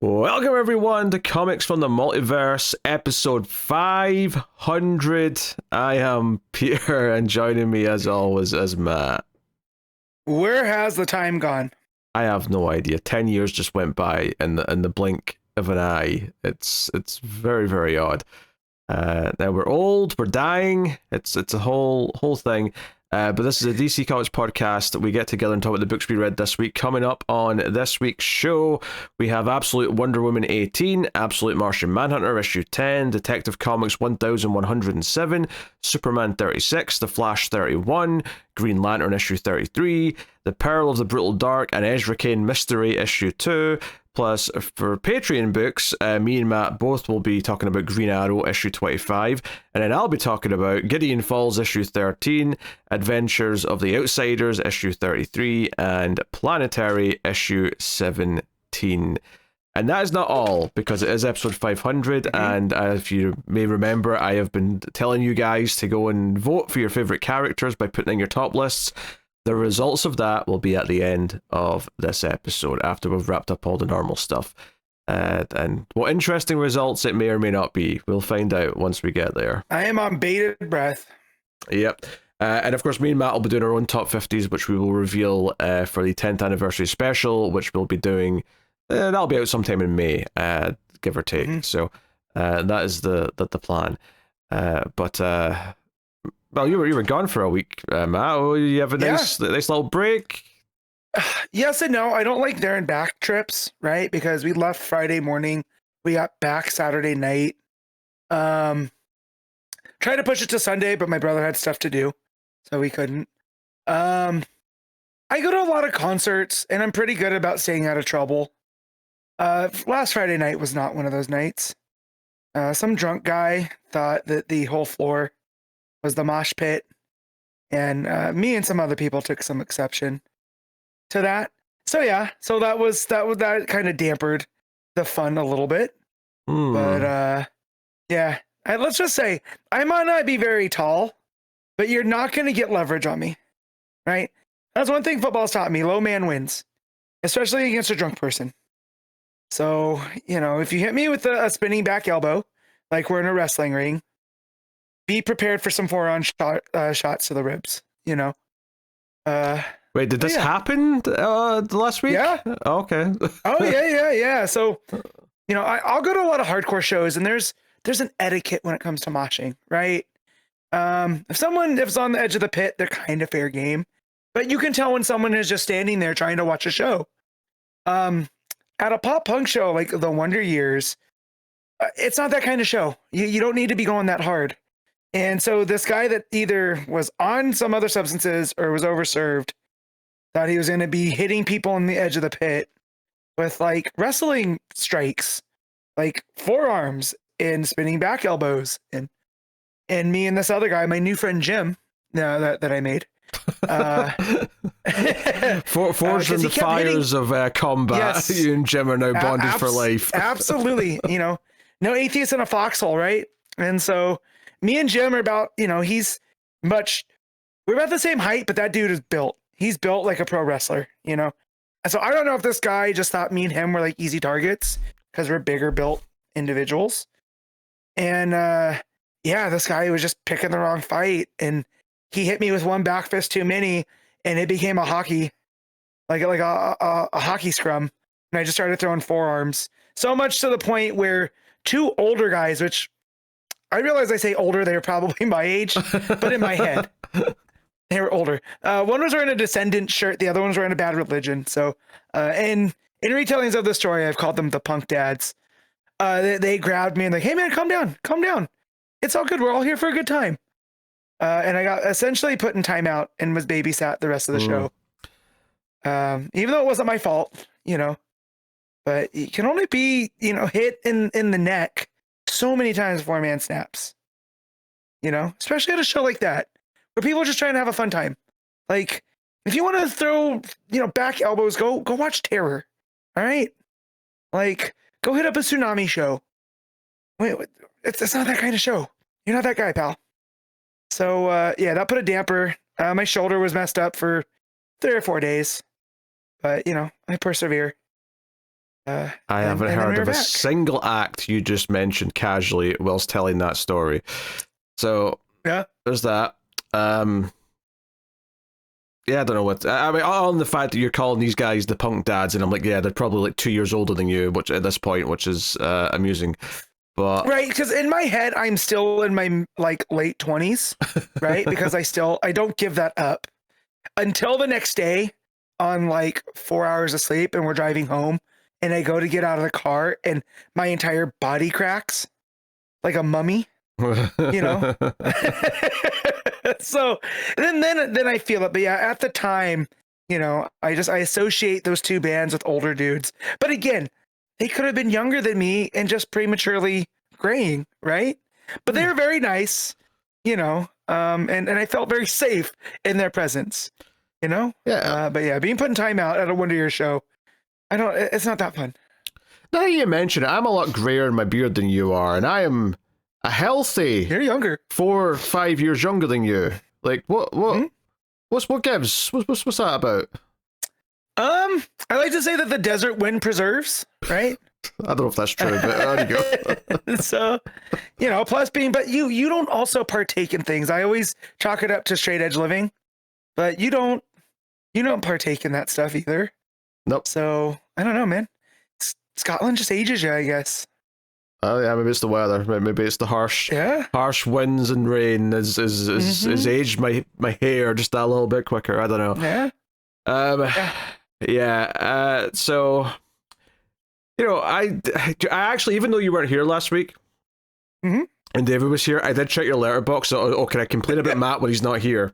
Welcome everyone to Comics from the Multiverse, episode 500. I am Peter, and joining me as always is Matt. Where has the time gone? I have no idea. 10 years just went by in the blink of an eye. It's very, very odd. Now we're old, we're dying. It's a whole thing. But this is a DC Comics podcast. We get together and talk about the books we read this week. Coming up on this week's show, we have Absolute Wonder Woman 18, Absolute Martian Manhunter issue 10, Detective Comics 1107, Superman 36, The Flash 31, Green Lantern issue 33, The Peril of the Brutal Dark, and Ezra Cain Mystery issue 2. Plus, for Patreon books, me and Matt both will be talking about Green Arrow issue 25, and then I'll be talking about Gideon Falls issue 13, Adventures of the Outsiders issue 33, and Planetary issue 17. And that is not all, because it is episode 500, and if you may remember, I have been telling you guys to go and vote for your favourite characters by putting in your top lists. The results of that will be at the end of this episode, after we've wrapped up all the normal stuff. And what interesting results it may or may not be, we'll find out once we get there. I am on bated breath. Yep. And of course, me and Matt will be doing our own top 50s, which we will reveal for the 10th anniversary special, which we'll be doing. That'll be out sometime in May, give or take. So that is the plan. Well, you were gone for a week, Matt. Oh, you have a nice little break. Yes and no. I don't like there and back trips, right? Because we left Friday morning, we got back Saturday night. Tried to push it to Sunday, but my brother had stuff to do, so we couldn't. I go to a lot of concerts, and I'm pretty good about staying out of trouble. Last Friday night was not one of those nights. Some drunk guy thought that the whole floor was the mosh pit, and me and some other people took some exception to that. So yeah, that kind of dampered the fun a little bit. But yeah, let's just say I might not be very tall, but you're not going to get leverage on me, right? That's one thing football's taught me: low man wins, especially against a drunk person. So if you hit me with a spinning back elbow, like we're in a wrestling ring, be prepared for some forearm shots to the ribs, Wait, did this happen last week? Yeah. Oh, okay. Oh, yeah. So, I'll go to a lot of hardcore shows, and there's an etiquette when it comes to moshing, right? If someone is on the edge of the pit, they're kind of fair game. But you can tell when someone is just standing there trying to watch a show. At a pop punk show like the Wonder Years, it's not that kind of show. You don't need to be going that hard. And so this guy that either was on some other substances or was overserved thought he was going to be hitting people on the edge of the pit with like wrestling strikes, like forearms and spinning back elbows. And me and this other guy, my new friend Jim, that I made. Forged in the fires of combat. Yes. You and Jim are now bonded for life. Absolutely. No atheist in a foxhole, right? And so me and Jim are about, we're about the same height, but that dude is built. He's built like a pro wrestler, And so I don't know if this guy just thought me and him were like easy targets because we're bigger built individuals. And this guy was just picking the wrong fight, and he hit me with one back fist too many, and it became a hockey, like a hockey scrum. And I just started throwing forearms, so much to the point where two older guys, which I realize I say older, they were probably my age, but in my head, they were older. One was wearing a Descendant shirt. The other one was wearing a Bad Religion. So, and in retellings of the story, I've called them the punk dads. They grabbed me and like, hey man, calm down. It's all good. We're all here for a good time. And I got essentially put in timeout and was babysat the rest of the show. Even though it wasn't my fault, but you can only be, hit in the neck so many times before a man snaps, especially at a show like that where people are just trying to have a fun time. Like if you want to throw, back elbows, go watch Terror. All right. Like go hit up a Tsunami show. Wait, it's not that kind of show. You're not that guy, pal. So that put a damper. My shoulder was messed up for 3 or 4 days, but I persevere. I haven't heard of a single act you just mentioned casually whilst telling that story. So yeah, there's that. Yeah, I don't know what. I mean, on the fact that you're calling these guys the punk dads, and I'm like, yeah, they're probably like 2 years older than you, which at this point, which is amusing. But right, because in my head, I'm still in my like late 20s, right? Because I don't give that up until the next day on like 4 hours of sleep, and we're driving home, and I go to get out of the car, and my entire body cracks like a mummy, you know. So then I feel it, but yeah, at the time, you know, I associate those two bands with older dudes. But again, they could have been younger than me and just prematurely graying, right? But they were very nice, you know, and I felt very safe in their presence, you know. Yeah. But yeah, being put in timeout at a Wonder Year show, it's not that fun. Now that you mention it, I'm a lot grayer in my beard than you are, and I am a healthy. You're younger. 4 or 5 years younger than you. Like what gives? What's that about? I like to say that the desert wind preserves, right? I don't know if that's true, but there you go. So, you know, plus but you don't also partake in things. I always chalk it up to straight edge living, but you don't partake in that stuff either. Nope. So I don't know, man. Scotland just ages you, I guess. Oh yeah, maybe it's the weather. Maybe it's the harsh winds and rain has aged my hair just that little bit quicker. I don't know. Yeah. So, you know, I actually, even though you weren't here last week, and David was here, I did check your letterbox. So, can I complain about Matt when he's not here?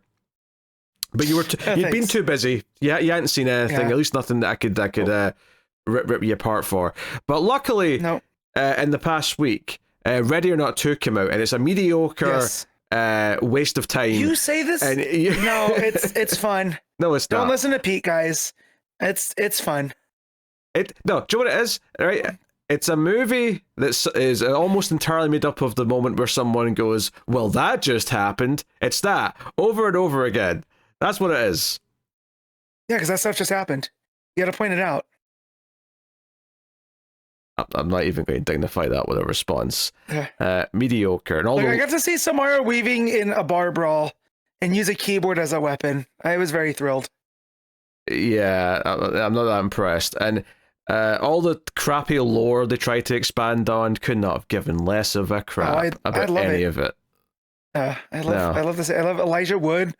But you'd been too busy. Yeah, you hadn't seen anything. At least nothing that I could rip you apart for. But luckily, in the past week, Ready or Not 2 came out, and it's a mediocre waste of time. You say this? No, it's fun. No, it's not. Don't listen to Pete, guys. It's fun. Do you know what it is? Right? It's a movie that is almost entirely made up of the moment where someone goes, "Well, that just happened." It's that over and over again. That's what it is. Yeah, because that stuff just happened. You got to point it out. I'm not even going to dignify that with a response. Mediocre. And I got to see Samara weaving in a bar brawl and use a keyboard as a weapon. I was very thrilled. Yeah, I'm not that impressed. And all the crappy lore they tried to expand on could not have given less of a crap about any of it. I love this. I love Elijah Wood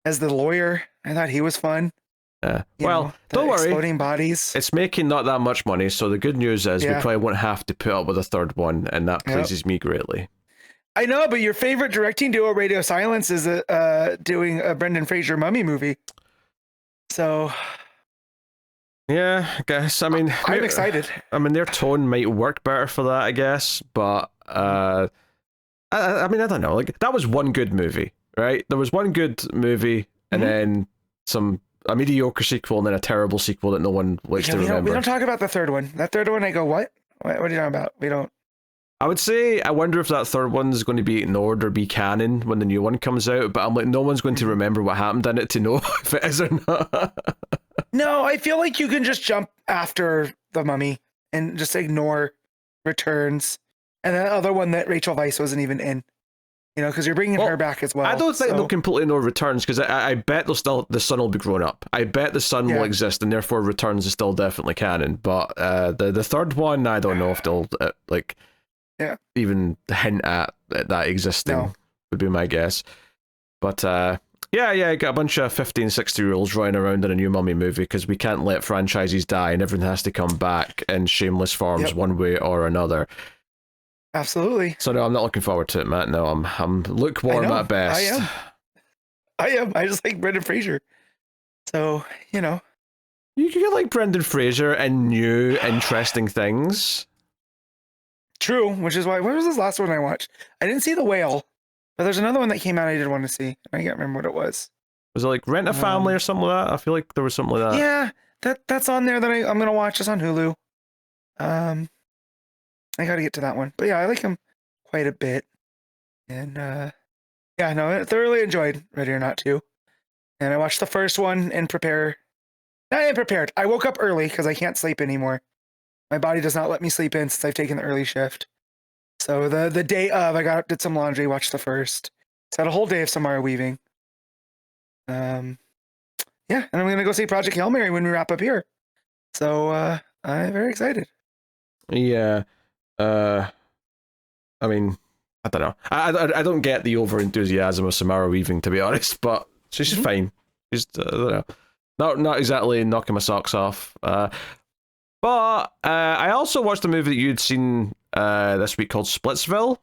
as the lawyer. I thought he was fun. Well, don't worry. Exploding bodies. It's making not that much money, so the good news is we probably won't have to put up with a third one, and that pleases me greatly. I know, but your favorite directing duo, Radio Silence, is doing a Brendan Fraser mummy movie. So, yeah, I guess. I mean, I'm excited. I mean, their tone might work better for that, I guess, but I mean, I don't know. Like, that was one good movie, right? There was one good movie, and then a mediocre sequel, and then a terrible sequel that no one likes to remember. We don't talk about the third one. That third one, I go, what? What are you talking about? We don't. I would say, I wonder if that third one's going to be ignored or be canon when the new one comes out, but I'm like, no one's going to remember what happened in it to know if it is or not. No, I feel like you can just jump after The Mummy and just ignore Returns. And that other one that Rachel Weisz wasn't even in. You know, because you're bringing her back as well. I don't think they'll completely know Returns, because I bet the son will be grown up. I bet the son will exist, and therefore Returns is still definitely canon. But the third one, I don't know if they'll even hint at that existing, would be my guess. But you got a bunch of 15, 16-year-olds running around in a new Mummy movie, because we can't let franchises die, and everything has to come back in shameless forms one way or another. Absolutely. So no, I'm not looking forward to it, Matt. No, I'm lukewarm at best. I am. I just like Brendan Fraser. So, you know. You like Brendan Fraser and new, interesting things. True, which is why, what was this last one I watched? I didn't see The Whale, but there's another one that came out I did want to see. I can't remember what it was. Was it like Rent a Family or something like that? I feel like there was something like that. Yeah, that's on there that I'm going to watch. It's on Hulu. I got to get to that one. But yeah, I like him quite a bit. And I thoroughly enjoyed Ready or Not 2. And I watched the first one and I am prepared. I woke up early because I can't sleep anymore. My body does not let me sleep in since I've taken the early shift. So the day of, I got up, did some laundry, watched the first. So I had a whole day of Samara weaving. Yeah, and I'm gonna go see Project Hail Mary when we wrap up here. So I'm very excited. Yeah. I mean, I don't know. I don't get the over enthusiasm of Samara Weaving, to be honest, but she's just fine. She's I don't know, not exactly knocking my socks off. But I also watched a movie that you'd seen this week called Splitsville.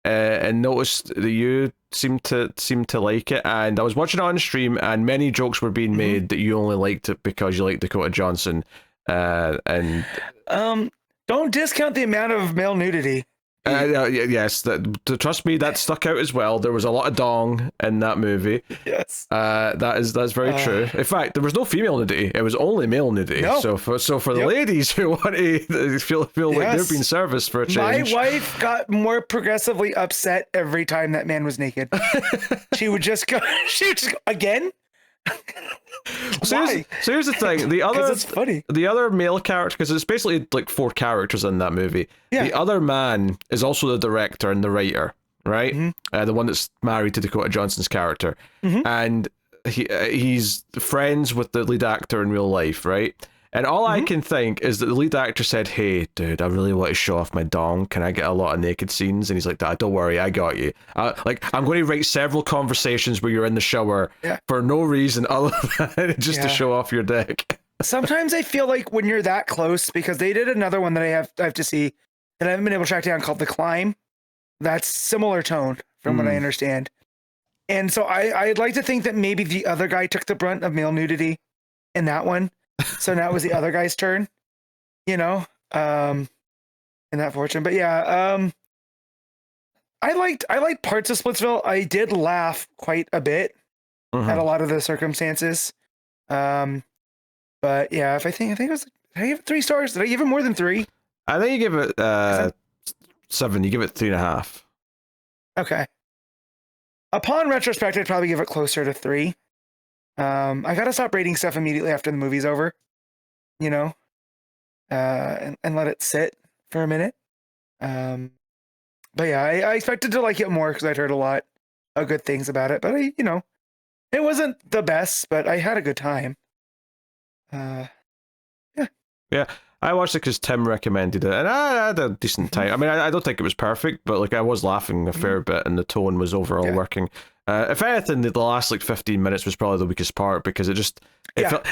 And noticed that you seemed to like it, and I was watching it on stream, and many jokes were being made that you only liked it because you like Dakota Johnson, and don't discount the amount of male nudity. Yes, trust me, that stuck out as well. There was a lot of dong in that movie. Yes, that's very true. In fact, there was no female nudity; it was only male nudity. No. So for the ladies who want to feel like they're being serviced for a change, my wife got more progressively upset every time that man was naked. She would just go again. So here's the thing. It's funny. The other male character, because it's basically like 4 characters in that movie. Yeah. The other man is also the director and the writer, right? The one that's married to Dakota Johnson's character, and he's friends with the lead actor in real life, right? And all I can think is that the lead actor said, "Hey, dude, I really want to show off my dong. Can I get a lot of naked scenes?" And he's like, "Don't worry, I got you. I'm going to write several conversations where you're in the shower for no reason other than just to show off your dick." Sometimes I feel like when you're that close, because they did another one that I have to see that I haven't been able to track down called The Climb. That's similar tone from what I understand. And so I'd like to think that maybe the other guy took the brunt of male nudity in that one. So now it was the other guy's turn, in that fortune. But yeah, I liked parts of Splitsville. I did laugh quite a bit at a lot of the circumstances. But yeah, I think it was, did I give it 3 stars? Did I give it more than 3? I think you give it 7. You give it 3.5. Okay. Upon retrospect, I'd probably give it closer to 3. I gotta stop rating stuff immediately after the movie's over, and let it sit for a minute. But yeah, I expected to like it more because I'd heard a lot of good things about it. But it wasn't the best, but I had a good time. Yeah. I watched it because Tim recommended it, and I had a decent time. I mean, I don't think it was perfect, but like I was laughing a fair bit, and the tone was overall working. If anything, the last 15 minutes was probably the weakest part because it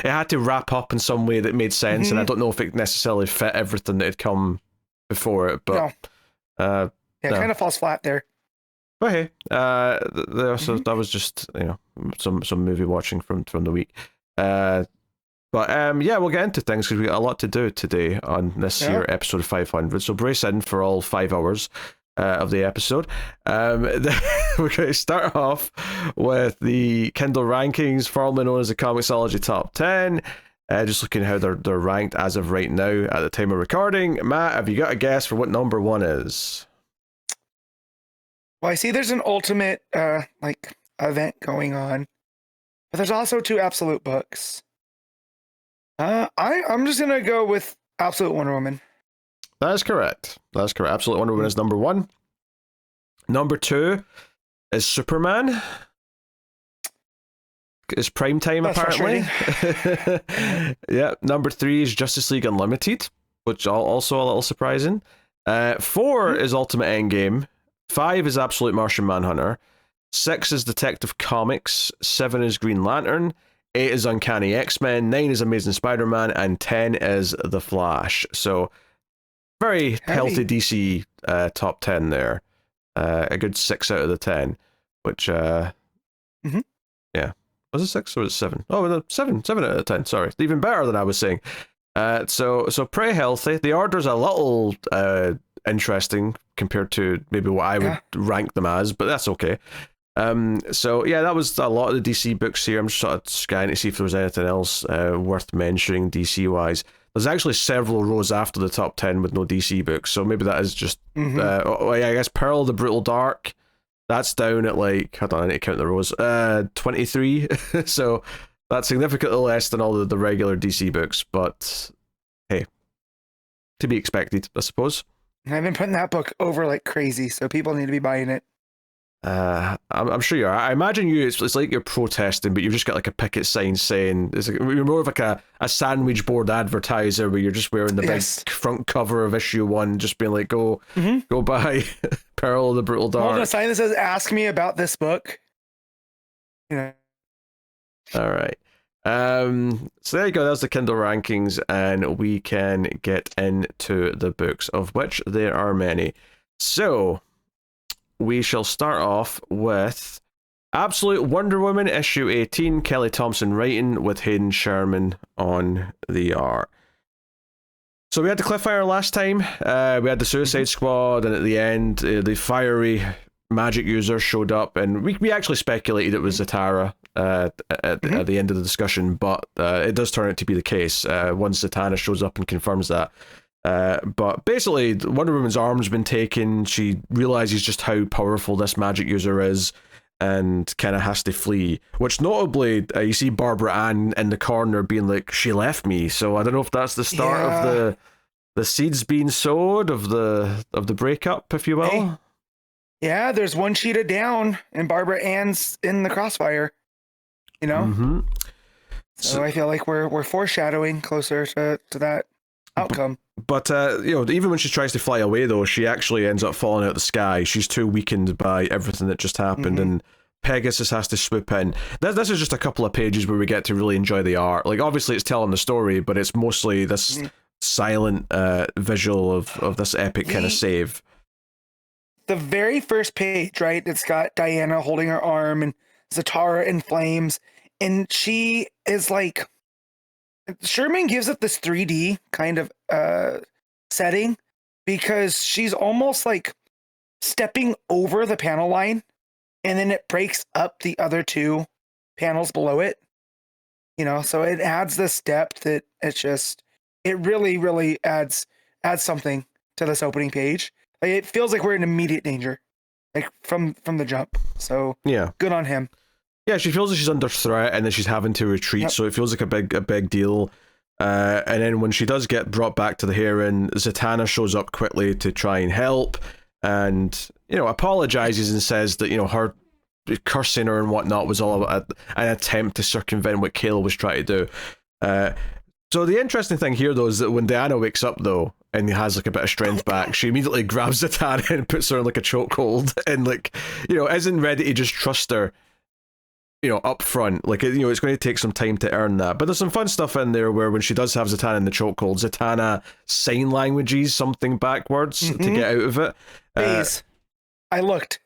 had to wrap up in some way that made sense, and I don't know if it necessarily fit everything that had come before it. But it kind of falls flat there. But hey, so that was just some movie watching from the week. But we'll get into things because we got a lot to do today on this here episode 500. So brace in for all 5 hours of the episode. We're going to start off with the Kindle rankings, formerly known as the ComiXology Top 10. Just looking at how they're ranked as of right now at the time of recording. Matt, have you got a guess for what number 1 is? Well, I see there's an ultimate event going on, but there's also 2 absolute books. I'm just gonna go with Absolute Wonder Woman. That is correct. Absolute Wonder Woman is number 1. Number 2 is Superman. It's prime time, that's apparently. Yeah. Number 3 is Justice League Unlimited, which also a little surprising. 4 is Ultimate Endgame. 5 is Absolute Martian Manhunter. 6 is Detective Comics. 7 is Green Lantern. 8 is Uncanny X-Men, 9 is Amazing Spider-Man, and 10 is The Flash. So, very healthy DC top 10 there. A good 6 out of the 10, which, yeah. Was it 6 or was it 7? Oh, no, 7 out of 10, sorry. Even better than I was saying. So pretty healthy. The order's a little interesting compared to maybe what I would rank them as, but that's okay. So yeah, that was a lot of the DC books here. I'm just sort of scanning to see if there was anything else worth mentioning DC wise. There's actually several rows after the top 10 with no DC books, so maybe that is just I guess Peril the Brutal Dark, that's down at hold on, I need to count the rows, 23. So that's significantly less than all the regular DC books, but hey, to be expected, I suppose. I've been putting that book over like crazy, so people need to be buying it. I'm sure you are. I imagine it's like you're protesting, but you've just got like a picket sign saying you're more of like a sandwich board advertiser where you're just wearing the big front cover of issue 1, just being like, go buy Peril of the Brutal Dark. Holding a sign that says, "Ask me about this book." Yeah. All right. So there you go. That's the Kindle rankings, and we can get into the books, of which there are many. So we shall start off with Absolute Wonder Woman, issue 18, Kelly Thompson writing with Hayden Sherman on the art. So we had the cliffhanger last time. We had the Suicide Squad, and at the end, the fiery magic user showed up, and we actually speculated it was Zatanna at the end of the discussion, but it does turn out to be the case once Zatanna shows up and confirms that. But basically, Wonder Woman's arm's been taken. She realizes just how powerful this magic user is, and kind of has to flee. Which notably, you see Barbara Ann in the corner being like, "She left me." So I don't know if that's the start of the seeds being sowed of the breakup, if you will. Hey. Yeah, there's one Cheetah down, and Barbara Ann's in the crossfire. You know, so I feel like we're foreshadowing closer to that outcome. But even when she tries to fly away, though, she actually ends up falling out of the sky. She's too weakened by everything that just happened, and Pegasus has to swoop in. This is just a couple of pages where we get to really enjoy the art. Like, obviously, it's telling the story, but it's mostly this silent visual of this epic kind of save. The very first page, right? It's got Diana holding her arm and Zatanna in flames, and she is like, Sherman gives it this 3D kind of setting because she's almost like stepping over the panel line, and then it breaks up the other 2 panels below it. You know, so it adds this depth that it really, really adds something to this opening page. Like, it feels like we're in immediate danger, like from the jump. So yeah, good on him. Yeah, she feels like she's under threat, and then she's having to retreat. So it feels like a big deal. And then when she does get brought back to the hearing, Zatanna shows up quickly to try and help, and apologizes and says that her cursing her and whatnot was all an attempt to circumvent what Kayla was trying to do. So the interesting thing here, though, is that when Diana wakes up, though, and has like a bit of strength back, she immediately grabs Zatanna and puts her in like a chokehold, and isn't ready to just trust her. Up front, like, it's going to take some time to earn that. But there's some fun stuff in there where when she does have Zatanna in the chokehold, Zatanna sign languages something backwards to get out of it. I looked.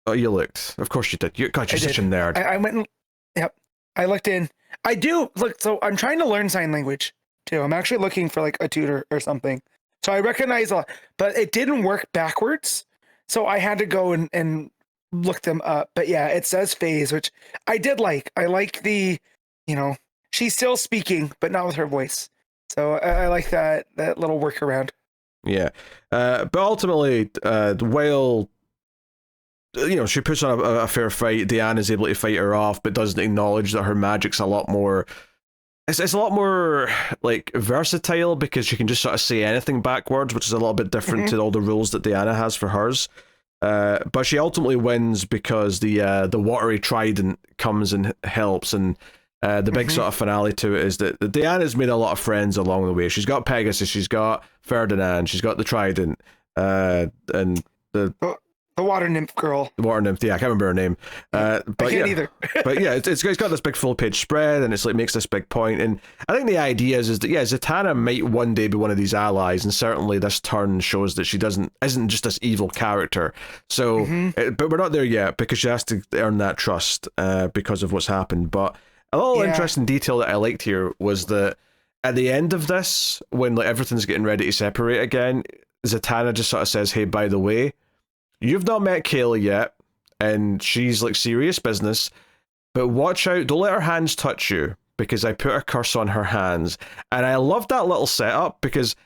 Oh, you looked. Of course you did. You're such a nerd. I went and, yep. I looked in. I do look. So I'm trying to learn sign language too. I'm actually looking for like a tutor or something. So I recognize a lot, but it didn't work backwards. So I had to go and look them up. But yeah, it says phase, which I did like. I like the, she's still speaking, but not with her voice. So I like that little workaround. Yeah. But ultimately, while, she puts on a fair fight, Diana's able to fight her off, but doesn't acknowledge that her magic's a lot more... It's a lot more, like, versatile, because she can just sort of say anything backwards, which is a little bit different to all the rules that Diana has for hers. But she ultimately wins because the watery trident comes and helps, and the big sort of finale to it is that Diana's made a lot of friends along the way. She's got Pegasus, she's got Ferdinand, she's got the trident, and the water nymph girl. The water nymph, yeah, I can't remember her name. But I can't either. But yeah, it's got this big full page spread, and it's like makes this big point. And I think the idea is that Zatanna might one day be one of these allies, and certainly this turn shows that she isn't just this evil character. So, but we're not there yet because she has to earn that trust because of what's happened. But a little interesting detail that I liked here was that at the end of this, when like everything's getting ready to separate again, Zatanna just sort of says, "Hey, by the way, you've not met Kayla yet, and she's like serious business, but watch out, don't let her hands touch you, because I put a curse on her hands." And I love that little setup, because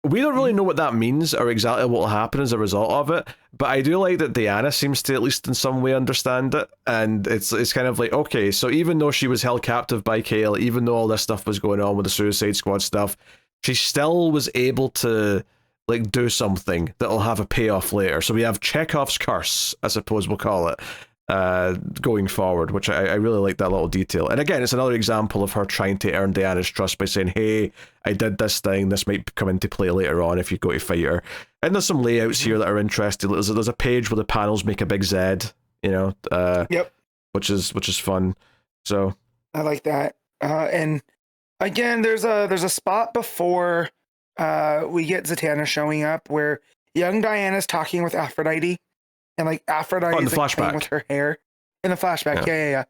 we don't really know what that means or exactly what will happen as a result of it, but I do like that Diana seems to at least in some way understand it, and it's kind of like, okay, so even though she was held captive by Kayla, even though all this stuff was going on with the Suicide Squad stuff, she still was able to like do something that'll have a payoff later. So we have Chekhov's curse, I suppose we'll call it, going forward, which I really like that little detail. And again, it's another example of her trying to earn Diana's trust by saying, hey, I did this thing, this might come into play later on if you go to fight her. And there's some layouts here that are interesting. There's a page where the panels make a big Z, you know, yep, which is fun. So I like that. And again, there's a spot before we get Zatanna showing up where young Diana's talking with Aphrodite, and like Aphrodite is like, playing with her hair in the flashback. Yeah.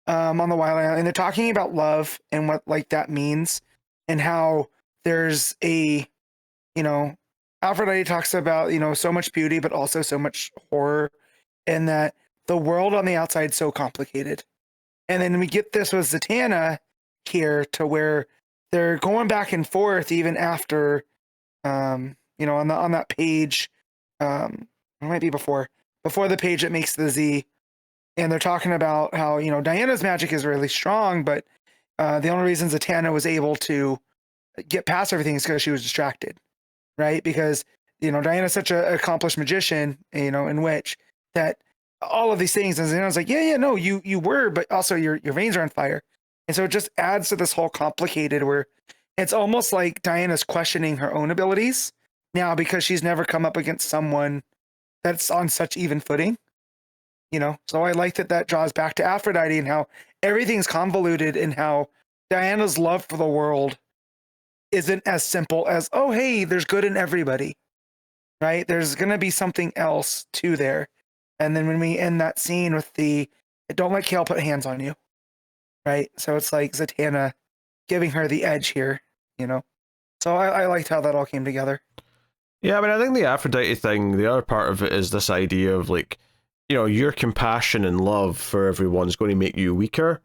On the Wild Island, and they're talking about love and what like that means, and how there's a, you know, Aphrodite talks about, you know, so much beauty but also so much horror, and that the world on the outside is so complicated. And then we get this with Zatanna here to where they're going back and forth even after, you know, on that page, it might be before the page that makes the Z, and they're talking about how, you know, Diana's magic is really strong, but the only reason Zatanna was able to get past everything is because she was distracted, right? Because, you know, Diana's such an accomplished magician, you know, in witch, that all of these things, and Zatanna's like, yeah, no, you were, but also your veins are on fire. And so it just adds to this whole complicated where it's almost like Diana's questioning her own abilities now because she's never come up against someone that's on such even footing, you know? So I like that draws back to Aphrodite and how everything's convoluted, and how Diana's love for the world isn't as simple as, oh, hey, there's good in everybody, right? There's going to be something else to there. And then when we end that scene with the, don't let Kale put hands on you, right? So it's like Zatanna giving her the edge here, you know? So I liked how that all came together. Yeah, I mean, I think the Aphrodite thing, the other part of it is this idea of like, you know, your compassion and love for everyone is going to make you weaker.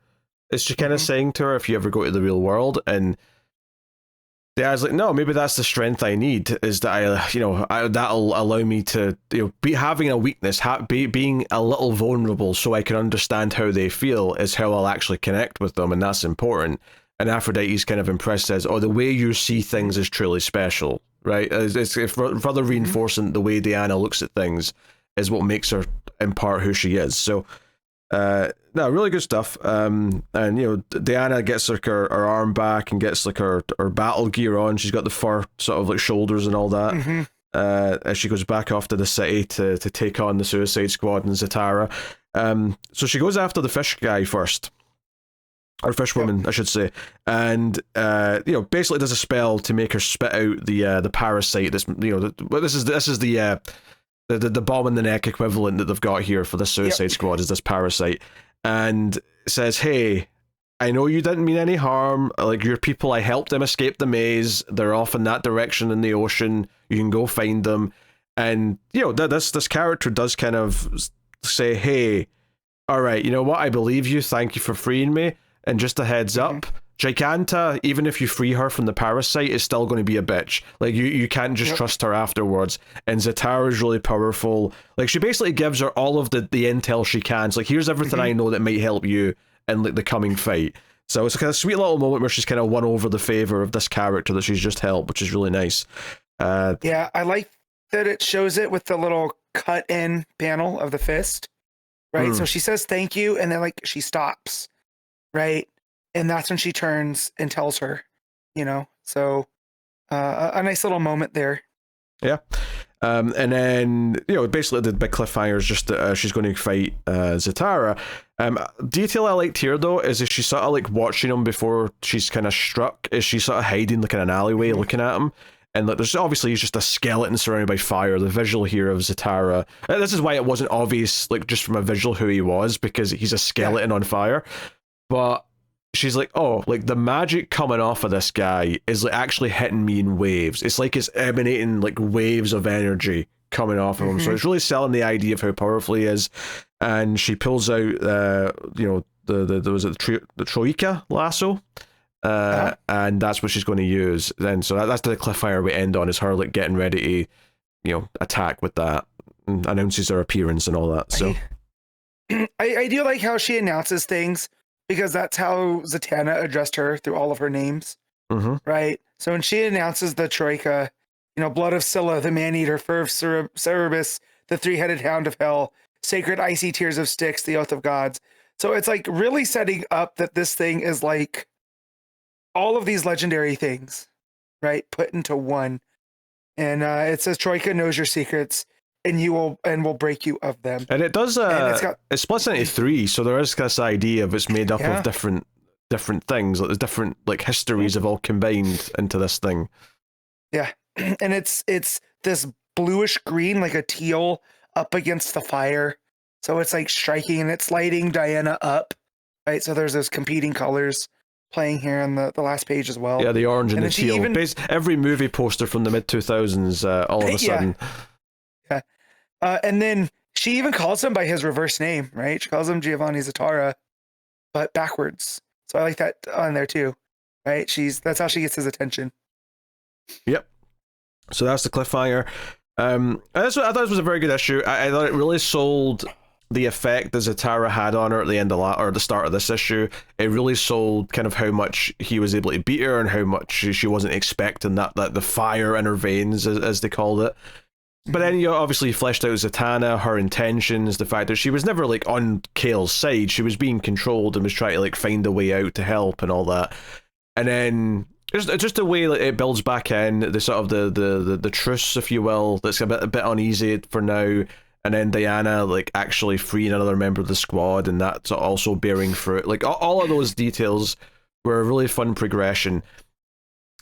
It's just kind of saying to her, if you ever go to the real world. And the guy's like, no, maybe that's the strength I need, is that that'll allow me to, you know, be having a weakness, being a little vulnerable so I can understand how they feel is how I'll actually connect with them. And that's important. And Aphrodite's kind of impressed, says, oh, the way you see things is truly special, right? It's further reinforcing the way Diana looks at things is what makes her in part who she is. So, no, really good stuff. And, you know, Diana gets like her arm back and gets like her battle gear on. She's got the fur sort of like shoulders and all that. As she goes back off to the city to take on the Suicide Squad and Zatara. So she goes after the fish guy first. Or fish woman, I should say, and you know, basically does a spell to make her spit out the parasite. This, you know, this is the bomb in the neck equivalent that they've got here for the Suicide Squad, is this parasite, and says, "Hey, I know you didn't mean any harm. Like, your people, I helped them escape the maze. They're off in that direction in the ocean. You can go find them." And you know, this character does kind of say, "Hey, all right, you know what? I believe you. Thank you for freeing me." And just a heads up, Giganta, even if you free her from the parasite, is still going to be a bitch. Like, you can't just trust her afterwards. And Zatara is really powerful. Like, she basically gives her all of the intel she can. It's like, here's everything I know that might help you in like the coming fight. So it's a kind of sweet little moment where she's kind of won over the favor of this character that she's just helped, which is really nice. Yeah, I like that it shows it with the little cut in panel of the fist, right? So she says thank you, and then like she stops. Right, and that's when she turns and tells her, you know. So a nice little moment there. Yeah. And then, you know, basically the big cliffhanger is just that she's going to fight Zatara. Detail I liked here though is she's sort of like watching him before she's kind of struck. Is she sort of hiding like in an alleyway looking at him? And like, there's obviously he's just a skeleton surrounded by fire. The visual here of Zatara. This is why it wasn't obvious, like just from a visual who he was, because he's a skeleton on fire. But she's like, oh, like the magic coming off of this guy is like actually hitting me in waves. It's like it's emanating like waves of energy coming off of him. So it's really selling the idea of how powerful he is. And she pulls out, you know, the Troika lasso, and that's what she's going to use. Then so that's the cliffhanger we end on, is her like getting ready to, you know, attack with that, and announces her appearance and all that. So I do like how she announces things, because that's how Zatanna addressed her through all of her names. right? So when she announces the Troika, blood of Scylla, the man-eater, fur of Cerberus, the three-headed hound of hell, sacred icy tears of Styx, the oath of gods. So it's like really setting up that this thing is like all of these legendary things, right, put into one. And it says Troika knows your secrets, and will break you of them. And it does. It's split into three, so there is this idea of it's made up of different things. Like there's different like histories have all combined into this thing. Yeah, and it's this bluish green, like a teal, up against the fire. So it's like striking, and it's lighting Diana up, right? So there's those competing colors playing here on the last page as well. Yeah, the orange and the teal. Every movie poster from the mid-2000s, all of a sudden. Yeah. And then she even calls him by his reverse name, right? She calls him Giovanni Zatara, but backwards. So I like that on there too, right? That's how she gets his attention. Yep. So that's the cliffhanger. I thought this was a very good issue. I thought it really sold the effect that Zatara had on her at the end of or the start of this issue. It really sold kind of how much he was able to beat her and how much she wasn't expecting that the fire in her veins, as they called it. But then you obviously fleshed out Zatanna, her intentions, the fact that she was never like on Kale's side. She was being controlled and was trying to like find a way out to help and all that. And then just the way that it builds back in, the sort of the truce, if you will, that's a bit uneasy for now. And then Diana like actually freeing another member of the squad, and that's also bearing fruit. Like all of those details were a really fun progression.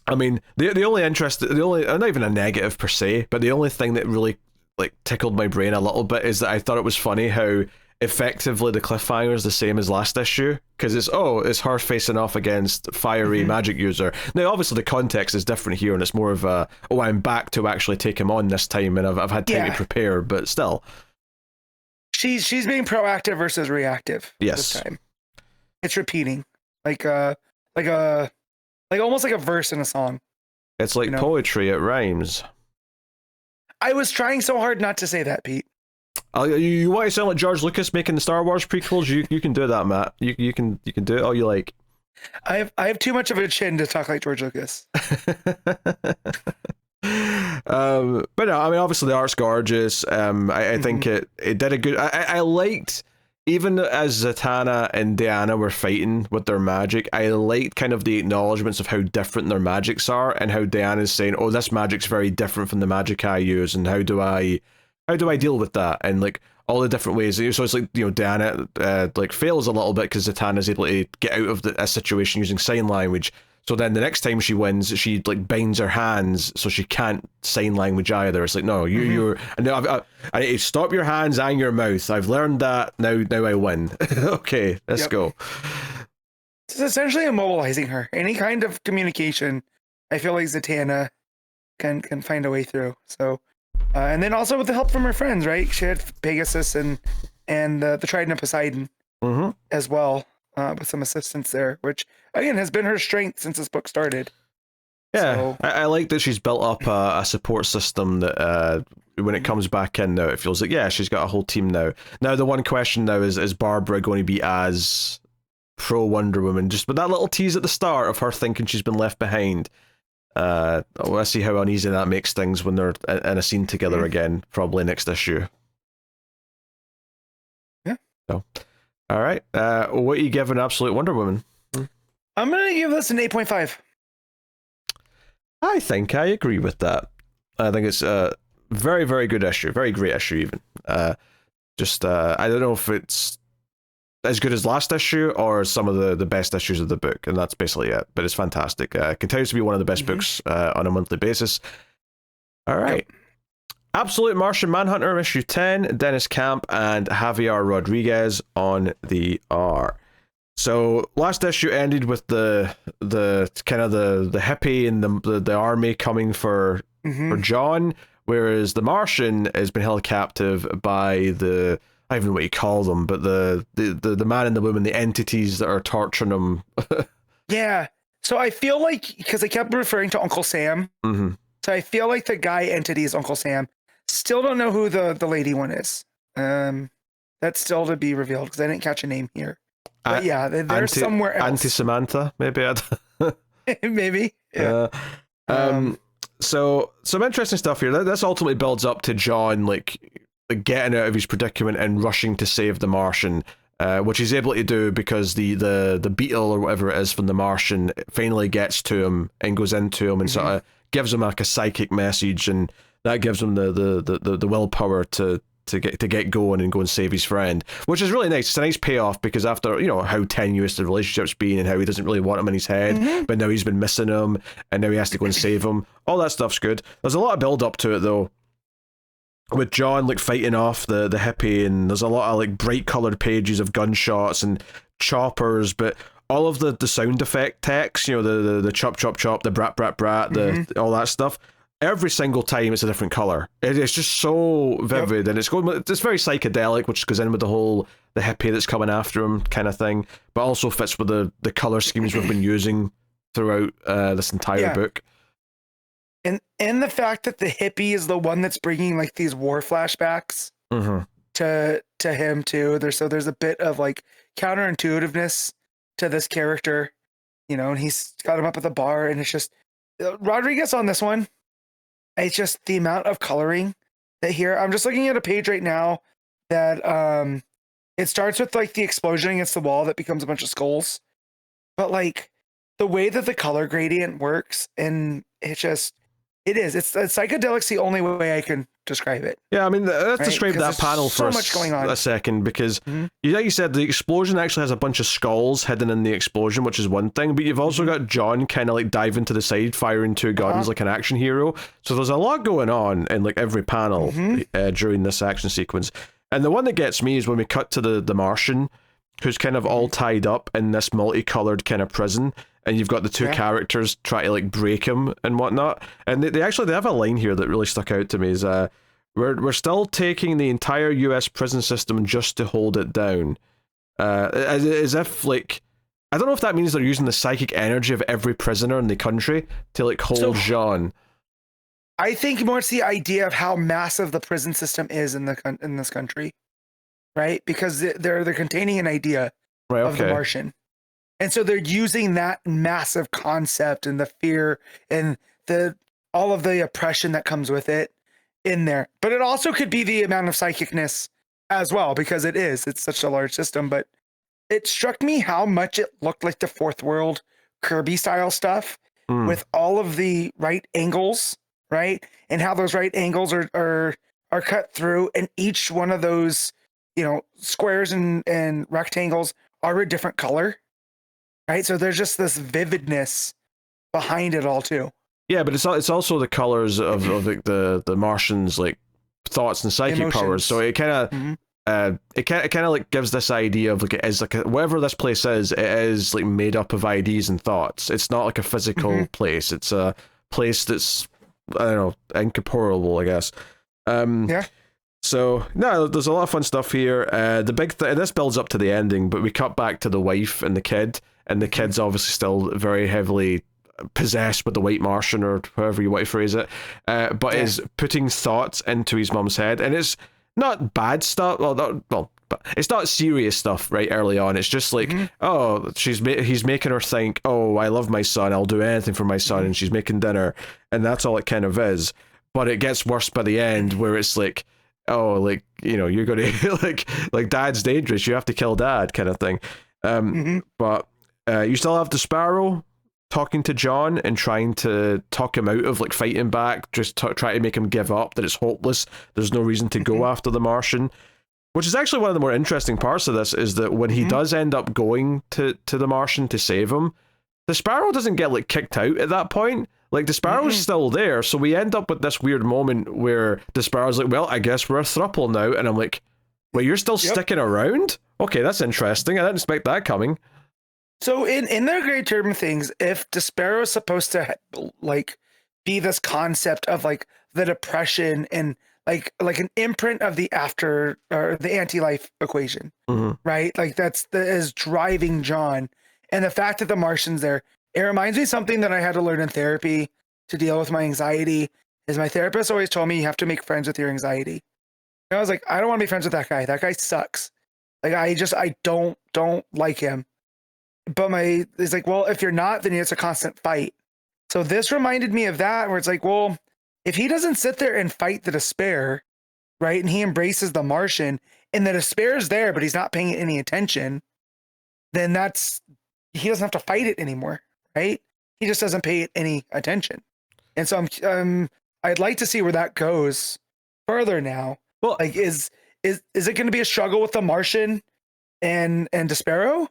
I mean, the only not even a negative per se, but the only thing that really like tickled my brain a little bit is that I thought it was funny how effectively the cliffhanger is the same as last issue, because it's her facing off against fiery magic user. Now obviously the context is different here, and it's more of a I'm back to actually take him on this time, and I've had time to prepare, but still she's being proactive versus reactive. Yes, this time it's repeating like almost like a verse in a song. It's like poetry, it rhymes. I was trying so hard not to say that, Pete. You want to sound like George Lucas making the Star Wars prequels? You can do that, Matt. You can do it all you like. I have too much of a chin to talk like George Lucas. But no, I mean obviously the art's gorgeous. I think it did a good. I liked, even as Zatanna and Diana were fighting with their magic, I liked kind of the acknowledgements of how different their magics are, and how Diana's saying, "Oh, this magic's very different from the magic I use, and how do I deal with that?" And like all the different ways. So it's like, Diana like fails a little bit because Zatanna's able to get out of a situation using sign language. So then the next time she wins, she like binds her hands so she can't sign language either. It's like, no, you're and I need to stop your hands and your mouth. I've learned that. Now I win. Okay, let's go. It's essentially immobilizing her. Any kind of communication, I feel like Zatanna can find a way through. So, and then also with the help from her friends, right? She had Pegasus and the Trident of Poseidon as well. With some assistance there, which again has been her strength since this book started. Yeah, so, I like that she's built up a support system that when it comes back in now, it feels like, she's got a whole team now. Now the one question now is Barbara going to be as pro Wonder Woman? Just with that little tease at the start of her thinking she's been left behind. Let's see how uneasy that makes things when they're in a scene together again, probably next issue. Yeah. So. All right. What are you giving Absolute Wonder Woman? I'm going to give this an 8.5. I think I agree with that. I think it's a very, very good issue. Very great issue, even. I don't know if it's as good as last issue or some of the best issues of the book, and that's basically it. But it's fantastic. It continues to be one of the best books on a monthly basis. All right. Yep. Absolute Martian Manhunter, issue 10, Deniz Camp and Javier Rodríguez on the R. So last issue ended with the kind of the hippie and the army coming for John, whereas the Martian has been held captive by I don't even know what you call them, but the man and the woman, the entities that are torturing him. Yeah. So I feel like, because I kept referring to Uncle Sam, so I feel like the guy entity is Uncle Sam. Still don't know who the lady one is. That's still to be revealed because I didn't catch a name here. But they're somewhere else. Auntie Samantha, maybe. Maybe. Yeah. So some interesting stuff here. This ultimately builds up to John like getting out of his predicament and rushing to save the Martian, which he's able to do because the beetle or whatever it is from the Martian finally gets to him and goes into him and sort of gives him like a psychic message, and that gives him the willpower to get going and go and save his friend, which is really nice. It's a nice payoff because after, you know, how tenuous the relationship's been and how he doesn't really want him in his head, but now he's been missing him and now he has to go and save him. All that stuff's good. There's a lot of build up to it though, with John like fighting off the hippie, and there's a lot of like bright colored pages of gunshots and choppers, but all of the sound effect text, you know, the chop chop chop, the brat brat brat, the all that stuff. Every single time it's a different color. It's just so vivid, and it's very psychedelic, which goes in with the hippie that's coming after him kind of thing, but also fits with the color schemes we've been using throughout this entire book. And the fact that the hippie is the one that's bringing like these war flashbacks to him too. There's a bit of like counterintuitiveness to this character, you know, and he's got him up at the bar, and it's just Rodríguez on this one. It's just the amount of coloring that here. I'm just looking at a page right now that it starts with like the explosion against the wall that becomes a bunch of skulls, but like the way that the color gradient works, and it's psychedelic's the only way I can describe it. Yeah, I mean, let's describe that panel for much going on. A second, because like you said, the explosion actually has a bunch of skulls hidden in the explosion, which is one thing, but you've also got John kind of like diving to the side, firing two guns like an action hero. So there's a lot going on in like every panel during this action sequence. And the one that gets me is when we cut to the Martian, who's kind of all tied up in this multicolored kind of prison, and you've got the two characters try to like break him and whatnot. And they have a line here that really stuck out to me, is we're still taking the entire US prison system just to hold it down. As if like, I don't know if that means they're using the psychic energy of every prisoner in the country to like hold John. I think more it's the idea of how massive the prison system is in this country, right? Because they're containing an idea of the Martian. And so they're using that massive concept and the fear and all of the oppression that comes with it in there. But it also could be the amount of psychicness as well, because it's such a large system. But it struck me how much it looked like the Fourth World Kirby style stuff with all of the right angles, right? And how those right angles are cut through, and each one of those, you know, squares and rectangles are a different color. Right, so there's just this vividness behind it all too. Yeah, but it's also the colors of like the Martians' like thoughts and psychic Emotions. powers. So it kind of like gives this idea of like it is like whatever this place is, it is like made up of ideas and thoughts. It's not like a physical place. It's a place that's, I don't know, incorporeal, I guess. So no, there's a lot of fun stuff here. The big this builds up to the ending, but we cut back to the wife and the kid. And the kid's obviously still very heavily possessed with the white Martian, or however you want to phrase it, but is putting thoughts into his mum's head. And it's not bad stuff. Well, it's not serious stuff right early on. It's just like, he's making her think, oh, I love my son, I'll do anything for my son, and she's making dinner. And that's all it kind of is. But it gets worse by the end, where it's like, oh, like, you know, you're going to, like dad's dangerous, you have to kill dad kind of thing. But you still have the Sparrow talking to John and trying to talk him out of like fighting back, just try to make him give up, that it's hopeless, there's no reason to go after the Martian. Which is actually one of the more interesting parts of this, is that when he does end up going to the Martian to save him, the Sparrow doesn't get like kicked out at that point. Like the Sparrow's still there, so we end up with this weird moment where the Sparrow's like, well, I guess we're a throuple now, and I'm like, wait, you're still sticking around? Okay, that's interesting, I didn't expect that coming. So in their great term of things, if Despero is supposed to like be this concept of like the depression and like an imprint of the after or the anti-life equation, right? Like that is driving John, and the fact that the Martian's there, it reminds me of something that I had to learn in therapy to deal with my anxiety. Is my therapist always told me you have to make friends with your anxiety. And I was like, I don't want to be friends with that guy. That guy sucks. Like I don't like him. but it's like, well, if you're not, then it's a constant fight. So this reminded me of that, where it's like, well, if he doesn't sit there and fight the despair, right, and he embraces the Martian, and the despair is there, but he's not paying it any attention, then he doesn't have to fight it anymore, right? He just doesn't pay it any attention. And so I'd like to see where that goes further now. Well, like, is it going to be a struggle with the Martian and Despero?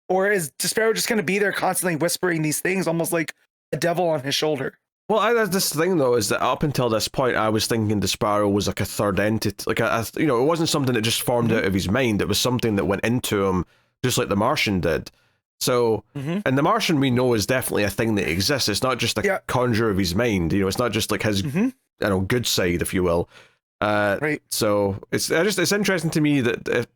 Or is Despero just going to be there constantly whispering these things, almost like a devil on his shoulder? Well, this thing though is that up until this point, I was thinking Despero was like a third entity, like it wasn't something that just formed out of his mind. It was something that went into him, just like the Martian did. So, and the Martian we know is definitely a thing that exists. It's not just a conjure of his mind. It's not just like his, good side, if you will. Right. So it's interesting to me that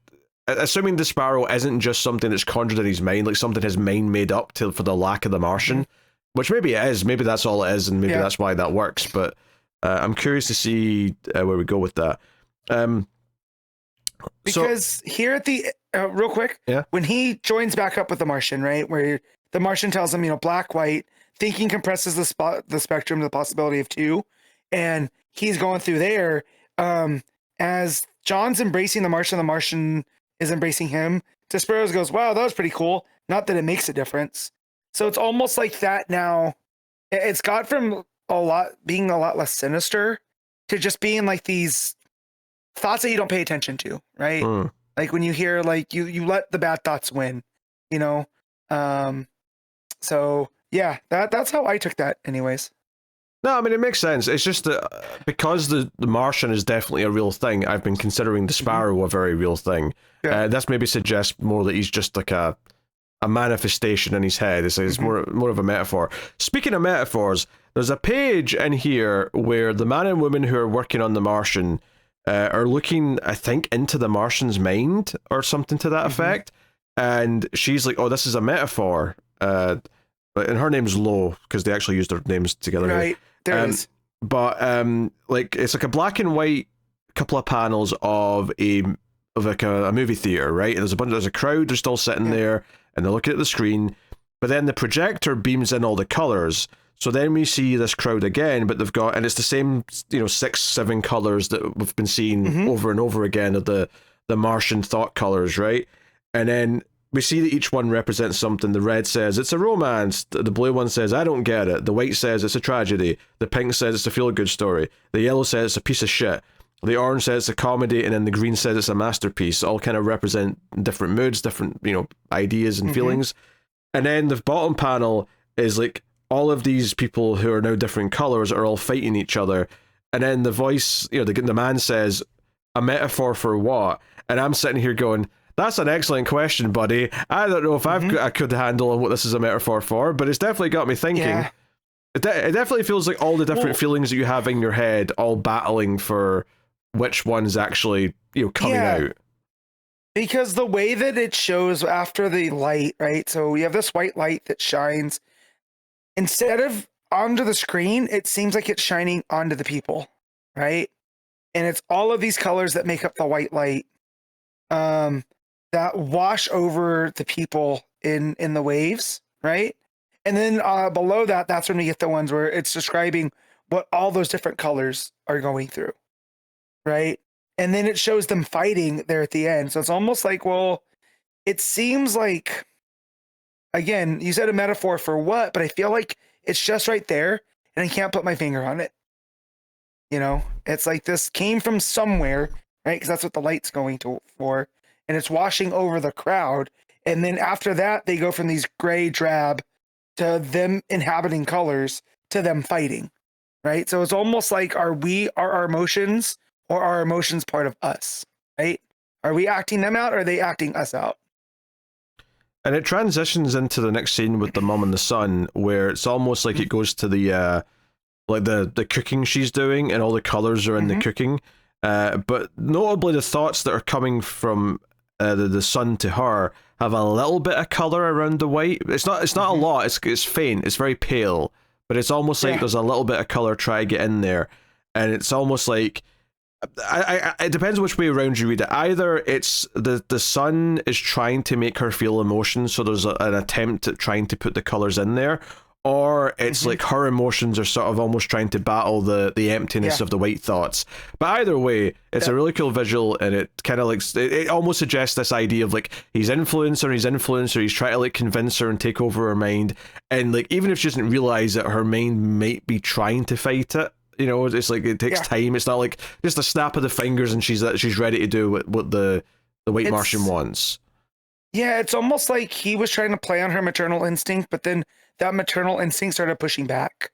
assuming Despero isn't just something that's conjured in his mind, like something his mind made up for the lack of the Martian, which maybe it is, maybe that's all it is, and maybe that's why that works. But I'm curious to see where we go with that. Because here at the real quick, when he joins back up with the Martian, right, where the Martian tells him, black, white, thinking compresses the spectrum to the possibility of two, and he's going through there. As John's embracing the Martian is embracing him. Despero goes, "Wow, that was pretty cool." Not that it makes a difference. So it's almost like that now. It's got from being a lot less sinister to just being like these thoughts that you don't pay attention to, right? Like when you hear, like, you let the bad thoughts win, So yeah, that's how I took that anyways. No, I mean, it makes sense. It's just that because the Martian is definitely a real thing, I've been considering Despero a very real thing. This maybe suggests more that he's just like a manifestation in his head. It's more of a metaphor. Speaking of metaphors, there's a page in here where the man and woman who are working on the Martian are looking, I think, into the Martian's mind or something to that effect. And she's like, "Oh, this is a metaphor." And her name's Lo, because they actually used their names together. Right. There it is. But like it's like a black and white couple of panels of a movie theater, right? And there's a crowd, they're still sitting there and they're looking at the screen, but then the projector beams in all the colors. So then we see this crowd again, but and it's the same, 6-7 colors that we've been seeing over and over again of the Martian thought colors, right? And then we see that each one represents something. The red says it's a romance. The blue one says, "I don't get it." The white says it's a tragedy. The pink says it's a feel-good story. The yellow says it's a piece of shit. The orange says it's a comedy, and then the green says it's a masterpiece. All kind of represent different moods, different, ideas and feelings. And then the bottom panel is like all of these people who are now different colors are all fighting each other. And then the voice, the man says, "A metaphor for what?" And I'm sitting here going, "That's an excellent question, buddy. I don't know if I could handle on what this is a metaphor for, but it's definitely got me thinking." Yeah. It definitely feels like all the different feelings that you have in your head all battling for which one's actually, coming out. Because the way that it shows after the light, right? So we have this white light that shines. Instead of onto the screen, it seems like it's shining onto the people, right? And it's all of these colors that make up the white light. That wash over the people in the waves, right? And then below that, that's when we get the ones where it's describing what all those different colors are going through, right? And then it shows them fighting there at the end. So it's almost like, well, it seems like, again, you said a metaphor for what, but I feel like it's just right there, and I can't put my finger on it. It's like this came from somewhere, right? Because that's what the light's going for. And it's washing over the crowd. And then after that, they go from these gray drab to them inhabiting colors to them fighting, right? So it's almost like, are our emotions, or are our emotions part of us, right? Are we acting them out, or are they acting us out? And it transitions into the next scene with the mom and the son, where it's almost like it goes to the the cooking she's doing, and all the colors are in the cooking. But notably, the thoughts that are coming from the son to her have a little bit of color around the white. It's not a lot. It's faint. It's very pale, but it's almost like there's a little bit of color try to get in there, and it's almost like It depends which way around you read it. Either it's the sun is trying to make her feel emotions, so there's an attempt at trying to put the colors in there, or it's like her emotions are sort of almost trying to battle the emptiness of the white thoughts. But either way, it's a really cool visual, and it kind of like it almost suggests this idea of like he's influencer, he's trying to like convince her and take over her mind, and like even if she doesn't realize that her mind might be trying to fight it. You know, it's like it takes time. It's not like just a snap of the fingers and she's ready to do what the white Martian wants. Yeah, it's almost like he was trying to play on her maternal instinct, but then that maternal instinct started pushing back,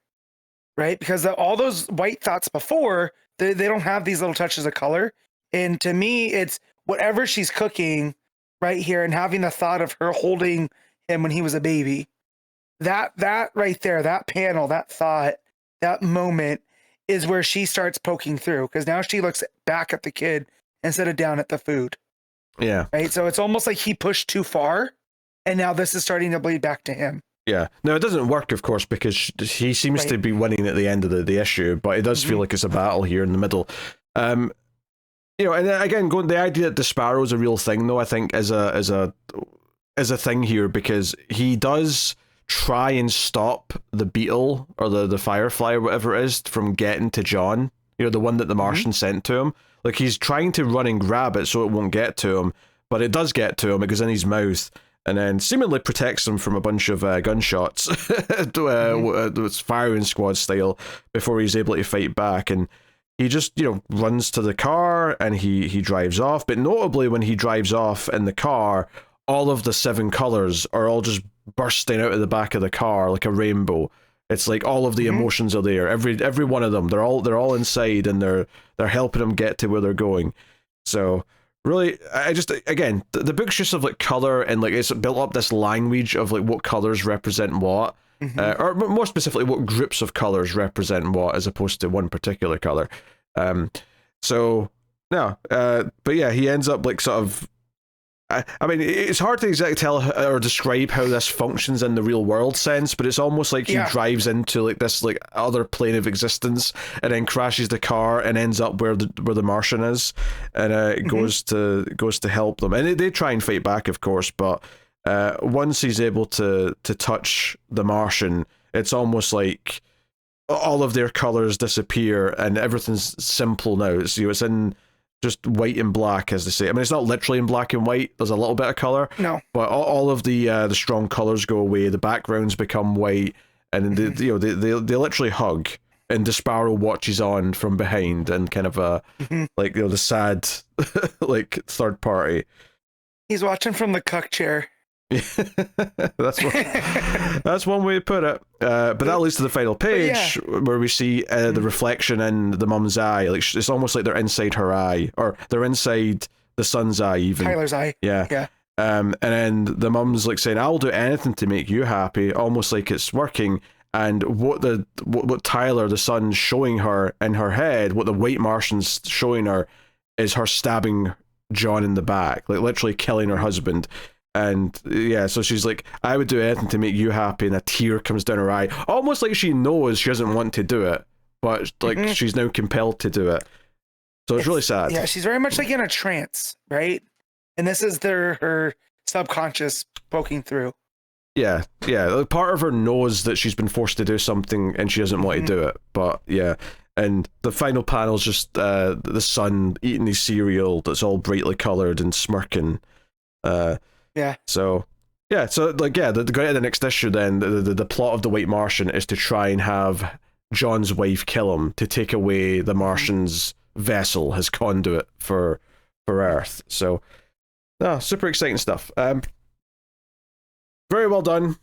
right? Because all those white thoughts before, they don't have these little touches of color. And to me, it's whatever she's cooking right here and having the thought of her holding him when he was a baby. That right there, that panel, that thought, that moment is where she starts poking through, because now she looks back at the kid instead of down at the food. Yeah. Right. So it's almost like he pushed too far, and now this is starting to bleed back to him. Yeah. No, it doesn't work, of course, because he seems to be winning at the end of the issue, but it does feel like it's a battle here in the middle. You know, and again, the idea that the Sparrow's a real thing, though, I think is a thing here, because he does try and stop the beetle or the firefly or whatever it is from getting to John, you know, the one that the Martian sent to him. Like, he's trying to run and grab it so it won't get to him, but it does get to him. It goes in his mouth and then seemingly protects him from a bunch of gunshots. It's firing squad style before he's able to fight back. And he just, you know, runs to the car and he drives off. But notably, when he drives off in the car, all of the 7 colors are all just bursting out of the back of the car like a rainbow. It's like all of the emotions are there. Every one of them. They're all inside, and they're helping them get to where they're going. So really, I just, again, the book's just of like color, and like it's built up this language of like what colors represent what, or more specifically, what groups of colors represent what, as opposed to one particular color. So no, but yeah, he ends up like sort of. I mean, it's hard to exactly tell or describe how this functions in the real world sense, but it's almost like he drives into like this like other plane of existence and then crashes the car and ends up where the Martian is, and goes to help them. And they try and fight back, of course, but once he's able to touch the Martian, it's almost like all of their colors disappear and everything's simple now. It's in just white and black, as they say. I mean, it's not literally in black and white. There's a little bit of color. No. But all of the strong colors go away. The backgrounds become white, and they literally hug. And the Sparrow watches on from behind, and kind of like, you know, the sad like third party. He's watching from the cuck chair. That's one way to put it. But that leads to the final page, where we see the reflection in the mum's eye. Like, it's almost like they're inside her eye, or they're inside the son's eye, even Tyler's eye. Yeah. And then the mum's like saying, "I'll do anything to make you happy," almost like it's working. And what Tyler, the son's showing her in her head, what the white Martian's showing her, is her stabbing John in the back, like literally killing her husband. And yeah, so she's like, "I would do anything to make you happy," and a tear comes down her eye, almost like she knows she doesn't want to do it, but like she's now compelled to do it. So it's really sad. Yeah, she's very much like in a trance, right? And this is her subconscious poking through. Yeah. Like, part of her knows that she's been forced to do something and she doesn't want to do it, but yeah. And the final panel is just the son eating his cereal that's all brightly coloured and smirking. So like, yeah, going into the next issue, then the plot of the White Martian is to try and have John's wife kill him to take away the Martian's vessel, his conduit for Earth. So, super exciting stuff. Very well done,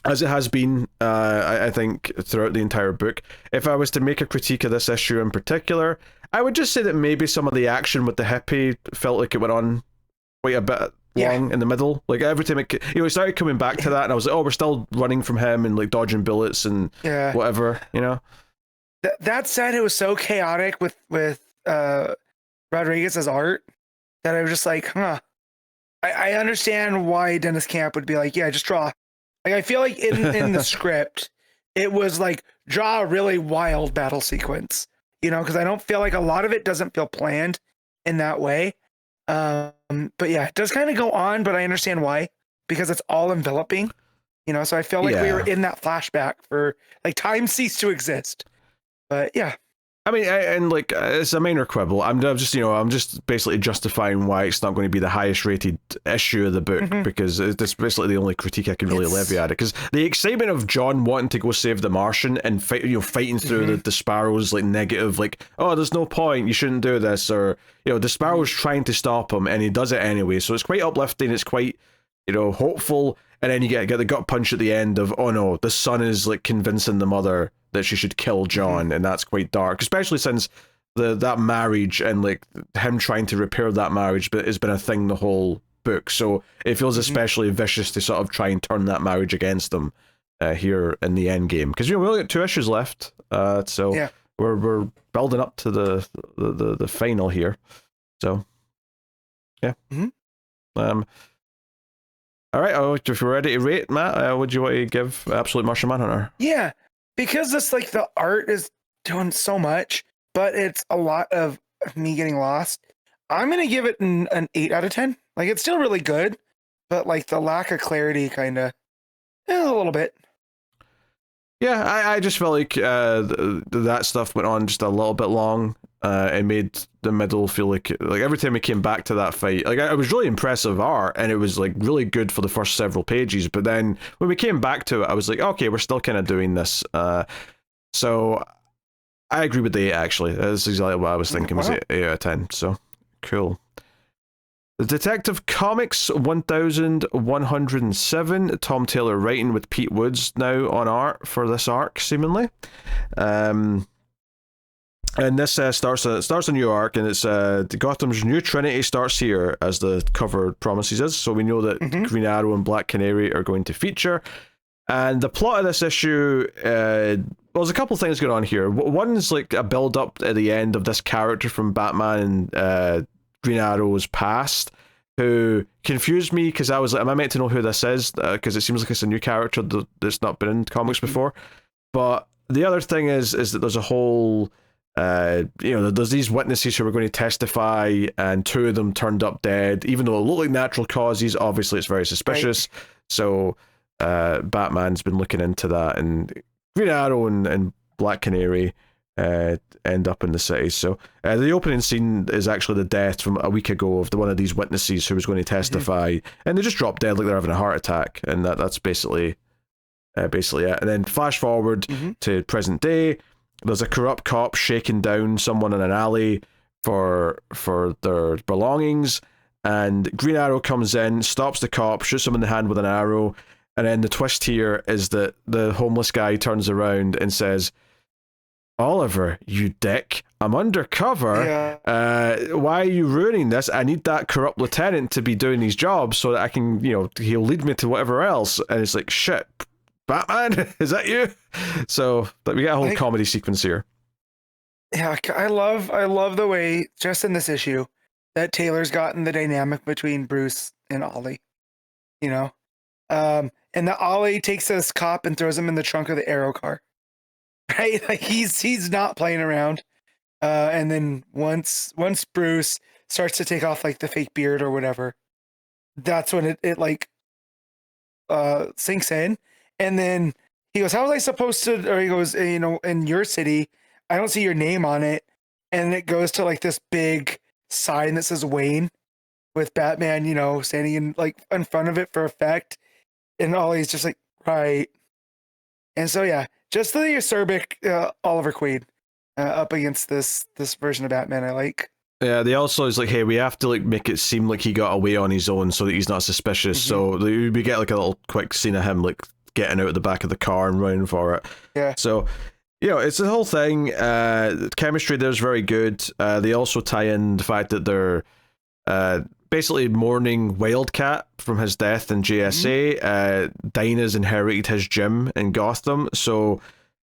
as it has been, I think, throughout the entire book. If I was to make a critique of this issue in particular, I would just say that maybe some of the action with the hippie felt like it went on quite a bit long in the middle. Like, every time it started coming back to that, and I was like, oh, we're still running from him and like dodging bullets and whatever, you know. That said, it was so chaotic with Rodríguez's art that I was just like, I understand why Dennis Camp would be like, yeah, just draw. Like, I feel like in the script, it was like, draw a really wild battle sequence. you know, because I don't feel like a lot of it doesn't feel planned in that way. But yeah, it does kind of go on, but I understand why, because it's all enveloping, you know. So I feel like we were in that flashback for like time ceased to exist. But yeah. I mean, and like it's a minor quibble. I'm just basically justifying why it's not going to be the highest rated issue of the book, because that's basically the only critique I can really levy at it. Because the excitement of John wanting to go save the Martian and fighting through the Sparrow's like negative, like, oh, there's no point, you shouldn't do this, or the Sparrow's trying to stop him and he does it anyway. So it's quite uplifting. It's quite hopeful. And then you get the gut punch at the end of, oh no, the son is like convincing the mother that she should kill John, and that's quite dark, especially since that marriage and like him trying to repair that marriage, but has been a thing the whole book. So it feels especially vicious to sort of try and turn that marriage against them here in the end game, because we only got 2 issues left, so we're building up to the final here. So yeah. All right, if you're ready to rate, Matt, would you want to give Absolute Martian Manhunter? Yeah, because it's like the art is doing so much, but it's a lot of me getting lost. I'm going to give it an 8 out of 10. Like, it's still really good, but like the lack of clarity kind of, a little bit. Yeah, I just felt like that stuff went on just a little bit long. It made the middle feel like every time we came back to that fight, like it was really impressive art and it was like really good for the first several pages, but then when we came back to it, I was like, okay, we're still kind of doing this. So I agree with the 8, actually. That's exactly what I was thinking. Was 8 out of 10. So cool. The Detective Comics 1107. Tom Taylor writing with Pete Woods now on art for this arc, seemingly. And this starts a new arc, and it's Gotham's new Trinity starts here, as the cover promises us. So we know that Green Arrow and Black Canary are going to feature. And the plot of this issue, there's a couple of things going on here. One's like a build up at the end of this character from Batman and Green Arrow's past, who confused me because I was like, am I meant to know who this is? Because it seems like it's a new character that's not been in comics before. But the other thing is that there's a whole... there's these witnesses who were going to testify, and 2 of them turned up dead, even though it looked like natural causes. Obviously, it's very suspicious. Right. So Batman's been looking into that, and Green Arrow and Black Canary end up in the city. So the opening scene is actually the death from a week ago of one of these witnesses who was going to testify, and they just drop dead like they're having a heart attack, and that's basically it. And then flash forward to present day. There's a corrupt cop shaking down someone in an alley for their belongings, and Green Arrow comes in, stops the cop, shoots him in the hand with an arrow, and then the twist here is that the homeless guy turns around and says, Oliver, you dick, I'm undercover. Yeah. Why are you ruining this? I need that corrupt lieutenant to be doing these jobs so that I can, he'll lead me to whatever else. And it's like, shit, Batman, is that you? So we get a whole comedy sequence here. Yeah, I love the way, just in this issue, that Taylor's gotten the dynamic between Bruce and Ollie. And that Ollie takes this cop and throws him in the trunk of the Arrow car. Right? Like he's not playing around. And then once Bruce starts to take off like the fake beard or whatever, that's when it like sinks in. And then he goes, how was I supposed to, or he goes, in your city, I don't see your name on it. And it goes to like this big sign that says Wayne with Batman, standing in front of it for effect. And Ollie's just like, right. And so, yeah, just the acerbic Oliver Queen up against this version of Batman I like. Yeah, they also is like, hey, we have to make it seem like he got away on his own so that he's not suspicious. So we get a little quick scene of him getting out of the back of the car and running for it. Yeah. So, it's the whole thing. Chemistry there's very good. They also tie in the fact that they're basically mourning Wildcat from his death in JSA. Deniz inherited his gym in Gotham. So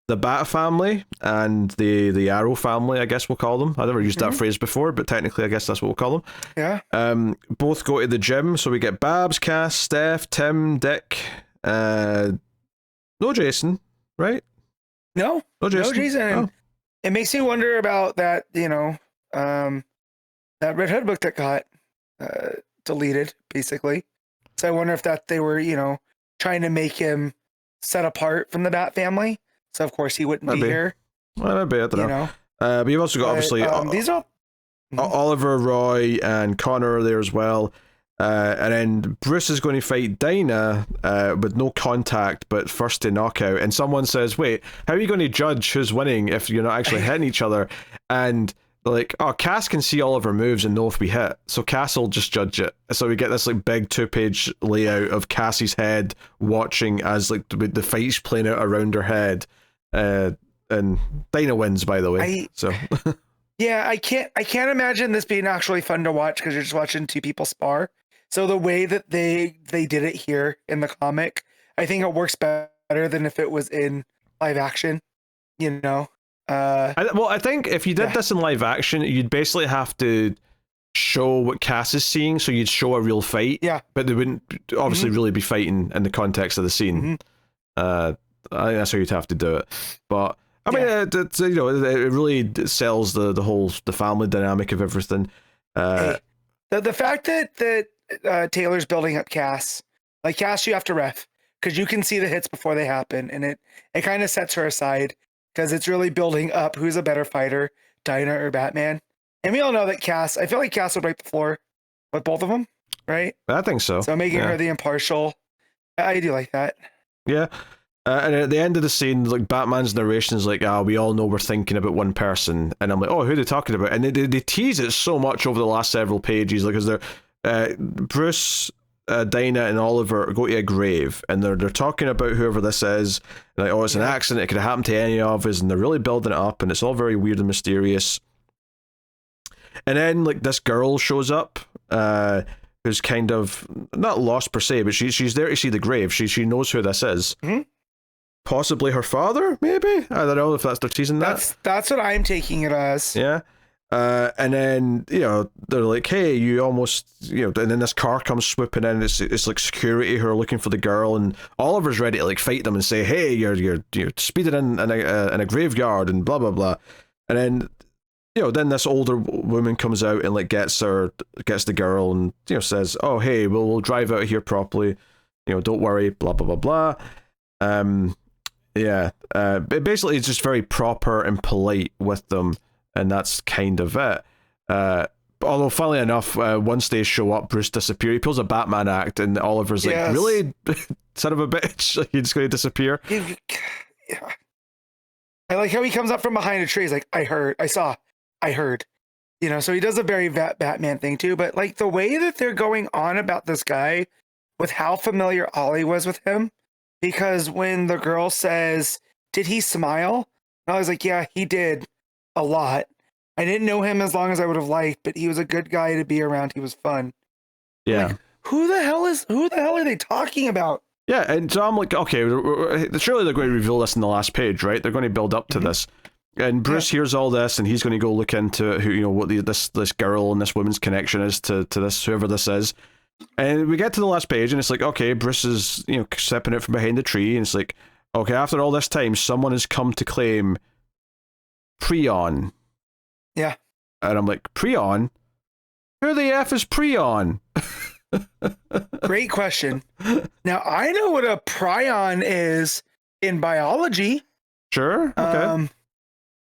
the Bat family and the Arrow family, I guess we'll call them. I never used that phrase before, but technically I guess that's what we'll call them. Yeah. Both go to the gym. So we get Babs, Cass, Steph, Tim, Dick, no Jason, right? No Jason. Oh. it makes me wonder about that, that Red Hood book that got deleted, basically. So I wonder if that they were, trying to make him set apart from the Bat family. So of course he wouldn't be here. Well, maybe, I don't know. But you've also got obviously these are Oliver, Roy, and Connor are there as well. And then Bruce is going to fight Dinah with no contact, but first to knockout. And someone says, "Wait, how are you going to judge who's winning if you're not actually hitting each other?" And like, oh, Cass can see all of her moves and know if we hit, so Cass will just judge it. So we get this like big 2-page layout of Cassie's head watching as like the fight's playing out around her head. And Dinah wins, by the way. Yeah, I can't imagine this being actually fun to watch because you're just watching two people spar. So the way that they did it here in the comic, I think it works better than if it was in live action. I think if you did this in live action, you'd basically have to show what Cass is seeing, so you'd show a real fight. Yeah, but they wouldn't obviously really be fighting in the context of the scene. I think that's how you'd have to do it. But I mean, it really sells the whole family dynamic of everything. The fact that Taylor's building up Cass, like Cass, you have to ref because you can see the hits before they happen, and it kind of sets her aside because it's really building up who's a better fighter, Dinah or Batman. And we all know that Cass, I feel like Cass would wipe the floor with both of them, right? I think so. So making her the impartial, I do like that. Yeah. And at the end of the scene, like Batman's narration is like, we all know we're thinking about one person. And I'm like, oh, who are they talking about? And they tease it so much over the last several pages, like, because they're Bruce, Dinah, and Oliver go to a grave, and they're talking about whoever this is. And like, oh, it's an accident. It could have happened to any of us, and they're really building it up, and it's all very weird and mysterious. And then like this girl shows up, who's kind of not lost per se, but she's there to see the grave. She knows who this is. Possibly her father, maybe? I don't know if they're teasing that. That's what I'm taking it as. Yeah. And then, they're like, hey, you almost, and then this car comes swooping in, it's like security who are looking for the girl, and Oliver's ready to like fight them and say, hey, you're speeding in a graveyard and blah, blah, blah. And then, then this older woman comes out and like gets the girl and, says, oh, hey, we'll drive out of here properly. Don't worry, blah, blah, blah, blah. Basically it's just very proper and polite with them, and that's kind of it. Although, funnily enough, once they show up, Bruce disappears. He pulls a Batman act, and Oliver's like, really? Son of a bitch, you're just going to disappear? Yeah. I like how he comes up from behind a tree. He's like, I heard. So he does a very Batman thing too, but like the way that they're going on about this guy with how familiar Ollie was with him, because when the girl says, did he smile? And I was like, yeah, he did a lot. I didn't know him as long as I would have liked, but he was a good guy to be around. He was fun. Yeah. Like, who the hell are they talking about? Yeah, and so I'm like, okay, surely they're going to reveal this in the last page, right? They're going to build up to this. And Bruce hears all this, and he's going to go look into who, what this girl and this woman's connection is to this, whoever this is. And we get to the last page, and it's like, okay, Bruce is, stepping out from behind the tree, and it's like, okay, after all this time, someone has come to claim Prion. Yeah. And I'm like, Prion? Who the F is Prion? Great question. Now, I know what a prion is in biology. Sure. Okay.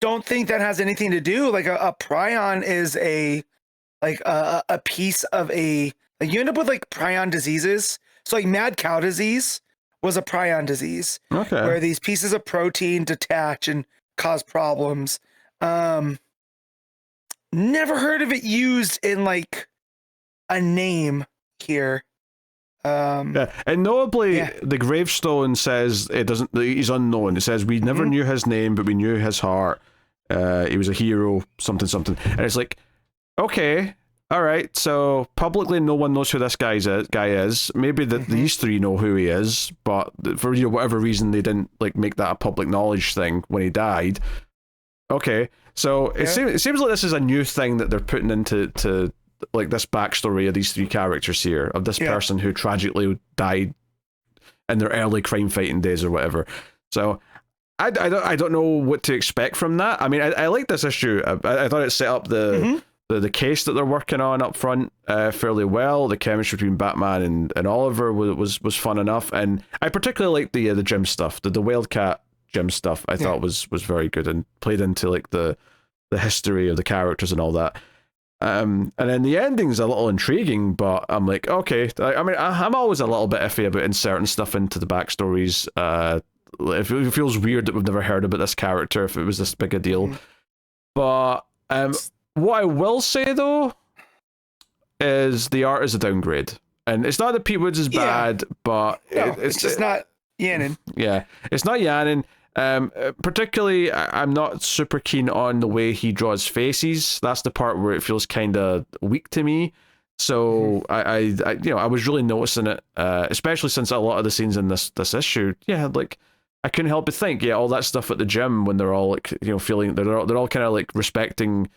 Don't think that has anything to do. Like a prion is a piece of a, like you end up with like prion diseases. So like mad cow disease was a prion disease. Okay. Where these pieces of protein detach and cause problems. Never heard of it used in like a name here. And notably, the gravestone says it doesn't. He's unknown. It says we never knew his name, but we knew his heart. He was a hero, something. And it's like, okay, all right. So publicly, no one knows who this guy is. Maybe these three know who he is, but for whatever reason, they didn't like make that a public knowledge thing when he died. Okay, so it seems like this is a new thing that they're putting into like this backstory of these three characters here, of this person who tragically died in their early crime fighting days or whatever. So I don't know what to expect from that. I mean, I like this issue. I thought it set up the case that they're working on up front fairly well. The chemistry between Batman and Oliver was fun enough, and I particularly liked the gym stuff, the Wildcat gym stuff. I thought was very good and played into like the history of the characters and all that. And then the ending's a little intriguing, but I'm like, okay. I mean, I'm always a little bit iffy about inserting stuff into the backstories. It feels weird that we've never heard about this character if it was this big a deal. But what I will say though is the art is a downgrade, and it's not that Pete Woods is bad, but it's just not Yannon. Yeah, it's not Yannon. Particularly, I'm not super keen on the way he draws faces. That's the part where it feels kind of weak to me. So I was really noticing it, especially since a lot of the scenes in this issue, like I couldn't help but think, all that stuff at the gym when they're all like, feeling they're all kind of like respecting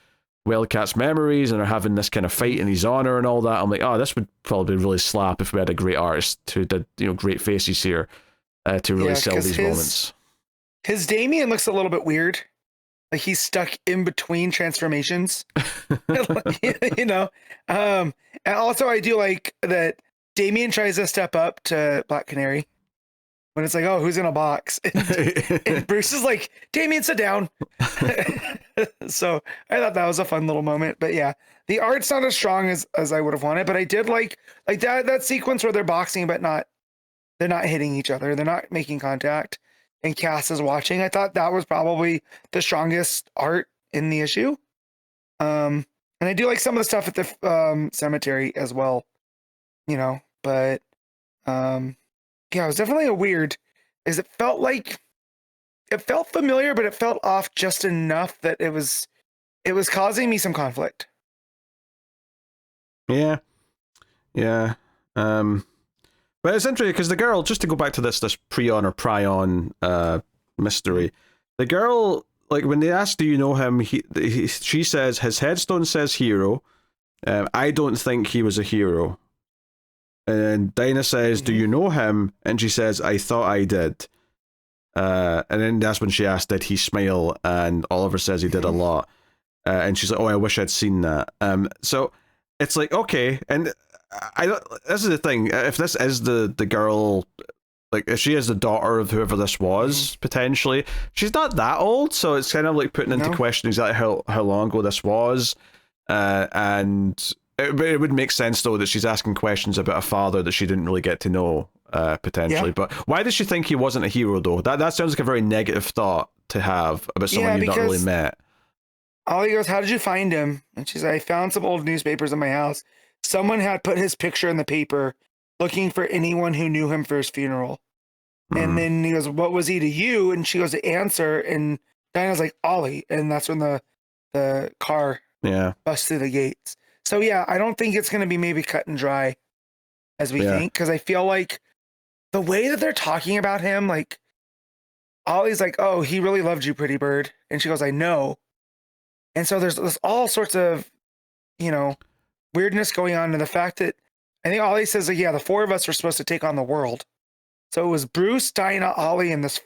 Wildcat's memories and are having this kind of fight in his honor and all that. I'm like, this would probably really slap if we had a great artist who did great faces here to really sell these moments. His Damian looks a little bit weird. Like he's stuck in between transformations. And also I do like that Damian tries to step up to Black Canary when it's like, oh, who's in a box? And Bruce is like, Damian, sit down. So I thought that was a fun little moment. But yeah, the art's not as strong as I would have wanted, but I did like that sequence where they're boxing, but they're not hitting each other. They're not making contact. And Cass is watching. I thought that was probably the strongest art in the issue. And I do like some of the stuff at the cemetery as well, but it was definitely a weird, is it felt familiar, but it felt off just enough that it was causing me some conflict. Yeah. But it's interesting because the girl, just to go back to this Prion or Prion mystery, the girl, like when they ask, do you know him? She says his headstone says hero. I don't think he was a hero. And Dinah says, do you know him? And she says, I thought I did. And then that's when she asked, did he smile? And Oliver says he did a lot. And she's like, oh, I wish I'd seen that. So it's like, okay. And this is the thing. If this is the girl, like if she is the daughter of whoever this was, potentially, she's not that old. So it's kind of like putting into question exactly how long ago this was. And it would make sense though that she's asking questions about a father that she didn't really get to know, potentially. But why does she think he wasn't a hero though? That sounds like a very negative thought to have about someone you've not really met. Ollie goes, how did you find him? And she's like, I found some old newspapers in my house. Someone had put his picture in the paper looking for anyone who knew him for his funeral. And then he goes, what was he to you? And she goes to answer. And Diana's like, Ollie. And that's when the car busts through the gates. So yeah, I don't think it's going to be maybe cut and dry as we think. Because I feel like the way that they're talking about him, like Ollie's like, oh, he really loved you, pretty bird. And she goes, I know. And so there's all sorts of, weirdness going on, and the fact that I think Ollie says like, the four of us were supposed to take on the world. So it was Bruce, Dinah, Ollie, and this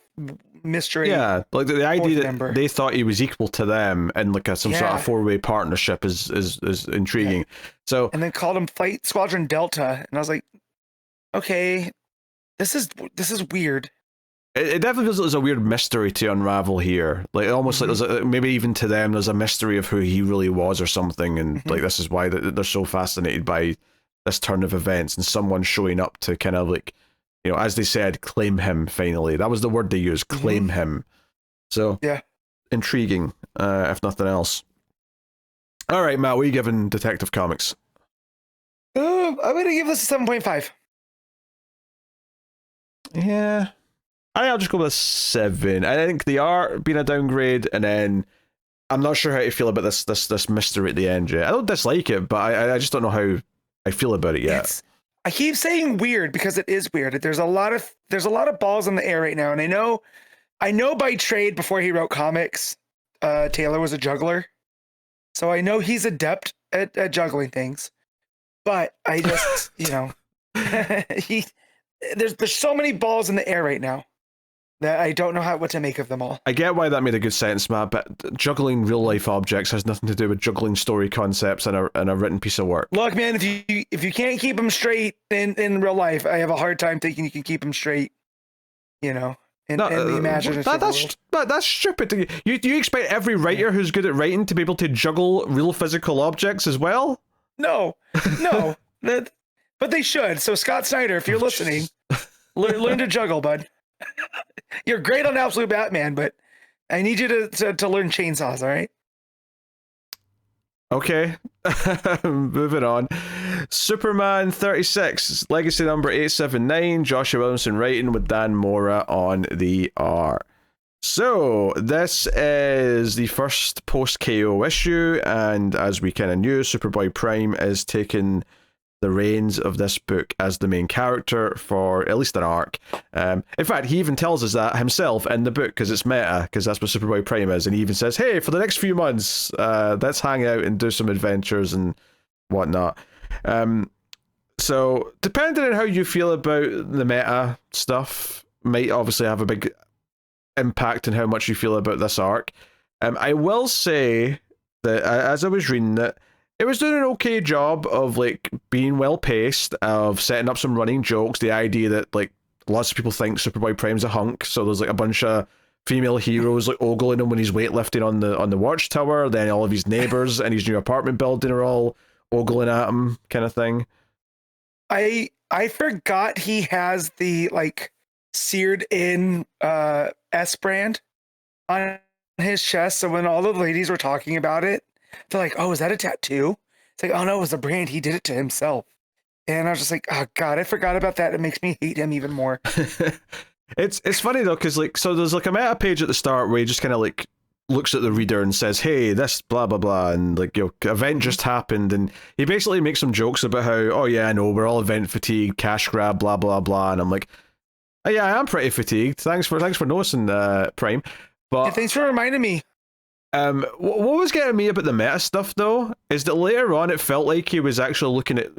mystery. Yeah, like the idea that they thought he was equal to them and like some sort of four-way partnership is intriguing. So and then called him Flight Squadron Delta, and I was like, okay, this is weird. It definitely feels like there's a weird mystery to unravel here. Like almost like there's maybe even to them there's a mystery of who he really was or something, and like this is why they're so fascinated by this turn of events and someone showing up to kind of like, as they said, claim him finally. That was the word they used, claim him. So intriguing, if nothing else. All right, Matt, what are you giving Detective Comics? I'm gonna give this a 7.5. Yeah. I think I'll just go with a 7. I think the art being a downgrade, and then I'm not sure how to feel about this mystery at the end yet. I don't dislike it, but I just don't know how I feel about it yet. I keep saying weird because it is weird. There's a lot of balls in the air right now, and I know by trade before he wrote comics, Taylor was a juggler, so I know he's adept at juggling things. But I just there's so many balls in the air right now. that I don't know what to make of them all. I get why that made a good sense, Matt, but juggling real life objects has nothing to do with juggling story concepts and a written piece of work. Look, man, if you can't keep them straight in real life, I have a hard time thinking you can keep them straight, in the imaginative world. That's stupid. You expect every writer who's good at writing to be able to juggle real physical objects as well? No, but they should. So Scott Snyder, if you're listening, learn to juggle, bud. You're great on Absolute Batman, but I need you to learn chainsaws, all right? Okay. Moving on. Superman 36, legacy number 879, Joshua Williamson writing with Dan Mora on the art. So, this is the first post-KO issue, and as we kind of knew, Superboy Prime is taking the reins of this book as the main character for at least an arc. In fact, he even tells us that himself in the book, because it's meta, because that's what Superboy Prime is, and he even says, hey, for the next few months, let's hang out and do some adventures and whatnot. So, depending on how you feel about the meta stuff, might obviously have a big impact on how much you feel about this arc. I will say that as I was reading it was doing an okay job of like being well paced, of setting up some running jokes. The idea that like lots of people think Superboy Prime's a hunk, so there's like a bunch of female heroes like ogling him when he's weightlifting on the watchtower. Then all of his neighbors in his new apartment building are all ogling at him, kind of thing. I forgot he has the like seared in S brand on his chest. So when all the ladies were talking about it, they're like, oh, is that a tattoo? It's like, oh no, it was a brand. He did it to himself. And I was just like, oh God, I forgot about that. It makes me hate him even more. It's funny though, because like, so there's like a meta page at the start where he just kind of like looks at the reader and says, hey, this blah blah blah, and like, event just happened, and he basically makes some jokes about how, oh yeah, I know, we're all event fatigued, cash grab, blah blah blah, and I'm like, oh, yeah, I am pretty fatigued. Thanks for noticing, Prime. But yeah, thanks for reminding me. What was getting me about the meta stuff though is that later on it felt like he was actually looking at.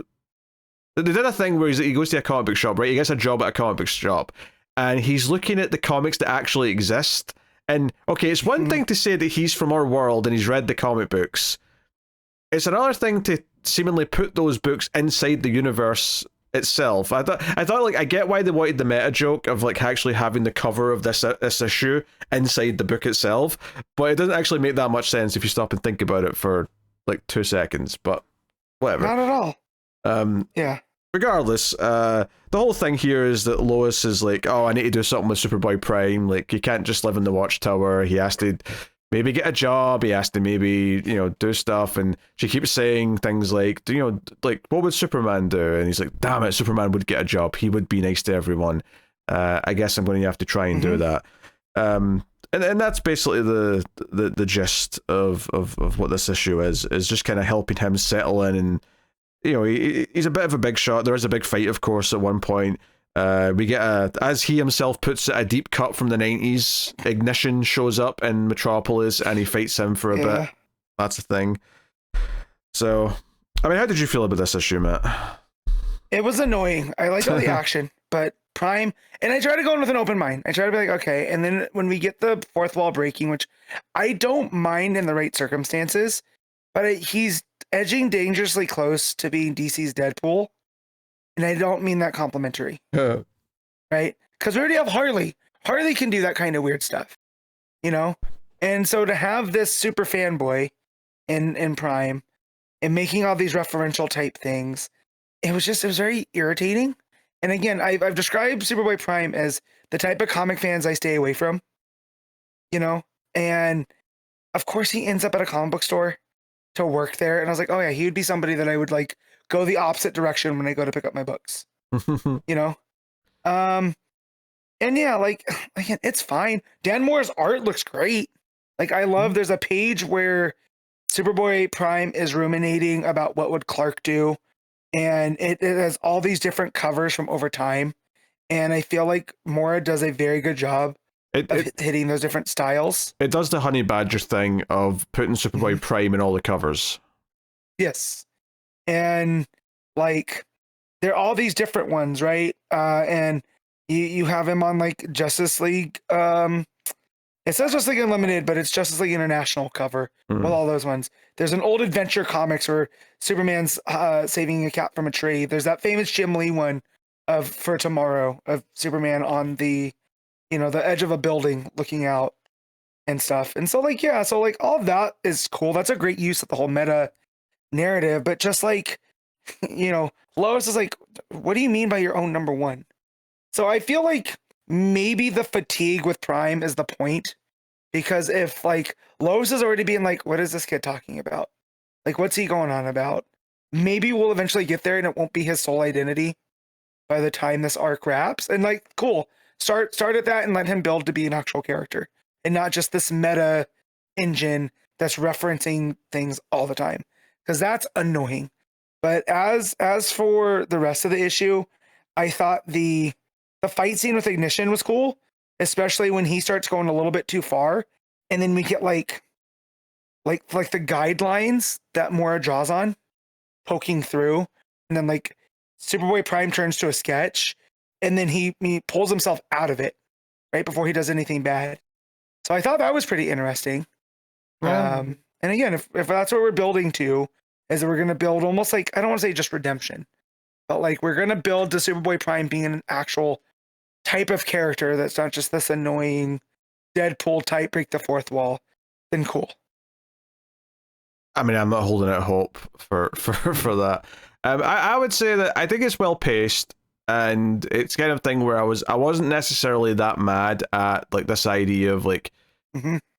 They did a thing where he goes to a comic book shop, right? He gets a job at a comic book shop, and he's looking at the comics that actually exist. And okay, it's one thing to say that he's from our world and he's read the comic books. It's another thing to seemingly put those books inside the universe itself. I thought like, I get why they wanted the meta joke of like actually having the cover of this issue inside the book itself, but it doesn't actually make that much sense if you stop and think about it for like 2 seconds. But whatever. Not at all. Yeah. Regardless, the whole thing here is that Lois is like, oh, I need to do something with Superboy Prime. Like, he can't just live in the Watchtower. He has to maybe get a job. He has to maybe, do stuff. And she keeps saying things like, like, what would Superman do? And he's like, damn it, Superman would get a job. He would be nice to everyone. I guess I'm going to have to try and do that. And that's basically the gist of what this issue is just kind of helping him settle in. And, he's a bit of a big shot. There is a big fight, of course, at one point. We get as he himself puts it, a deep cut from the 90s. Ignition shows up in Metropolis and he fights him for a bit. That's a thing. So, I mean, how did you feel about this issue, Matt? It was annoying. I liked all the action, but Prime, and I try to go in with an open mind. I try to be like, okay, and then when we get the fourth wall breaking, which I don't mind in the right circumstances, but he's edging dangerously close to being DC's Deadpool. And I don't mean that complimentary. Right? Because we already have Harley. Harley can do that kind of weird stuff. And so to have this super fanboy in Prime and making all these referential type things, it was very irritating. And again, I've described Superboy Prime as the type of comic fans I stay away from. And of course he ends up at a comic book store to work there. And I was like, oh yeah, he would be somebody that I would like go the opposite direction when I go to pick up my books. And yeah, like, again, it's fine. Dan Moore's art looks great. Like, I love, there's a page where Superboy Prime is ruminating about what would Clark do. And it has all these different covers from over time. And I feel like Mora does a very good job of hitting those different styles. It does the Honey Badger thing of putting Superboy Prime in all the covers. Yes. And like, there are all these different ones, right? And You have him on like Justice League. It says Justice League Unlimited, but it's Justice League International cover with all those ones. There's an old adventure comics where Superman's saving a cat from a tree. There's that famous Jim Lee one of For Tomorrow of Superman on the edge of a building looking out and stuff. And so like, yeah, so like all of that is cool. That's a great use of the whole meta narrative, but just like, Lois is like, what do you mean by your own number one? So I feel like maybe the fatigue with Prime is the point, because if like Lois is already being like, what is this kid talking about? Like, what's he going on about? Maybe we'll eventually get there and it won't be his sole identity by the time this arc wraps. And like, cool. Start at that and let him build to be an actual character and not just this meta engine that's referencing things all the time, because that's annoying. But as for the rest of the issue, I thought the fight scene with Ignition was cool, especially when he starts going a little bit too far, and then we get like the guidelines that Mora draws on poking through, and then like Superboy Prime turns to a sketch, and then he pulls himself out of it right before he does anything bad. So I thought that was pretty interesting. And again, if that's what we're building to, is that we're going to build almost like, I don't want to say just redemption, but like we're going to build to Superboy Prime being an actual type of character that's not just this annoying Deadpool type break the fourth wall, then cool. I mean, I'm not holding out hope for that. I would say that I think it's well paced, and it's kind of thing where I wasn't necessarily that mad at like this idea of like,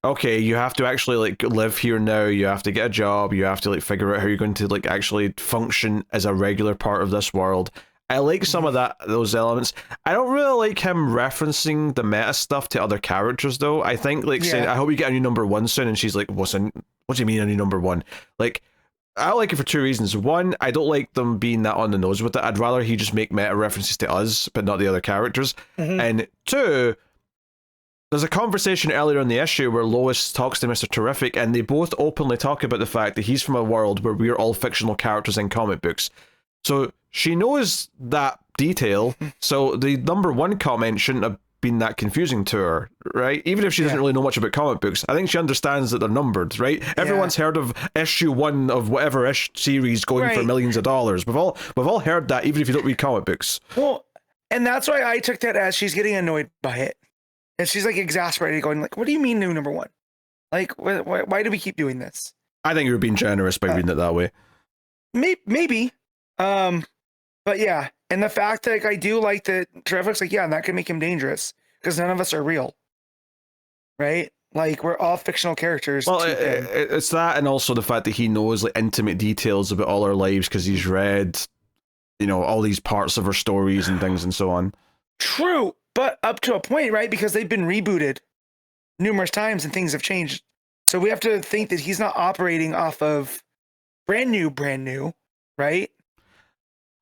okay, you have to actually like live here now, you have to get a job, you have to like figure out how you're going to like actually function as a regular part of this world. I like some of those elements. I don't really like him referencing the meta stuff to other characters though. I think like saying, I hope you get a new number one soon, and she's like, what do you mean a new number one? Like, I like it for two reasons. One, I don't like them being that on the nose with it. I'd rather he just make meta references to us, but not the other characters. And two, there's a conversation earlier in the issue where Lois talks to Mr. Terrific, and they both openly talk about the fact that he's from a world where we're all fictional characters in comic books. So she knows that detail, so the number one comment shouldn't have been that confusing to her, right? Even if she doesn't really know much about comic books, I think she understands that they're numbered, right? Everyone's heard of issue one of whatever series going for millions of dollars. We've all heard that, even if you don't read comic books. Well, and that's why I took that as she's getting annoyed by it. And she's like exasperated, going like, what do you mean new number one? Like, why do we keep doing this? I think you're being generous by reading it that way. Maybe. But yeah, and the fact that like, I do like that Terrific's like, yeah, and that can make him dangerous because none of us are real, right? Like, we're all fictional characters. Well, it's that, and also the fact that he knows like intimate details about all our lives because he's read, all these parts of our stories and things and so on. True, but up to a point, right? Because they've been rebooted numerous times and things have changed. So we have to think that he's not operating off of brand new, right?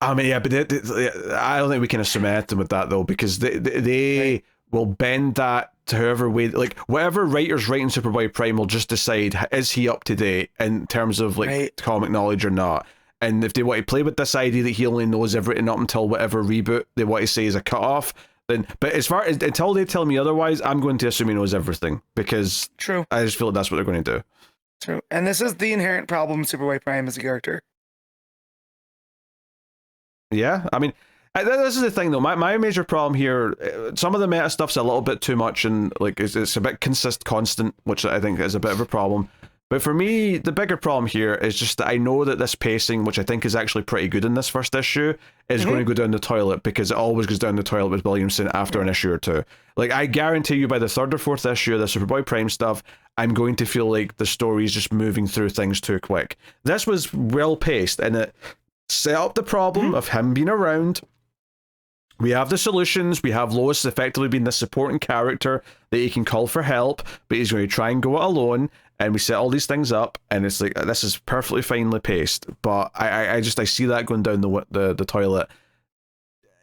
I mean, yeah, but I don't think we can cement them with that though, because they will bend that to however way, like whatever writers writing Superboy Prime will just decide, is he up to date in terms of like comic knowledge or not? And if they want to play with this idea that he only knows everything up until whatever reboot they want to say is a cutoff, then, but as far as until they tell me otherwise, I'm going to assume he knows everything, because I just feel like that's what they're going to do. True, and this is the inherent problem with Superboy Prime as a character. Yeah, I mean, this is the thing though. My major problem here, some of the meta stuff's a little bit too much, and like it's a bit constant, which I think is a bit of a problem. But for me, the bigger problem here is just that I know that this pacing, which I think is actually pretty good in this first issue, is going to go down the toilet, because it always goes down the toilet with Williamson after an issue or two. Like, I guarantee you by the third or fourth issue of the Superboy Prime stuff, I'm going to feel like the story is just moving through things too quick. This was well paced, and it set up the problem of him being around. We have the solutions. We have Lois effectively being the supporting character that he can call for help, but he's going to try and go it alone. And we set all these things up, and it's like, this is perfectly finely paced. But I see that going down the toilet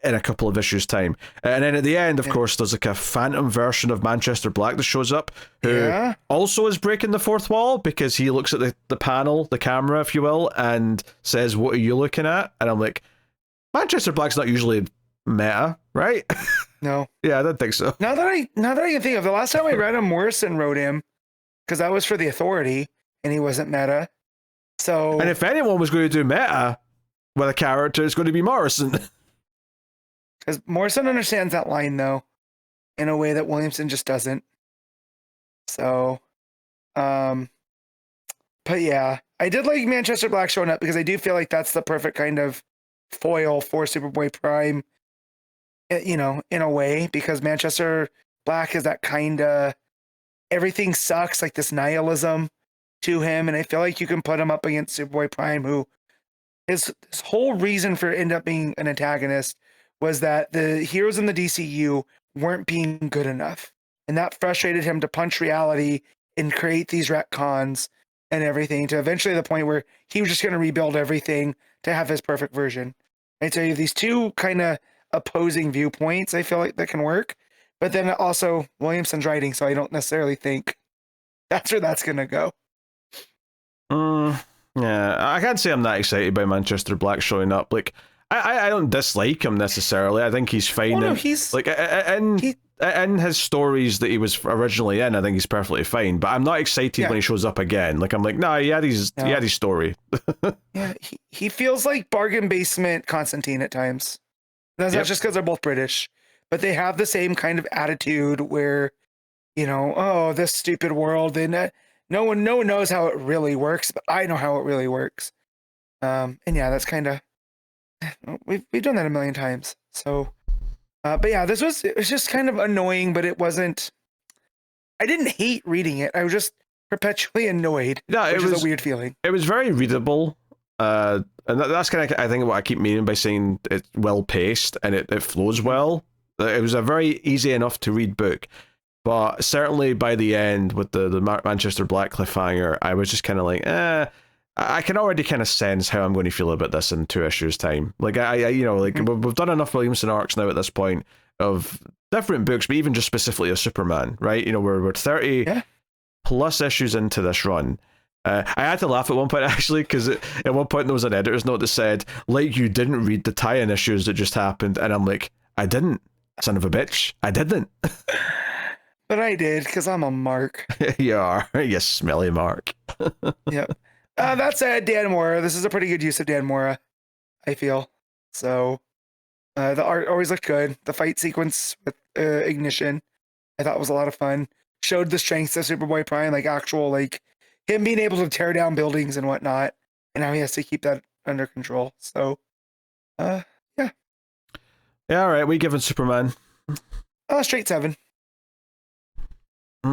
in a couple of issues' time. And then at the end, of course, there's like a phantom version of Manchester Black that shows up, who also is breaking the fourth wall, because he looks at the panel, the camera, if you will, and says, what are you looking at? And I'm like, Manchester Black's not usually meta, right? No. Yeah, I don't think so. Now that I can think of, the last time I read him, Morrison wrote him, because that was for the Authority, and he wasn't meta. So, And if anyone was going to do meta with a character, it's going to be Morrison. because Morrison understands that line though, in a way that Williamson just doesn't. So, but yeah, I did like Manchester Black showing up because I do feel like that's the perfect kind of foil for Superboy Prime. You know, in a way, because Manchester Black is that kind of everything sucks, like this nihilism to him, and I feel like you can put him up against Superboy Prime, who his whole reason for end up being an antagonist was that the heroes in the DCU weren't being good enough, and that frustrated him to punch reality and create these retcons and everything to eventually the point where he was just going to rebuild everything to have his perfect version. And so you have these two kind of opposing viewpoints. I feel like that can work, but then also Williamson's writing, so I don't necessarily think that's where that's going to go. Yeah, I can't say I'm that excited by Manchester Black showing up. Like, I don't dislike him necessarily. I think he's fine. No, he's like in his stories that he was originally in. I think he's perfectly fine. But I'm not excited when he shows up again. Like, I'm like, nah, he had his story. Yeah, he feels like bargain basement Constantine at times. That's not just because they're both British, but they have the same kind of attitude where, you know, oh, this stupid world, and no one knows how it really works, but I know how it really works. And yeah, that's kind of we've done that a million times. So, but yeah, it was just kind of annoying, but it wasn't. I didn't hate reading it. I was just perpetually annoyed. Yeah, which is a weird feeling. It was very readable. And that's kind of, I think, what I keep meaning by saying it's well paced and it flows well. It was a very easy enough to read book, but certainly by the end with the Manchester Black cliffhanger, I was just kind of like, I can already kind of sense how I'm going to feel about this in 2 issues time. Like we've done enough Williamson arcs now at this point of different books, but even just specifically a Superman, right? You know, we're 30 plus issues into this run. I had to laugh at one point, actually, because at one point there was an editor's note that said, like, you didn't read the tie-in issues that just happened. And I'm like, I didn't, son of a bitch. I didn't. But I did, because I'm a mark. You are. You smelly mark. Yep. That said, Dan Mora, this is a pretty good use of Dan Mora, I feel. So, the art always looked good. The fight sequence with Ignition, I thought was a lot of fun. Showed the strengths of Superboy Prime, like actual, like, him being able to tear down buildings and whatnot, and how he has to keep that under control. So, yeah. Yeah, all right. We giving Superman? Straight 7. I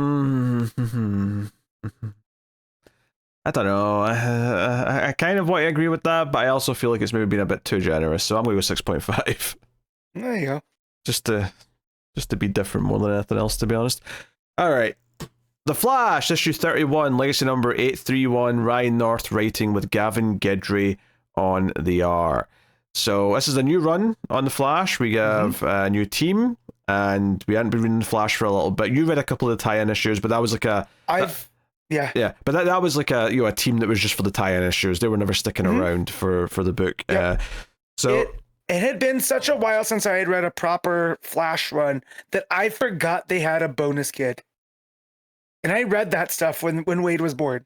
don't know. I kind of want to agree with that, but I also feel like it's maybe been a bit too generous. So I'm going to go 6.5. There you go. Just to be different more than anything else, to be honest. All right. The Flash, issue 31, legacy number 831, Ryan North writing with Gavin Guidry on the R. So this is a new run on The Flash. We have a new team, and we hadn't been reading The Flash for a little bit. You read a couple of the tie-in issues, but that was like a... Yeah, but that was like a a team that was just for the tie-in issues. They were never sticking around for the book. Yep. So it had been such a while since I had read a proper Flash run that I forgot they had a bonus kid. And I read that stuff when Wade was born.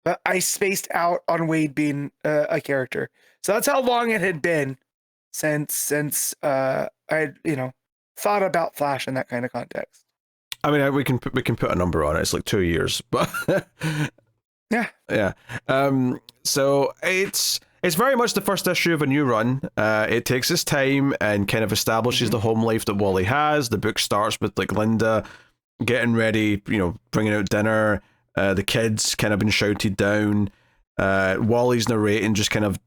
But I spaced out on Wade being a character. So that's how long it had been since I had, thought about Flash in that kind of context. I mean, we can put a number on it. It's like 2 years, but yeah. So it's very much the first issue of a new run. It takes its time and kind of establishes the home life that Wally has. The book starts with like Linda getting ready, bringing out dinner. The kids kind of been shouted down. Wally's narrating, just kind of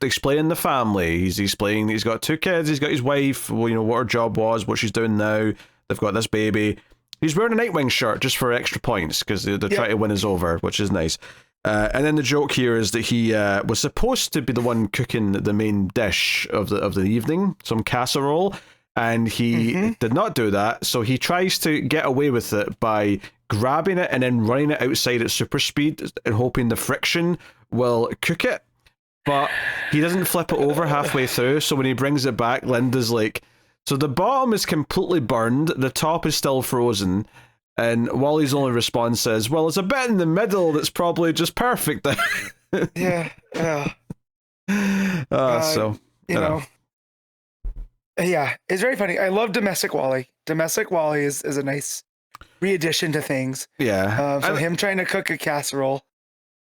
explaining the family. He's explaining he's got 2 kids. He's got his wife. What her job was, what she's doing now. They've got this baby. He's wearing a Nightwing shirt just for extra points because they're trying to win us over, which is nice. And then the joke here is that he was supposed to be the one cooking the main dish of the evening, some casserole, and he did not do that. So he tries to get away with it by grabbing it and then running it outside at super speed and hoping the friction will cook it. But he doesn't flip it over halfway through. So when he brings it back, Linda's like So the bottom is completely burned, the top is still frozen, and Wally's only response is, well, it's a bit in the middle that's probably just perfect. Yeah. So, you know. Yeah, it's very funny. I love Domestic Wally. Domestic Wally is a nice re-addition to things. Yeah. So him trying to cook a casserole.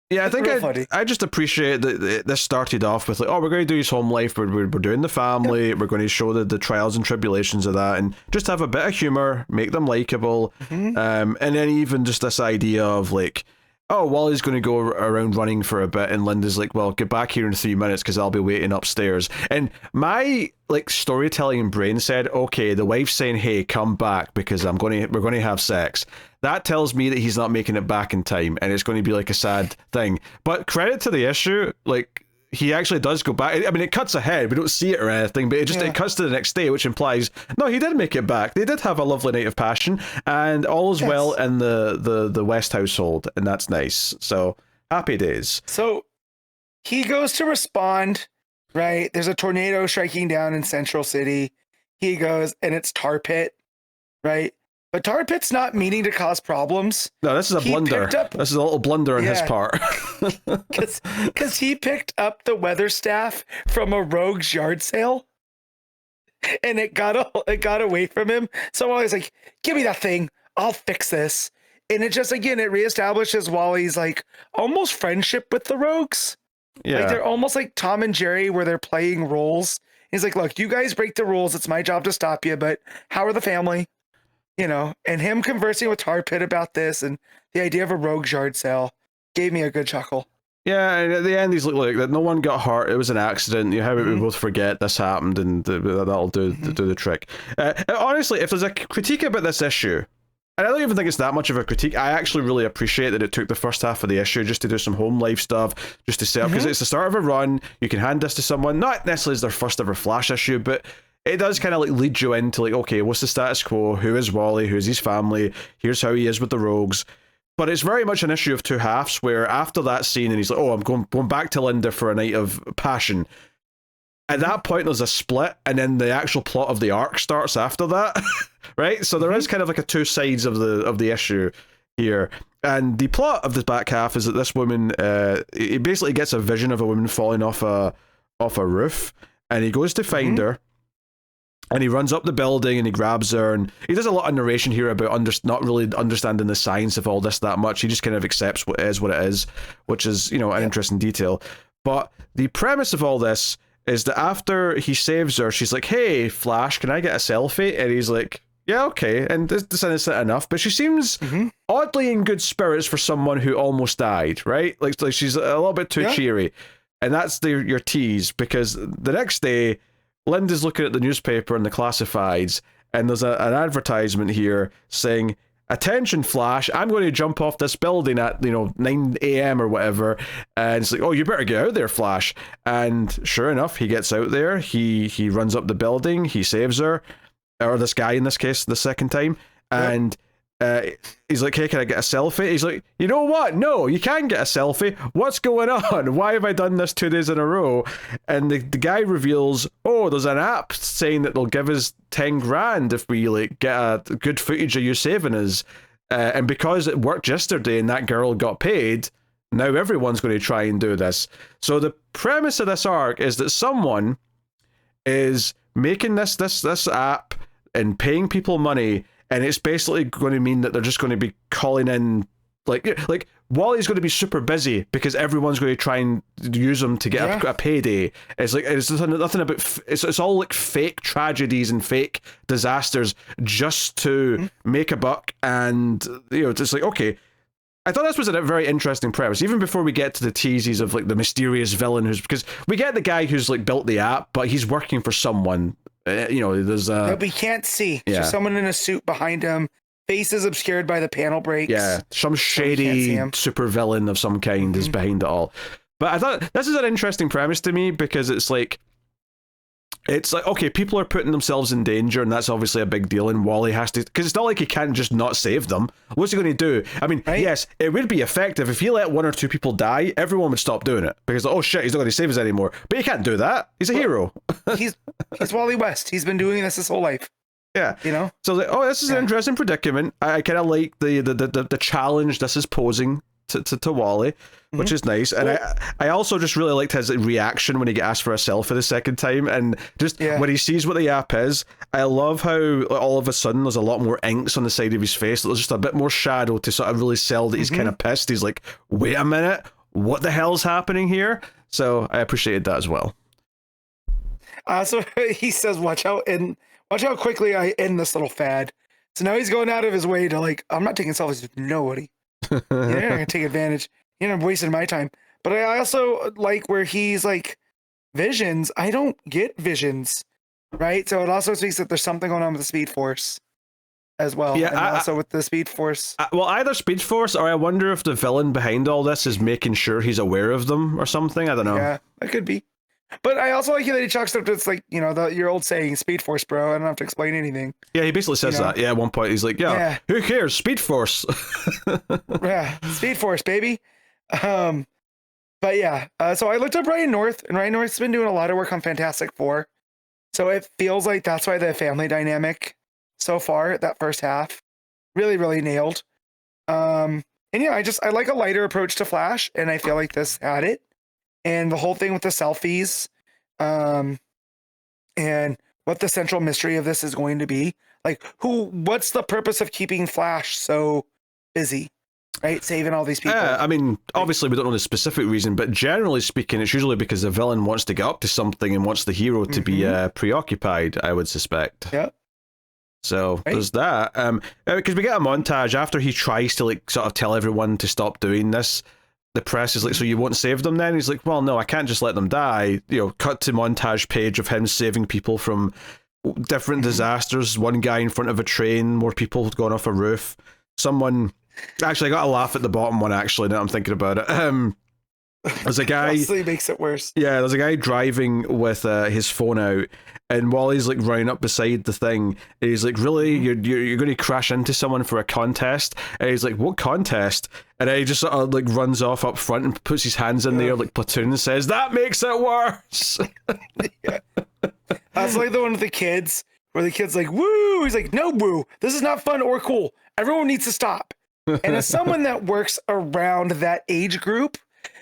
Yeah, I think I just appreciate that this started off with like, oh, we're going to do his home life, we're doing the family, we're going to show the trials and tribulations of that, and just have a bit of humor, make them likable, and then even just this idea of like, oh, Wally's going to go around running for a bit, and Linda's like, well, get back here in 3 minutes because I'll be waiting upstairs. And my like storytelling brain said, okay, the wife's saying, hey, come back because we're going to have sex. That tells me that he's not making it back in time, and it's going to be like a sad thing. But credit to the issue, like he actually does go back. I mean, it cuts ahead, we don't see it or anything, but it cuts to the next day, which implies no, he did make it back. They did have a lovely night of passion, and all is well in the West household, and that's nice. So happy days. So he goes to respond. Right, there's a tornado striking down in Central City. He goes, and it's Tar Pit. Right. But Tar Pit's not meaning to cause problems. No, this is a blunder. This is a little blunder on his part. Because he picked up the weather staff from a rogue's yard sale, and it got away from him. So Wally's like, "Give me that thing. I'll fix this." And it just again it reestablishes Wally's like almost friendship with the rogues. Yeah, like they're almost like Tom and Jerry, where they're playing roles. He's like, "Look, you guys break the rules. It's my job to stop you. But how are the family?" You know, and him conversing with Tar Pit about this and the idea of a rogue yard sale gave me a good chuckle. Yeah, and at the end he's like that no one got hurt. It was an accident. You know, how we both forget this happened, and that'll do the trick. Honestly, if there's a critique about this issue, and I don't even think it's that much of a critique, I actually really appreciate that it took the first half of the issue just to do some home life stuff, just to set up, because it's the start of a run. You can hand this to someone, not necessarily as their first ever Flash issue, but it does kind of like lead you into like, okay, what's the status quo? Who is Wally? Who's his family? Here's how he is with the rogues. But it's very much an issue of two halves, where after that scene, and he's like, oh, I'm going back to Linda for a night of passion. At that point, there's a split, and then the actual plot of the arc starts after that, right? So there is kind of like a two sides of the issue here. And the plot of the back half is that this woman, he basically gets a vision of a woman falling off a roof, and he goes to find her. And he runs up the building and he grabs her, and he does a lot of narration here about not really understanding the science of all this that much. He just kind of accepts what it is, which is, you know, an interesting detail. But the premise of all this is that after he saves her, she's like, hey, Flash, can I get a selfie? And he's like, yeah, okay. And this isn't enough, but she seems oddly in good spirits for someone who almost died, right? Like she's a little bit too cheery. And that's your tease, because the next day, Linda's looking at the newspaper and the classifieds, and there's an advertisement here saying, attention Flash, I'm going to jump off this building at 9 a.m. or whatever. And it's like, oh, you better get out there, Flash. And sure enough, he gets out there, he runs up the building, he saves her, or this guy in this case, the second time, and he's like, hey, can I get a selfie? He's like, you know what? No, you can't get a selfie. What's going on? Why have I done this 2 days in a row? And the guy reveals, oh, there's an app saying that they'll give us 10 grand if we like get a good footage of you saving us. And because it worked yesterday and that girl got paid, now everyone's going to try and do this. So the premise of this arc is that someone is making this app and paying people money. And it's basically going to mean that they're just going to be calling in, like Wally's going to be super busy because everyone's going to try and use him to get a payday. It's like it's nothing about it's all like fake tragedies and fake disasters just to make a buck. And it's like, okay, I thought this was a very interesting premise, even before we get to the teases of like the mysterious villain because we get the guy who's like built the app, but he's working for someone. There's that we can't see. There's someone in a suit behind him. Face is obscured by the panel breaks. Yeah, some shady super villain of some kind is behind it all. But I thought this is an interesting premise to me because it's like It's like, okay, people are putting themselves in danger, and that's obviously a big deal, and Wally has to, because it's not like he can't just not save them. What's he going to do? I mean, yes, it would be effective if he let one or two people die, everyone would stop doing it, because, oh shit, he's not going to save us anymore. But he can't do that. He's a hero. he's Wally West. He's been doing this his whole life. Yeah. You know? So, like, oh, this is an interesting predicament. I kind of like the challenge this is posing to Wally, which is nice. And I also just really liked his reaction when he got asked for a selfie the second time, and just when he sees what the app is. I love how all of a sudden there's a lot more inks on the side of his face. There's just a bit more shadow to sort of really sell that he's kind of pissed. He's like, wait a minute, what the hell's happening here? So I appreciated that as well. So he says, watch out how quickly I end this little fad. So now he's going out of his way to, like, I'm not taking selfies with nobody. You're not gonna take advantage. You're not wasting my time. But I also like where he's like, visions. I don't get visions, right? So it also speaks that there's something going on with the Speed Force as well. Yeah, and also with the Speed Force. Well, either Speed Force, or I wonder if the villain behind all this is making sure he's aware of them or something. I don't know. Yeah, that could be. But I also like that he chalks up to, it's like, you know, your old saying, Speed Force, bro. I don't have to explain anything. Yeah, he basically says that. Yeah, at one point he's like, who cares? Speed Force. Yeah, Speed Force, baby. But yeah, so I looked up Ryan North, and Ryan North's been doing a lot of work on Fantastic Four. So it feels like that's why the family dynamic so far, that first half, really, really nailed. And yeah, I like a lighter approach to Flash, and I feel like this had it. And the whole thing with the selfies, and what the central mystery of this is going to be. Like, what's the purpose of keeping Flash so busy, right? Saving all these people. Yeah, I mean, obviously we don't know the specific reason, but generally speaking, it's usually because the villain wants to get up to something and wants the hero to be preoccupied, I would suspect. Yeah. So there's that. Because we get a montage after he tries to, like, sort of tell everyone to stop doing this. The press is like, so you won't save them then? He's like, well, no, I can't just let them die. You know, cut to montage page of him saving people from different disasters. One guy in front of a train, more people gone off a roof. Someone, actually, I got a laugh at the bottom one, actually, now I'm thinking about it. There's a guy... Honestly, makes it worse. Yeah, there's a guy driving with his phone out, and Wally's like running up beside the thing, and he's like, really? You're going to crash into someone for a contest? And he's like, what contest? And then he just sort of like runs off up front and puts his hands in there like Platoon and says, that makes it worse! Yeah. That's like the one with the kids, where the kid's like, woo! He's like, no woo! This is not fun or cool. Everyone needs to stop. And as someone that works around that age group,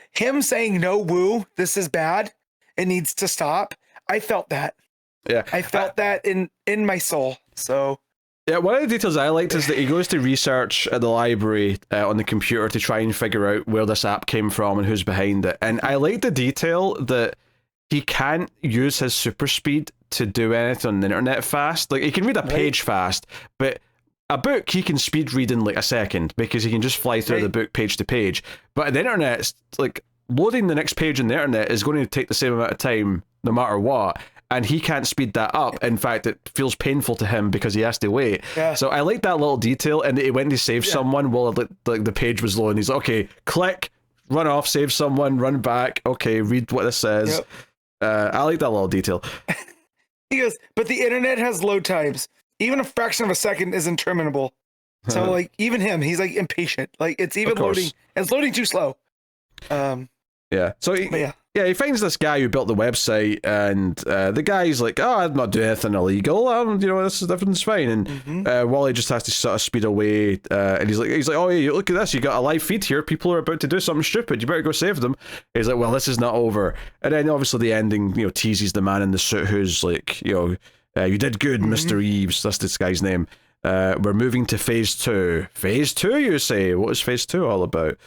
him saying no woo, this is bad, it needs to stop. I felt that. Yeah. I felt that in my soul. So yeah, one of the details I liked is that he goes to research at the library on the computer to try and figure out where this app came from and who's behind it. And I like the detail that he can't use his super speed to do anything on the internet fast. Like, he can read a page fast, but a book he can speed read in like a second because he can just fly through the book page to page. But the internet, it's like loading the next page on the internet is going to take the same amount of time no matter what, and he can't speed that up. In fact, it feels painful to him because he has to wait. Yeah. So I like that little detail, and he went to save someone while the page was loading. He's like, okay, click, run off, save someone, run back, okay, read what this says. I like that little detail. He goes, but the internet has load times. Even a fraction of a second is interminable. So like, even him, he's like impatient. Like, it's even loading. It's loading too slow. Yeah. So he finds this guy who built the website, and the guy's like, "Oh, I'm not doing anything illegal. Everything's fine." And Wally just has to sort of speed away, and he's like, "Oh, yeah, look at this! You got a live feed here. People are about to do something stupid. You better go save them." He's like, "Well, this is not over." And then obviously the ending, teases the man in the suit who's like, you did good, Mr. Eves. That's this guy's name. We're moving to phase 2. Phase 2, you say? What is phase 2 all about?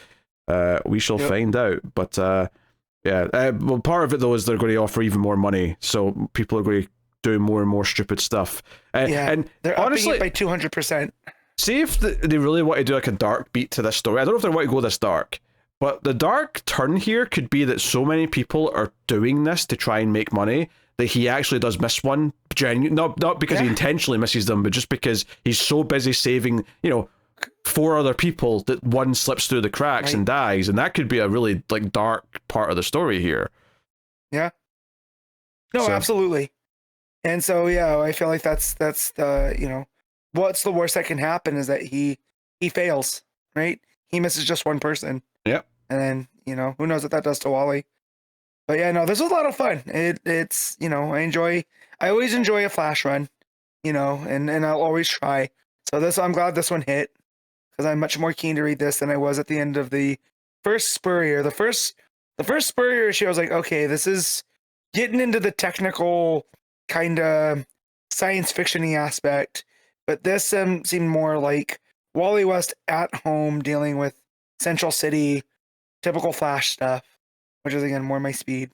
We shall find out. But well, part of it though is they're going to offer even more money, so people are going to do more and more stupid stuff. And they're honestly, upping it by 200%. See if they really want to do like a dark beat to this story. I don't know if they want to go this dark, but the dark turn here could be that so many people are doing this to try and make money that he actually does miss one. Not because he intentionally misses them, but just because he's so busy saving, 4 other people that one slips through the cracks and dies, and that could be a really like dark part of the story here. Yeah. No, absolutely. And so yeah, I feel like that's the, you know, what's the worst that can happen is that he fails, right? He misses just one person. Yep. And then, you know, who knows what that does to Wally. But yeah, no, this was a lot of fun. It's, you know, I always enjoy a Flash run, you know, and I'll always try. So I'm glad this one hit, because I'm much more keen to read this than I was at the end of the first Spurrier. The first Spurrier issue, I was like, okay, this is getting into the technical kind of science fiction-y aspect. But this seemed more like Wally West at home dealing with Central City, typical Flash stuff, which is again more my speed.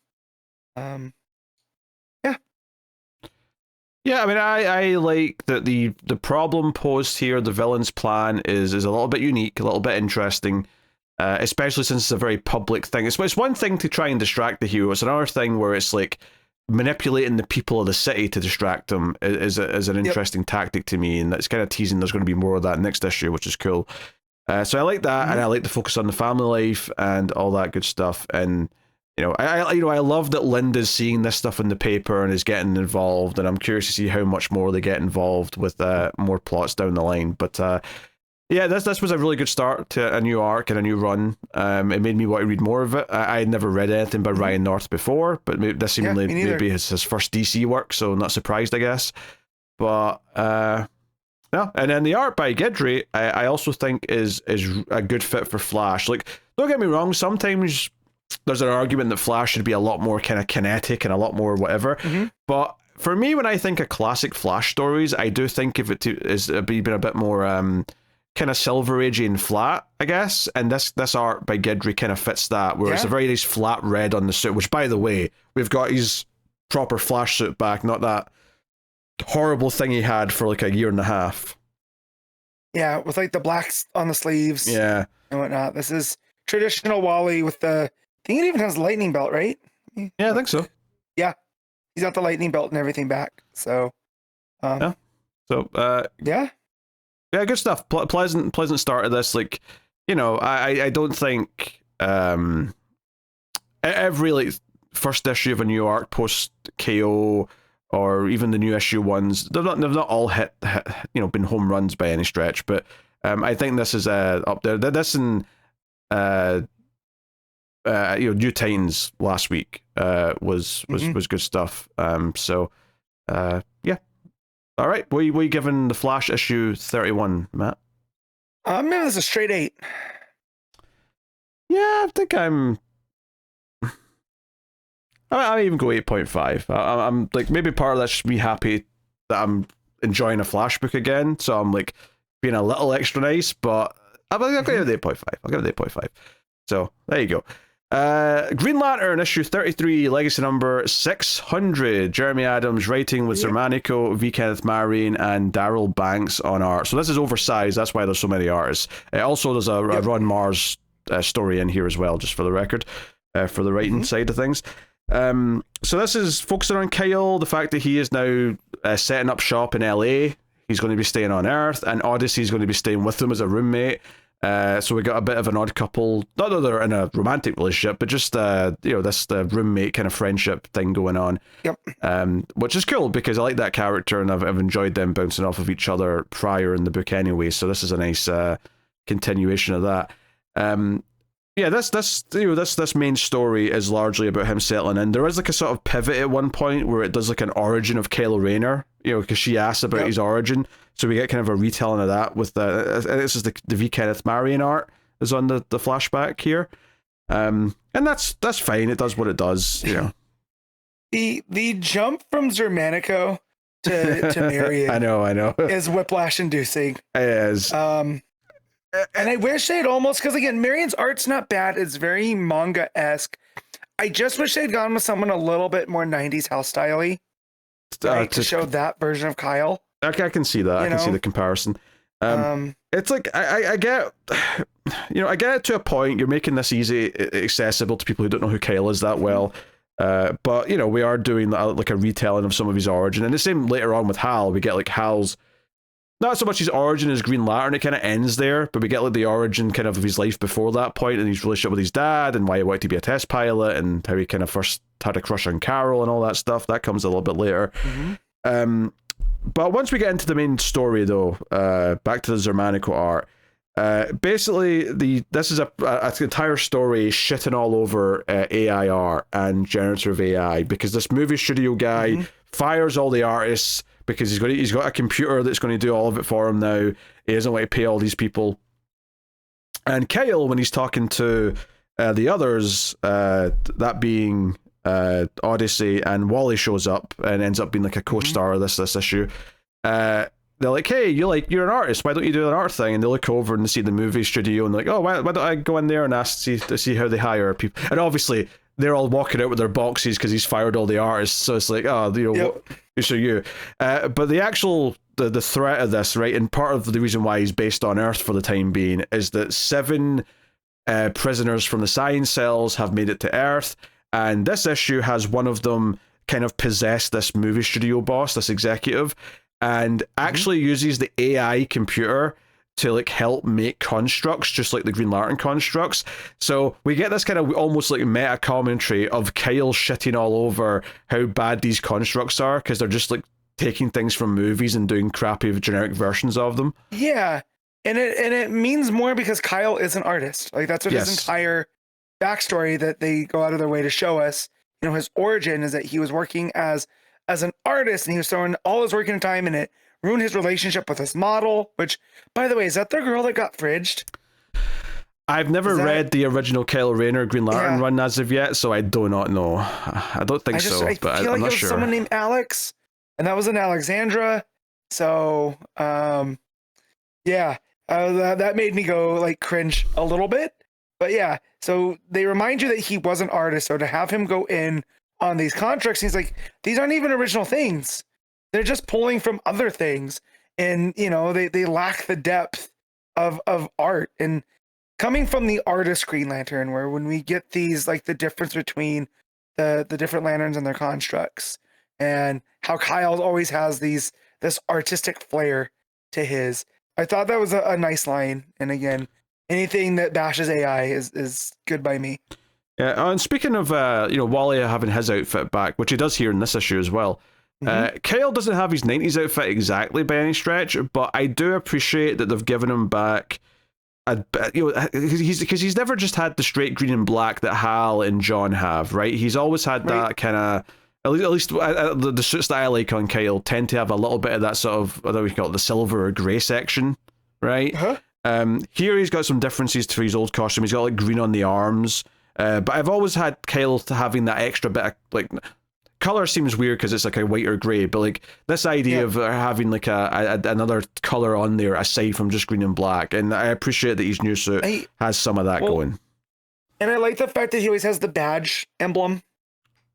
Yeah, I mean, I like that the problem posed here, the villain's plan is a little bit unique, a little bit interesting, especially since it's a very public thing. It's one thing to try and distract the hero. It's another thing where it's like manipulating the people of the city to distract them is an interesting tactic to me, and that's kind of teasing there's going to be more of that next issue, which is cool. So I like that, and I like the focus on the family life and all that good stuff. And you know, I love that Linda's seeing this stuff in the paper and is getting involved, and I'm curious to see how much more they get involved with more plots down the line. But yeah, this was a really good start to a new arc and a new run. It made me want to read more of it. I had never read anything by Ryan North before, but this seemingly maybe his first DC work, so not surprised, I guess. But no, and then the art by Guidry, I also think is a good fit for Flash. Like, don't get me wrong, sometimes there's an argument that Flash should be a lot more kind of kinetic and a lot more whatever. But for me, when I think of classic Flash stories, I do think of it as being a bit more kind of Silver Agey and flat, I guess. And this art by Guidry kind of fits that, where it's a very nice flat red on the suit, which, by the way, we've got his proper Flash suit back, not that horrible thing he had for like a year and a half. Yeah, with like the blacks on the sleeves. Yeah. And whatnot. This is traditional Wally with the, I think it even has lightning belt, right? Yeah, I think so. Yeah. He's got the lightning belt and everything back. So, yeah. So, yeah, good stuff. Pleasant start of this. Like, you know, I don't think every like first issue of a new arc post KO or even the new issue ones, they've not all hit you know, been home runs by any stretch. But I think this is up there. This and you know, New Titans last week was good stuff. So yeah. All right, what are you giving the Flash issue 31, Matt? Maybe this is a straight 8. Yeah, I think I even go 8.5. I'm like, maybe part of that's just me happy that I'm enjoying a Flash book again, so I'm like being a little extra nice, but I'll give it 8.5. I'll give it 8.5. So there you go. Green Lantern issue 33, legacy number 600. Jeremy Adams writing with Xermanico, V. Kenneth, Marion, and Darryl Banks on art. So this is oversized. That's why there's so many artists. Also, there's a Ron Mars story in here as well, just for the record, for the writing side of things. So this is focusing on Kyle, the fact that he is now setting up shop in LA. He's going to be staying on Earth, and Odyssey's going to be staying with him as a roommate. So we got a bit of an odd couple, not that they're in a romantic relationship, but just you know, this roommate kind of friendship thing going on. Which is cool because I like that character, and I've enjoyed them bouncing off of each other prior in the book anyway. So this is a nice continuation of that. Yeah, this main story is largely about him settling in. There is like a sort of pivot at one point where it does like an origin of Kylo Rayner, you know, because she asks about his origin. So we get kind of a retelling of that with this is the V. Kenneth Marion art is on the flashback here. And that's fine. It does what it does, you know. The jump from Xermanico to Marion I know. is whiplash inducing. It is. And I wish they'd almost, because again, Marion's art's not bad. It's very manga-esque. I just wish they'd gone with someone a little bit more 90s house style-y, right, to show that version of Kyle. I can see that. I can see the comparison. It's like, I get, you know, I get it to a point. You're making this easy, accessible to people who don't know who Kyle is that well. But, you know, we are doing like a retelling of some of his origin. And the same later on with Hal. We get like Hal's, not so much his origin as Green Lantern, it kind of ends there, but we get like the origin kind of his life before that point, and his relationship with his dad, and why he wanted to be a test pilot, and how he kind of first had a crush on Carol and all that stuff. That comes a little bit later. But once we get into the main story, though, back to the Xermanico art. Basically, this is an entire story shitting all over AI art and generative AI, because this movie studio guy fires all the artists because he's got a computer that's going to do all of it for him now. He doesn't want to pay all these people. And Kyle, when he's talking to the others, that being Odyssey, and Wally shows up and ends up being like a co-star of this issue. They're like, hey, you're an artist, why don't you do an art thing? And they look over and they see the movie studio and they're like, oh, why don't I go in there and ask to see how they hire people? And obviously they're all walking out with their boxes because he's fired all the artists, so it's like, oh, what issue you? But the actual the threat of this, right, and part of the reason why he's based on Earth for the time being is that 7 prisoners from the science cells have made it to Earth, and this issue has one of them kind of possess this movie studio boss, this executive, and actually uses the AI computer to like help make constructs, just like the Green Lantern constructs. So we get this kind of almost like meta commentary of Kyle shitting all over how bad these constructs are, because they're just like taking things from movies and doing crappy generic versions of them. Yeah, and it means more because Kyle is an artist. Like that's what his entire backstory that they go out of their way to show us. You know, his origin is that he was working as an artist, and he was throwing all his working time in it, ruined his relationship with his model, which, by the way, is that the girl that got fridged? I've never read the original Kyle Rayner Green Lantern run as of yet, so I do not know. I don't think so, but I feel like I'm not it was sure. Someone named Alex, and that was in Alexandra. So, that made me go like cringe a little bit. But yeah, so they remind you that he was an artist, so to have him go in on these contracts, he's like, these aren't even original things. They're just pulling from other things. And, you know, they lack the depth of art. And coming from the artist Green Lantern, where when we get these, like the difference between the different lanterns and their constructs, and how Kyle always has this artistic flair to his. I thought that was a nice line. And again, anything that bashes AI is good by me. Yeah, and speaking of Wally having his outfit back, which he does here in this issue as well. Kyle doesn't have his 90s outfit exactly by any stretch, but I do appreciate that they've given him back because he's never just had the straight green and black that Hal and John have, right? He's always had that kind of, at least the suits that I like on Kyle tend to have a little bit of that sort of, what do we call it, the silver or grey section, right? Here he's got some differences to his old costume. He's got like green on the arms. But I've always had Kyle having that extra bit of, like, color seems weird because it's like a white or grey, but like this idea of having like another color on there aside from just green and black, and I appreciate that his new suit has some of that going. And I like the fact that he always has the badge emblem,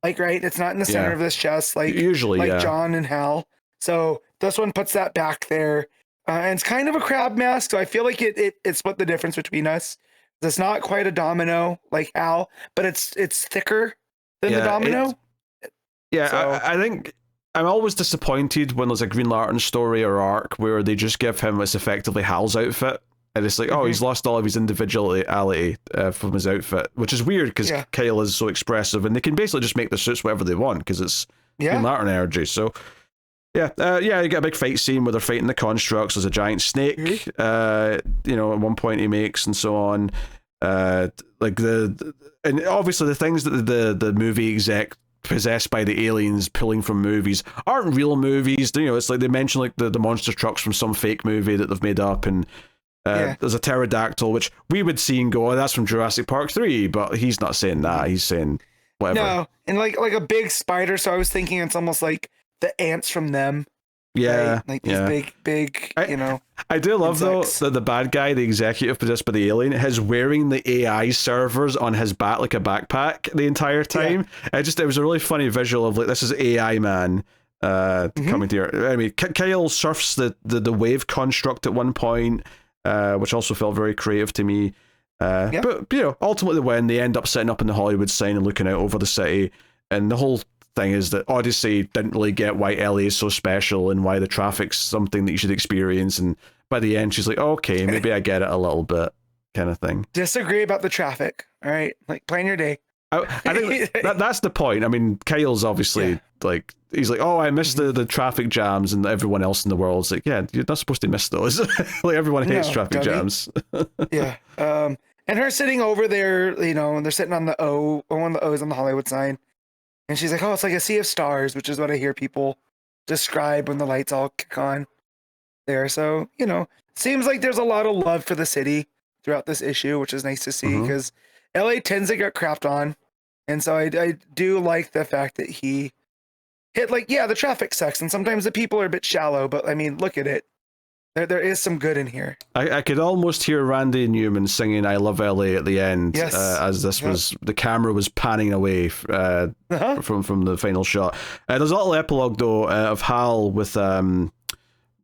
like, right, it's not in the center of this chest like usually like John and Hal. So this one puts that back there, and it's kind of a crab mask, so I feel like it split the difference between us. It's not quite a domino like Hal, but it's thicker than the domino. I think I'm always disappointed when there's a Green Lantern story or arc where they just give him what's effectively Hal's outfit, and it's like, oh, he's lost all of his individuality from his outfit, which is weird because Kyle is so expressive, and they can basically just make the suits whatever they want because it's Green Lantern energy. So you get a big fight scene where they're fighting the constructs. There's a giant snake, at one point he makes, and so on. And obviously the things that the movie exec possessed by the aliens pulling from movies aren't real movies. It's like they mention like the monster trucks from some fake movie that they've made up, and there's a pterodactyl which we would see and go, oh, that's from Jurassic Park 3, but he's not saying that. He's saying whatever. No, and like a big spider, so I was thinking it's almost like the ants from them. Yeah, right? Like these big, I do love insects. Though that the bad guy, the executive possessed by the alien, is wearing the AI servers on his back like a backpack the entire time. It was a really funny visual of like, this is AI man coming to here. I mean, Kyle surfs the wave construct at one point, which also felt very creative to me. But ultimately when they end up sitting up in the Hollywood sign and looking out over the city, and the whole thing is that Odyssey didn't really get why LA is so special and why the traffic's something that you should experience, and by the end she's like, okay, maybe I get it a little bit, kind of thing. Disagree about the traffic. All right, like, plan your day. I think that's the point. I mean, Kyle's obviously like, he's like, oh, I missed the traffic jams, and everyone else in the world's like, yeah, you're not supposed to miss those. Like, everyone hates traffic jams. Yeah. And her sitting over there, you know, and they're sitting on the O, or one of the O's on the Hollywood sign. And she's like, oh, it's like a sea of stars, which is what I hear people describe when the lights all kick on there. So, you know, seems like there's a lot of love for the city throughout this issue, which is nice to see, because LA tends to get crapped on. And so I do like the fact that he hit, like, yeah, the traffic sucks, and sometimes the people are a bit shallow, but I mean, look at it. There is some good in here. I could almost hear Randy Newman singing "I Love LA" at the end, as this was, the camera was panning away from the final shot. There's a little epilogue though of Hal with one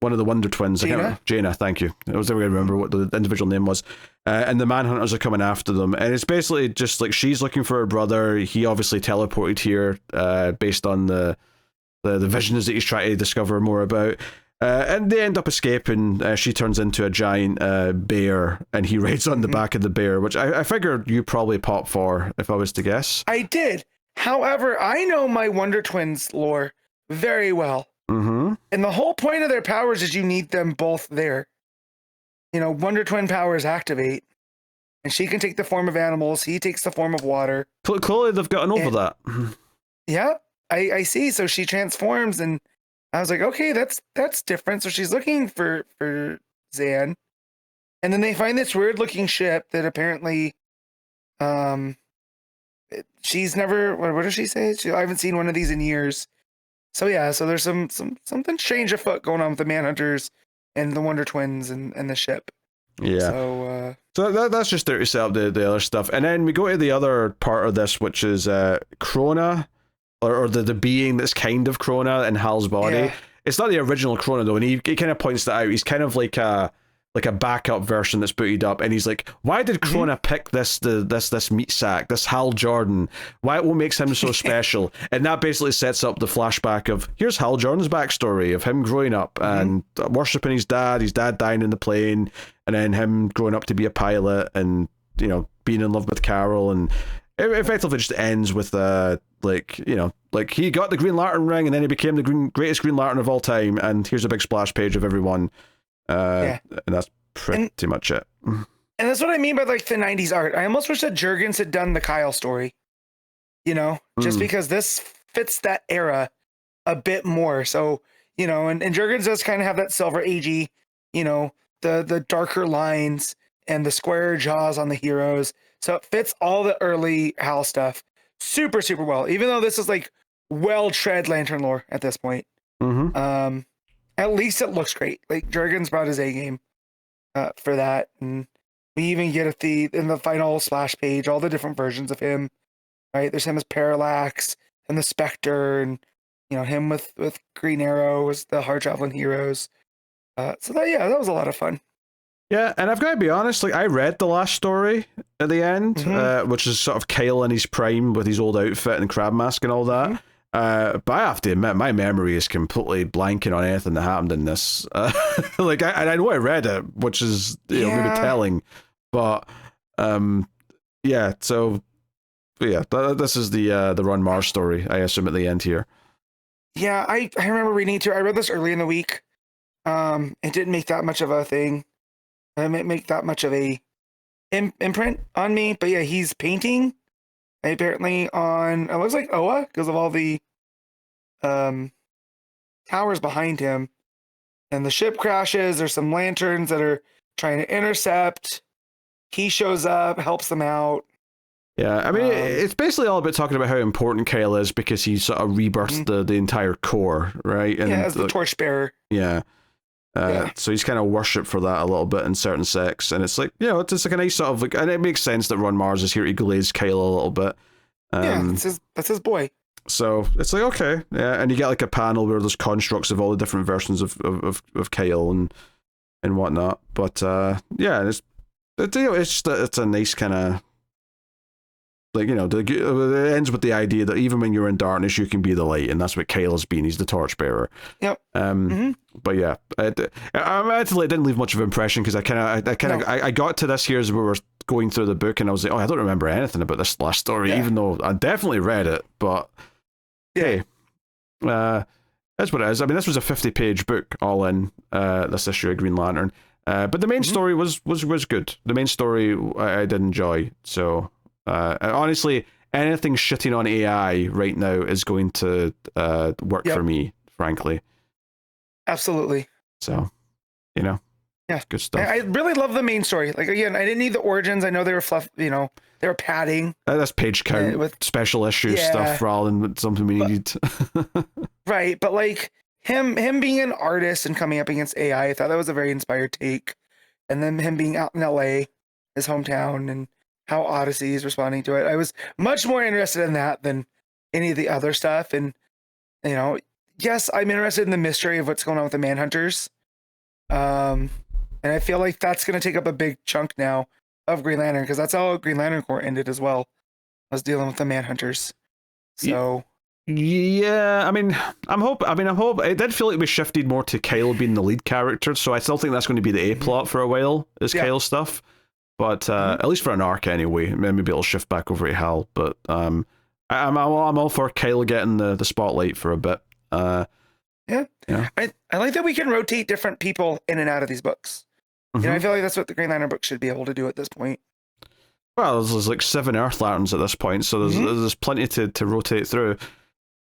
of the Wonder Twins, Jaina. Thank you. I was never going to remember what the individual name was. And the Manhunters are coming after them, and it's basically just like she's looking for her brother. He obviously teleported here based on the visions that he's trying to discover more about. And they end up escaping. She turns into a giant bear, and he rides on the back of the bear, which I figured you probably popped for, if I was to guess. I did. However, I know my Wonder Twins lore very well. And the whole point of their powers is you need them both there. You know, Wonder Twin powers activate, and she can take the form of animals. He takes the form of water. Clearly, they've gotten over that. Yeah, I see. So she transforms, and I was like, okay, that's different. So she's looking for Zan, and then they find this weird looking ship that apparently, she's never. What does she say? I haven't seen one of these in years. So yeah, so there's something strange afoot going on with the Manhunters and the Wonder Twins and the ship. Yeah. So that's just there to set up the other stuff, and then we go to the other part of this, which is Krona. Or the being that's kind of Krona in Hal's body. Yeah. It's not the original Krona though, and he kind of points that out. He's kind of like a backup version that's booted up, and he's like, why did Krona pick this meat sack, this Hal Jordan? What makes him so special? And that basically sets up the flashback of, here's Hal Jordan's backstory of him growing up and worshipping his dad dying in the plane, and then him growing up to be a pilot, and, you know, being in love with Carol, and it effectively just ends with like, you know, like he got the Green Lantern ring, and then he became the greatest Green Lantern of all time, and here's a big splash page of everyone. And that's pretty much it. And that's what I mean by like the 90s art. I almost wish that Jurgens had done the Kyle story, you know, just because this fits that era a bit more. So, you know, and Jurgens does kind of have that Silver Agey, you know, the darker lines and the square jaws on the heroes. So it fits all the early Hal stuff super, super well, even though this is like well-tread Lantern lore at this point. At least it looks great. Like, Jurgens brought his A game for that. And we even get in the final splash page, all the different versions of him, right? There's him as Parallax and the Spectre, and, you know, him with Green Arrow as the hard traveling heroes. So that was a lot of fun. Yeah, and I've got to be honest, like, I read the last story at the end, which is sort of Kyle in his prime with his old outfit and crab mask and all that. But I have to admit, my memory is completely blanking on anything that happened in this. Like, I know I read it, which is, you know, maybe telling, but yeah. So yeah, this is the Ron Mars story, I assume, at the end here. Yeah, I remember reading it too. I read this early in the week. It didn't make that much of a thing. It didn't make that much of a imprint on me. But yeah, he's painting apparently on, it looks like Oa, because of all the towers behind him. And the ship crashes. There's some lanterns that are trying to intercept. He shows up, helps them out. Yeah, I mean, it's basically all about talking about how important Kyle is, because he sort of rebirthed the entire core, right? And yeah, as the torchbearer. Yeah. So he's kind of worshipped for that a little bit in certain sects, and it's like, you know, it's like a nice sort of like, and it makes sense that Ron Mars is here to glaze Kyle a little bit. Yeah, that's his boy. So it's like, okay, yeah, and you get like a panel where there's constructs of all the different versions of Kyle and whatnot. But yeah, it's a nice kind of, like, you know, it ends with the idea that even when you're in darkness, you can be the light, and that's what Kyle has been. He's the torchbearer. Yep. But yeah, I actually didn't leave much of an impression, because I got to this here as we were going through the book and I was like, oh, I don't remember anything about this last story, even though I definitely read it. But hey, that's what it is. I mean, this was a 50-page book all in, this issue of Green Lantern. But the main story was good. The main story I did enjoy. So honestly, anything shitting on AI right now is going to work for me, frankly. Absolutely. So, you know, good stuff. I really love the main story. Like, again, I didn't need the origins. I know they were fluff, they were padding. That's page count with special issue stuff rather than something we needed. Right, but like him being an artist and coming up against AI, I thought that was a very inspired take. And then him being out in LA, his hometown, and how Odyssey is responding to it. I was much more interested in that than any of the other stuff. And, yes, I'm interested in the mystery of what's going on with the Manhunters. And I feel like that's going to take up a big chunk now of Green Lantern, because that's how Green Lantern Corps ended as well, was dealing with the Manhunters. So... Yeah, I mean, I'm hope. It did feel like we shifted more to Kyle being the lead character, so I still think that's going to be the A plot for a while, is Kyle stuff. But at least for an arc anyway, maybe it'll shift back over to Hal. But I'm all for Kyle getting the spotlight for a bit. I like that we can rotate different people in and out of these books. I feel like that's what the Green Lantern book should be able to do at this point. Well, there's like 7 Earth Lanterns at this point, so there's plenty to rotate through.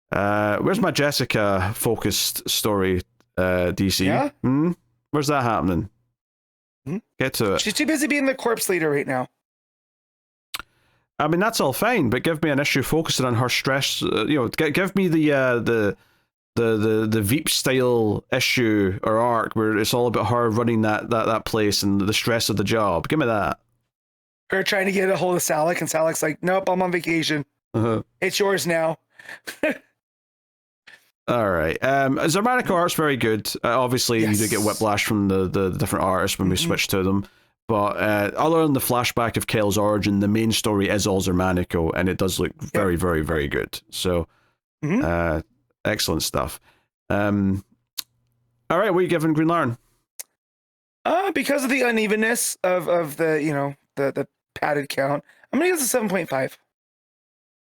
Where's my Jessica focused story, DC? Yeah? Where's that happening? Get to it. She's too busy being the corpse leader right now. I mean, that's all fine, but give me an issue focusing on her stress. Give me the Veep style issue or arc where it's all about her running that place and the stress of the job. Give me that. Her trying to get a hold of Salak, and Salak's like, "Nope, I'm on vacation. It's yours now." All right. Xermanico art's very good. Obviously, you do get whiplash from the different artists when we switch to them. But other than the flashback of Kyle's origin, the main story is all Xermanico, and it does look very, very, very good. So, excellent stuff. All right, what are you giving Green Lantern? Because of the unevenness of the the padded count, I'm gonna give this a 7.5.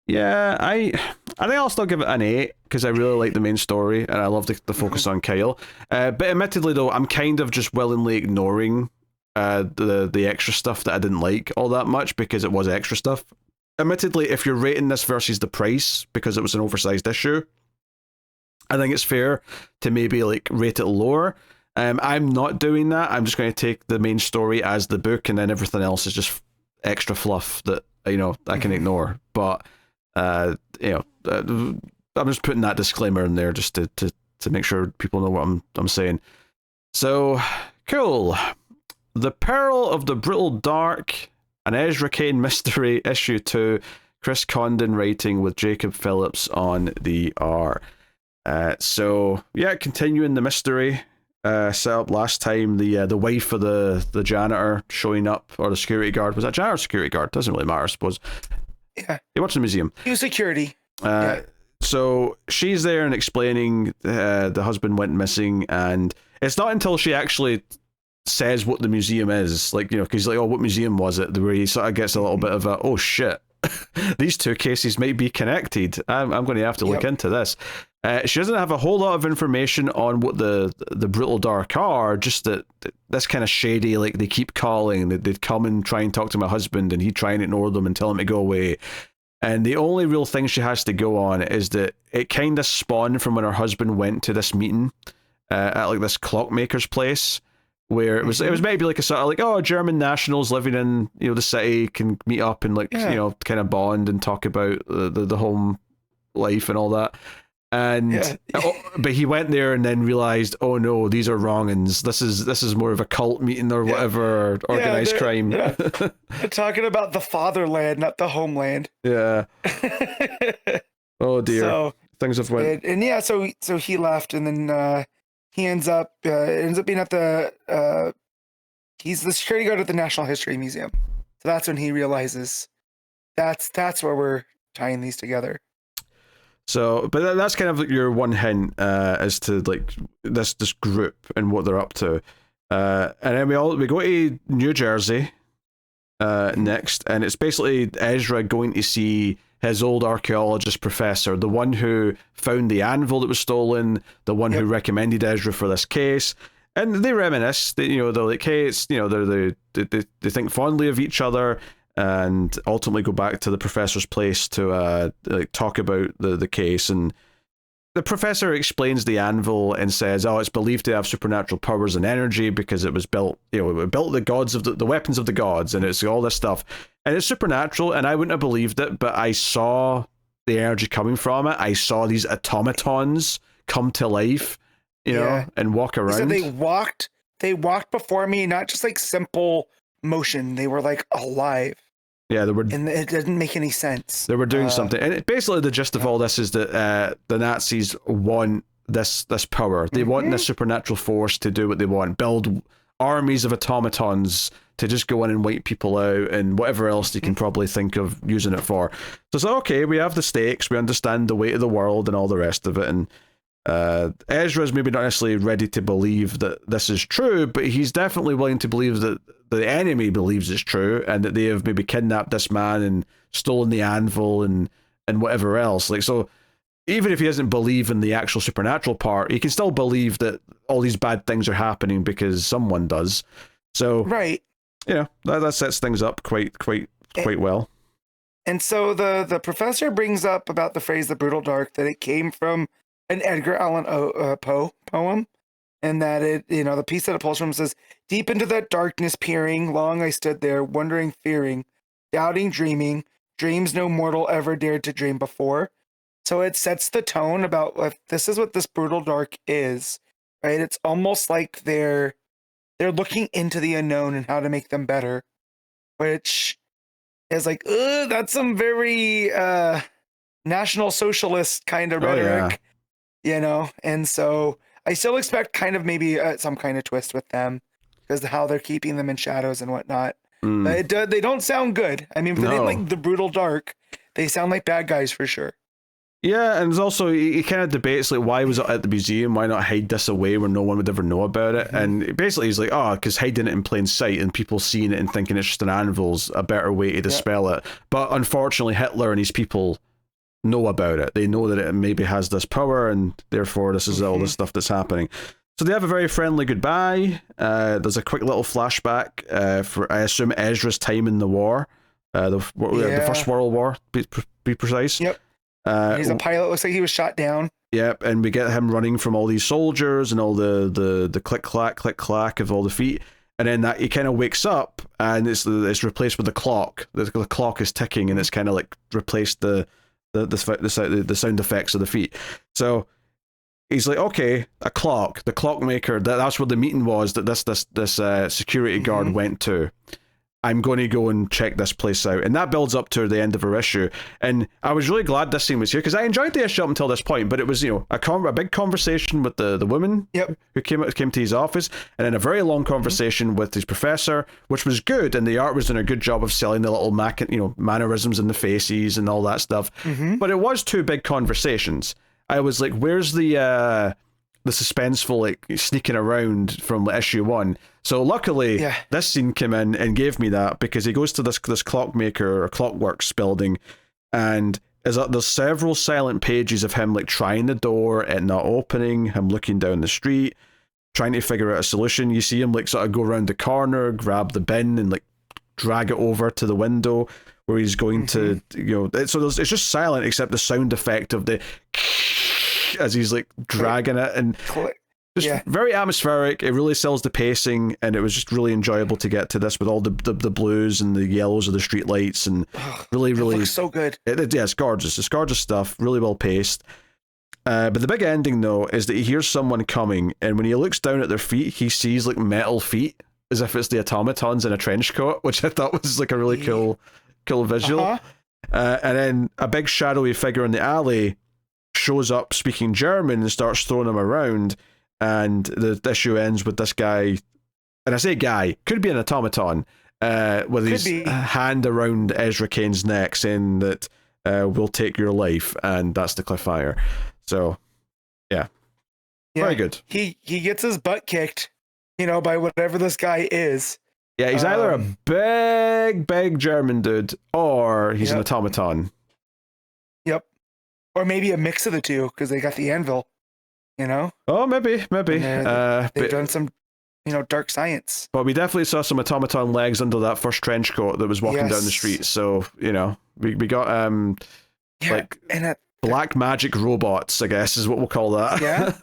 Yeah, I think I'll still give it an 8 because I really like the main story and I love the focus on Kyle. But admittedly, though, I'm kind of just willingly ignoring the extra stuff that I didn't like all that much because it was extra stuff. Admittedly, if you're rating this versus the price because it was an oversized issue, I think it's fair to maybe like rate it lower. I'm not doing that. I'm just going to take the main story as the book, and then everything else is just extra fluff that I can ignore. But I'm just putting that disclaimer in there just to make sure people know what I'm saying. So cool. The Peril of the Brutal Dark, an Ezra Cain mystery, issue 2. Chris Condon writing with Jacob Phillips on the art. So yeah, continuing the mystery. Set up last time, the wife of the janitor showing up, or the security guard. Was that janitor or security guard? Doesn't really matter, I suppose. Yeah. He works in the museum. He was security. So she's there and explaining the husband went missing, and it's not until she actually says what the museum is, because he's like, oh, what museum was it? Where he sort of gets a little bit of a, oh shit, these two cases might be connected. I'm going to have to look into this. She doesn't have a whole lot of information on what the Brutal Dark are, just that that's kind of shady, like they keep calling, they'd come and try and talk to my husband and he'd try and ignore them and tell him to go away. And the only real thing she has to go on is that it kind of spawned from when her husband went to this meeting at like this clockmaker's place, where it was maybe like a sort of like, oh, German nationals living in the city can meet up and kind of bond and talk about the home life and all that. And but he went there and then realized, oh no, these are wrong-uns. This is more of a cult meeting or whatever, or organized crime. Yeah. They're talking about the fatherland, not the homeland. Yeah. Oh dear. So, things have went. And so he left, and then he ends up being at the he's the security guard at the National History Museum. So that's when he realizes that's where we're tying these together. So, but that's kind of like your one hint as to like this group and what they're up to. And then we go to New Jersey, next, and it's basically Ezra going to see his old archaeologist professor, the one who found the anvil that was stolen, the one who recommended Ezra for this case. And they reminisce. They're like, hey, it's they think fondly of each other, and ultimately go back to the professor's place to talk about the case. And the professor explains the anvil and says, "Oh, it's believed to have supernatural powers and energy because it was built. It built the gods of the weapons of the gods, and it's all this stuff, and it's supernatural." And I wouldn't have believed it, but I saw the energy coming from it. I saw these automatons come to life, and walk around. So they walked before me, not just like simple motion. They were like alive. Yeah, and it didn't make any sense. They were doing something, and basically the gist of all this is that the Nazis want this power. They want this supernatural force to do what they want, build armies of automatons to just go in and wipe people out, and whatever else they can probably think of using it for. So it's like, okay, we have the stakes, we understand the weight of the world and all the rest of it, and Ezra's maybe not necessarily ready to believe that this is true, but he's definitely willing to believe that the enemy believes it's true, and that they have maybe kidnapped this man and stolen the anvil and whatever else. Like, so even if he doesn't believe in the actual supernatural part, he can still believe that all these bad things are happening because someone does. So that sets things up quite well. And so the professor brings up about the phrase "the brutal dark," that it came from an Edgar Allan Poe poem, and that it, the piece that it pulls from says, "Deep into that darkness peering, long I stood there, wondering, fearing, doubting, dreaming, dreams no mortal ever dared to dream before." So it sets the tone about if this is what this brutal dark is, right? It's almost like they're looking into the unknown and how to make them better, which is like, that's some very National Socialist kind of rhetoric. And so I still expect kind of maybe some kind of twist with them because of how they're keeping them in shadows and whatnot. But they don't sound good. I mean, if they didn't like the brutal dark, they sound like bad guys for sure. Yeah, and there's also, he kind of debates, like, why was it at the museum? Why not hide this away where no one would ever know about it? And basically he's like, because hiding it in plain sight and people seeing it and thinking it's just an anvil's a better way to dispel it. But unfortunately, Hitler and his people know about it. They know that it maybe has this power, and therefore this is all the stuff that's happening. So they have a very friendly goodbye. There's a quick little flashback for, I assume, Ezra's time in the war, the First World War, be precise. Yep. He's a pilot. Looks like he was shot down. Yep, and we get him running from all these soldiers and all the click clack of all the feet, and then that he kind of wakes up and it's replaced with the clock. The clock is ticking, and it's kind of like replaced the sound effects of the feet. So he's like, okay, a clock, the clockmaker. That's where the meeting was. That this security guard went to. I'm going to go and check this place out. And that builds up to the end of our issue. And I was really glad this scene was here because I enjoyed the issue up until this point, but it was, a big conversation with the woman who came to his office, and then a very long conversation with his professor, which was good. And the art was doing a good job of selling the little mannerisms in the faces and all that stuff. But it was two big conversations. I was like, where's the suspenseful, like, sneaking around from issue 1? So luckily, this scene came in and gave me that, because he goes to this clockmaker or clockworks building, and there's several silent pages of him, like, trying the door and not opening, him looking down the street, trying to figure out a solution. You see him, like, sort of go around the corner, grab the bin, and, like, drag it over to the window where he's going to, so it's just silent except the sound effect of the as he's, like, dragging it, and just very atmospheric. It really sells the pacing, and it was just really enjoyable to get to this with all the blues and the yellows of the street lights, and really it looks so good. It's gorgeous. It's gorgeous stuff, really well paced. But the big ending, though, is that he hears someone coming, and when he looks down at their feet, he sees, like, metal feet, as if it's the automatons in a trench coat, which I thought was, like, a really cool visual. And then a big shadowy figure in the alley shows up speaking German and starts throwing him around, and the issue ends with this guy, and I say guy, could be an automaton, with his hand around Ezra Cain's neck, saying that we'll take your life, and that's the cliffhanger. So very good. He gets his butt kicked, by whatever this guy is, Yeah, he's either a big German dude or he's an automaton. Yep. Or maybe a mix of the two because they got the anvil, you know? Oh, maybe. They've done some, dark science. But we definitely saw some automaton legs under that first trench coat that was walking down the street. So, we got black magic robots, I guess, is what we'll call that. Yeah.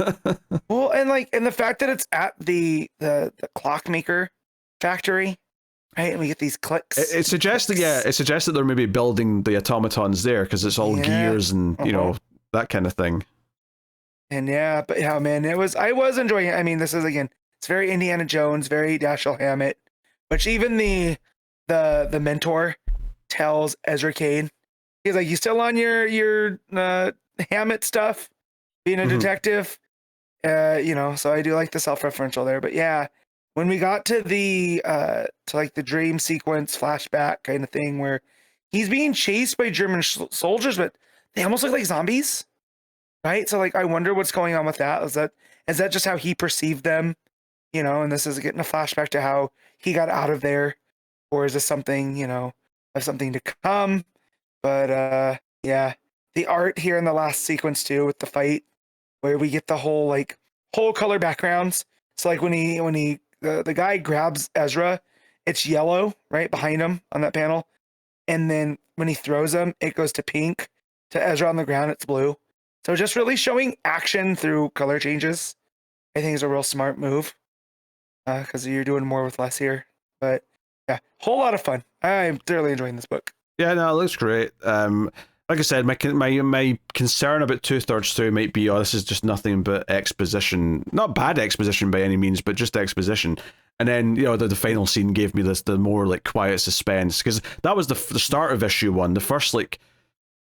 Well, and the fact that it's at the clockmaker factory, right? And we get these clicks. It suggests that they're maybe building the automatons there because it's all gears and that kind of thing. And man, I was enjoying it. I mean, this is again, it's very Indiana Jones, very Dashiell Hammett, which even the mentor tells Ezra Cain, he's like, you still on your Hammett stuff, being a detective, so I do like the self-referential there. But yeah, when we got to the the dream sequence flashback kind of thing where he's being chased by German soldiers, but they almost look like zombies, right? So I wonder what's going on with that. Is that just how he perceived them, and this is getting a flashback to how he got out of there, or is this something, of something to come? But the art here in the last sequence too with the fight where we get the whole color backgrounds. So when the guy grabs Ezra, it's yellow right behind him on that panel, and then when he throws him, it goes to pink. To Ezra on the ground, it's blue. So just really showing action through color changes, I think is a real smart move because you're doing more with less here. But yeah, whole lot of fun. I'm thoroughly enjoying this book. Yeah, no, it looks great. Like I said, my concern about 2/3 through might be, this is just nothing but exposition. Not bad exposition by any means, but just exposition. And then, the final scene gave me the more quiet suspense, because that was the start of issue 1. The first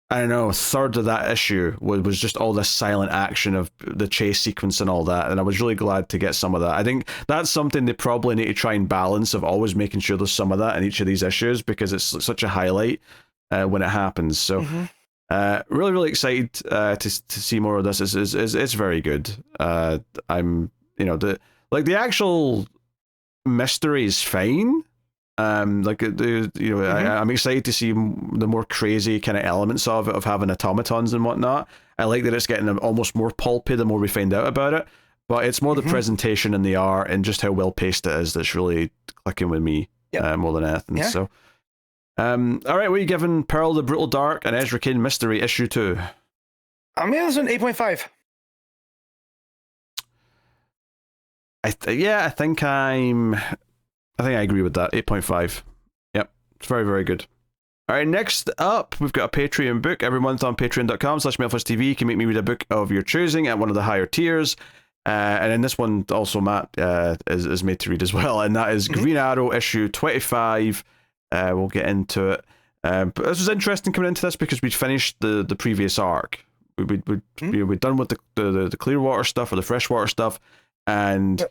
I don't know, third of that issue was just all this silent action of the chase sequence and all that, and I was really glad to get some of that. I think that's something they probably need to try and balance, of always making sure there's some of that in each of these issues, because it's such a highlight when it happens. So really, really excited to see more of this. It's very good. I'm the actual mystery is fine. I'm excited to see the more crazy kind of elements of it, of having automatons and whatnot. I like that it's getting almost more pulpy the more we find out about it, but it's more the presentation and the art and just how well paced it is that's really clicking with me more than anything. So all right, what are you giving Peril the Brutal Dark and Ezra Cain Mystery issue 2? I'm giving this one 8.5. I think I agree with that. 8.5. Yep. It's very, very good. All right, next up, we've got a Patreon book. Every month on patreon.com/MailFlashTV, you can make me read a book of your choosing at one of the higher tiers. And in this one, also, Matt is made to read as well. And that is Green Arrow issue 25. We'll get into it. But this was interesting coming into this because we'd finished the previous arc. We'd done with the Clearwater stuff or the Freshwater stuff. And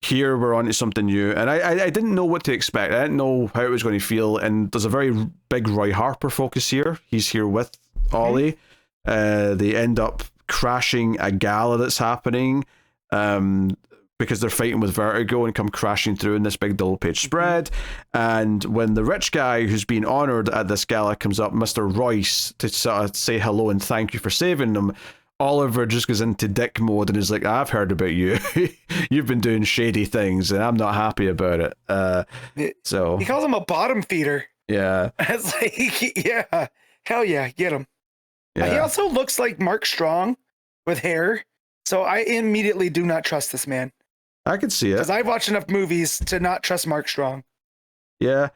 here we're on to something new, and I didn't know what to expect. I didn't know how it was going to feel, and there's a very big Roy Harper focus here. He's here with Ollie. They end up crashing a gala that's happening because they're fighting with Vertigo and come crashing through in this big double-page spread. And when the rich guy who's being honoured at this gala comes up, Mr. Royce, to sort of say hello and thank you for saving them, Oliver just goes into dick mode and is like, I've heard about you. You've been doing shady things and I'm not happy about it. So he calls him a bottom feeder. Yeah. It's like, hell yeah, get him. Yeah. He also looks like Mark Strong with hair. So I immediately do not trust this man. I could see it. Because I've watched enough movies to not trust Mark Strong. Yeah.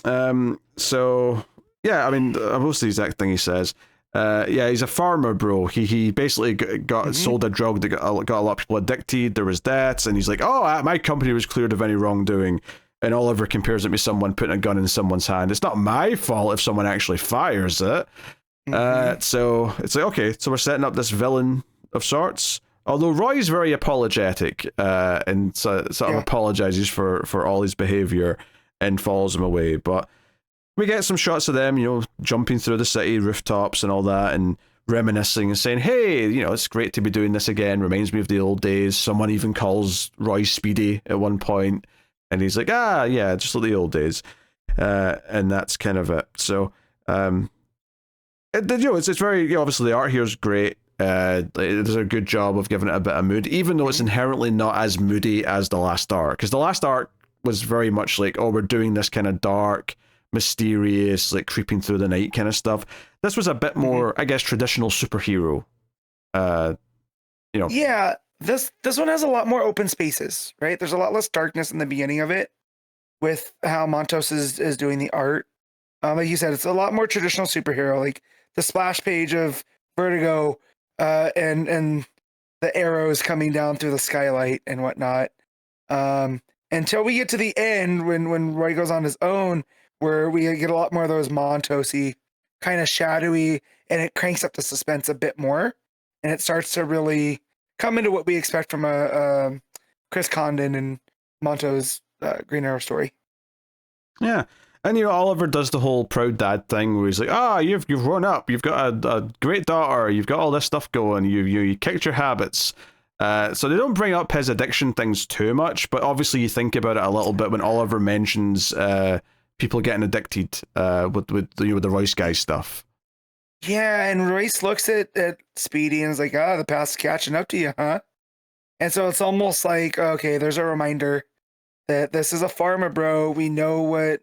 So, yeah, I mean, most of the exact thing he says. He's a farmer, bro. He basically got sold a drug that got a lot of people addicted. There was deaths, and he's like, my company was cleared of any wrongdoing. And Oliver compares it to someone putting a gun in someone's hand. It's not my fault if someone actually fires it. So it's like, okay, so we're setting up this villain of sorts. Although Roy's very apologetic and sort of apologizes for Ollie's behavior and follows him away. But we get some shots of them, jumping through the city rooftops and all that, and reminiscing and saying, hey, it's great to be doing this again. Reminds me of the old days. Someone even calls Roy Speedy at one point. And he's like, ah, yeah, just like the old days. And that's kind of it. So, it's very, obviously the art here is great. It does a good job of giving it a bit of mood, even though it's inherently not as moody as the last arc. Because the last arc was very much like, oh, we're doing this kind of dark, mysterious, like creeping through the night kind of stuff. This was a bit more, I guess, traditional superhero. Yeah, this one has a lot more open spaces, right? There's a lot less darkness in the beginning of it, with how Montos is doing the art. Like you said, it's a lot more traditional superhero, like the splash page of Vertigo, and the arrows coming down through the skylight and whatnot. Until we get to the end, when Roy goes on his own, where we get a lot more of those Montosy, kind of shadowy, and it cranks up the suspense a bit more, and it starts to really come into what we expect from a Chris Condon and Monto's Green Arrow story. Yeah. And Oliver does the whole proud dad thing where he's like, you've grown up, you've got a great daughter, you've got all this stuff going, you kicked your habits. So they don't bring up his addiction things too much, but obviously you think about it a little bit when Oliver mentions people getting addicted with the Royce guy stuff. Yeah, and Royce looks at Speedy and is like, the past's catching up to you, huh? And so it's almost like, okay, there's a reminder that this is a pharma bro. We know what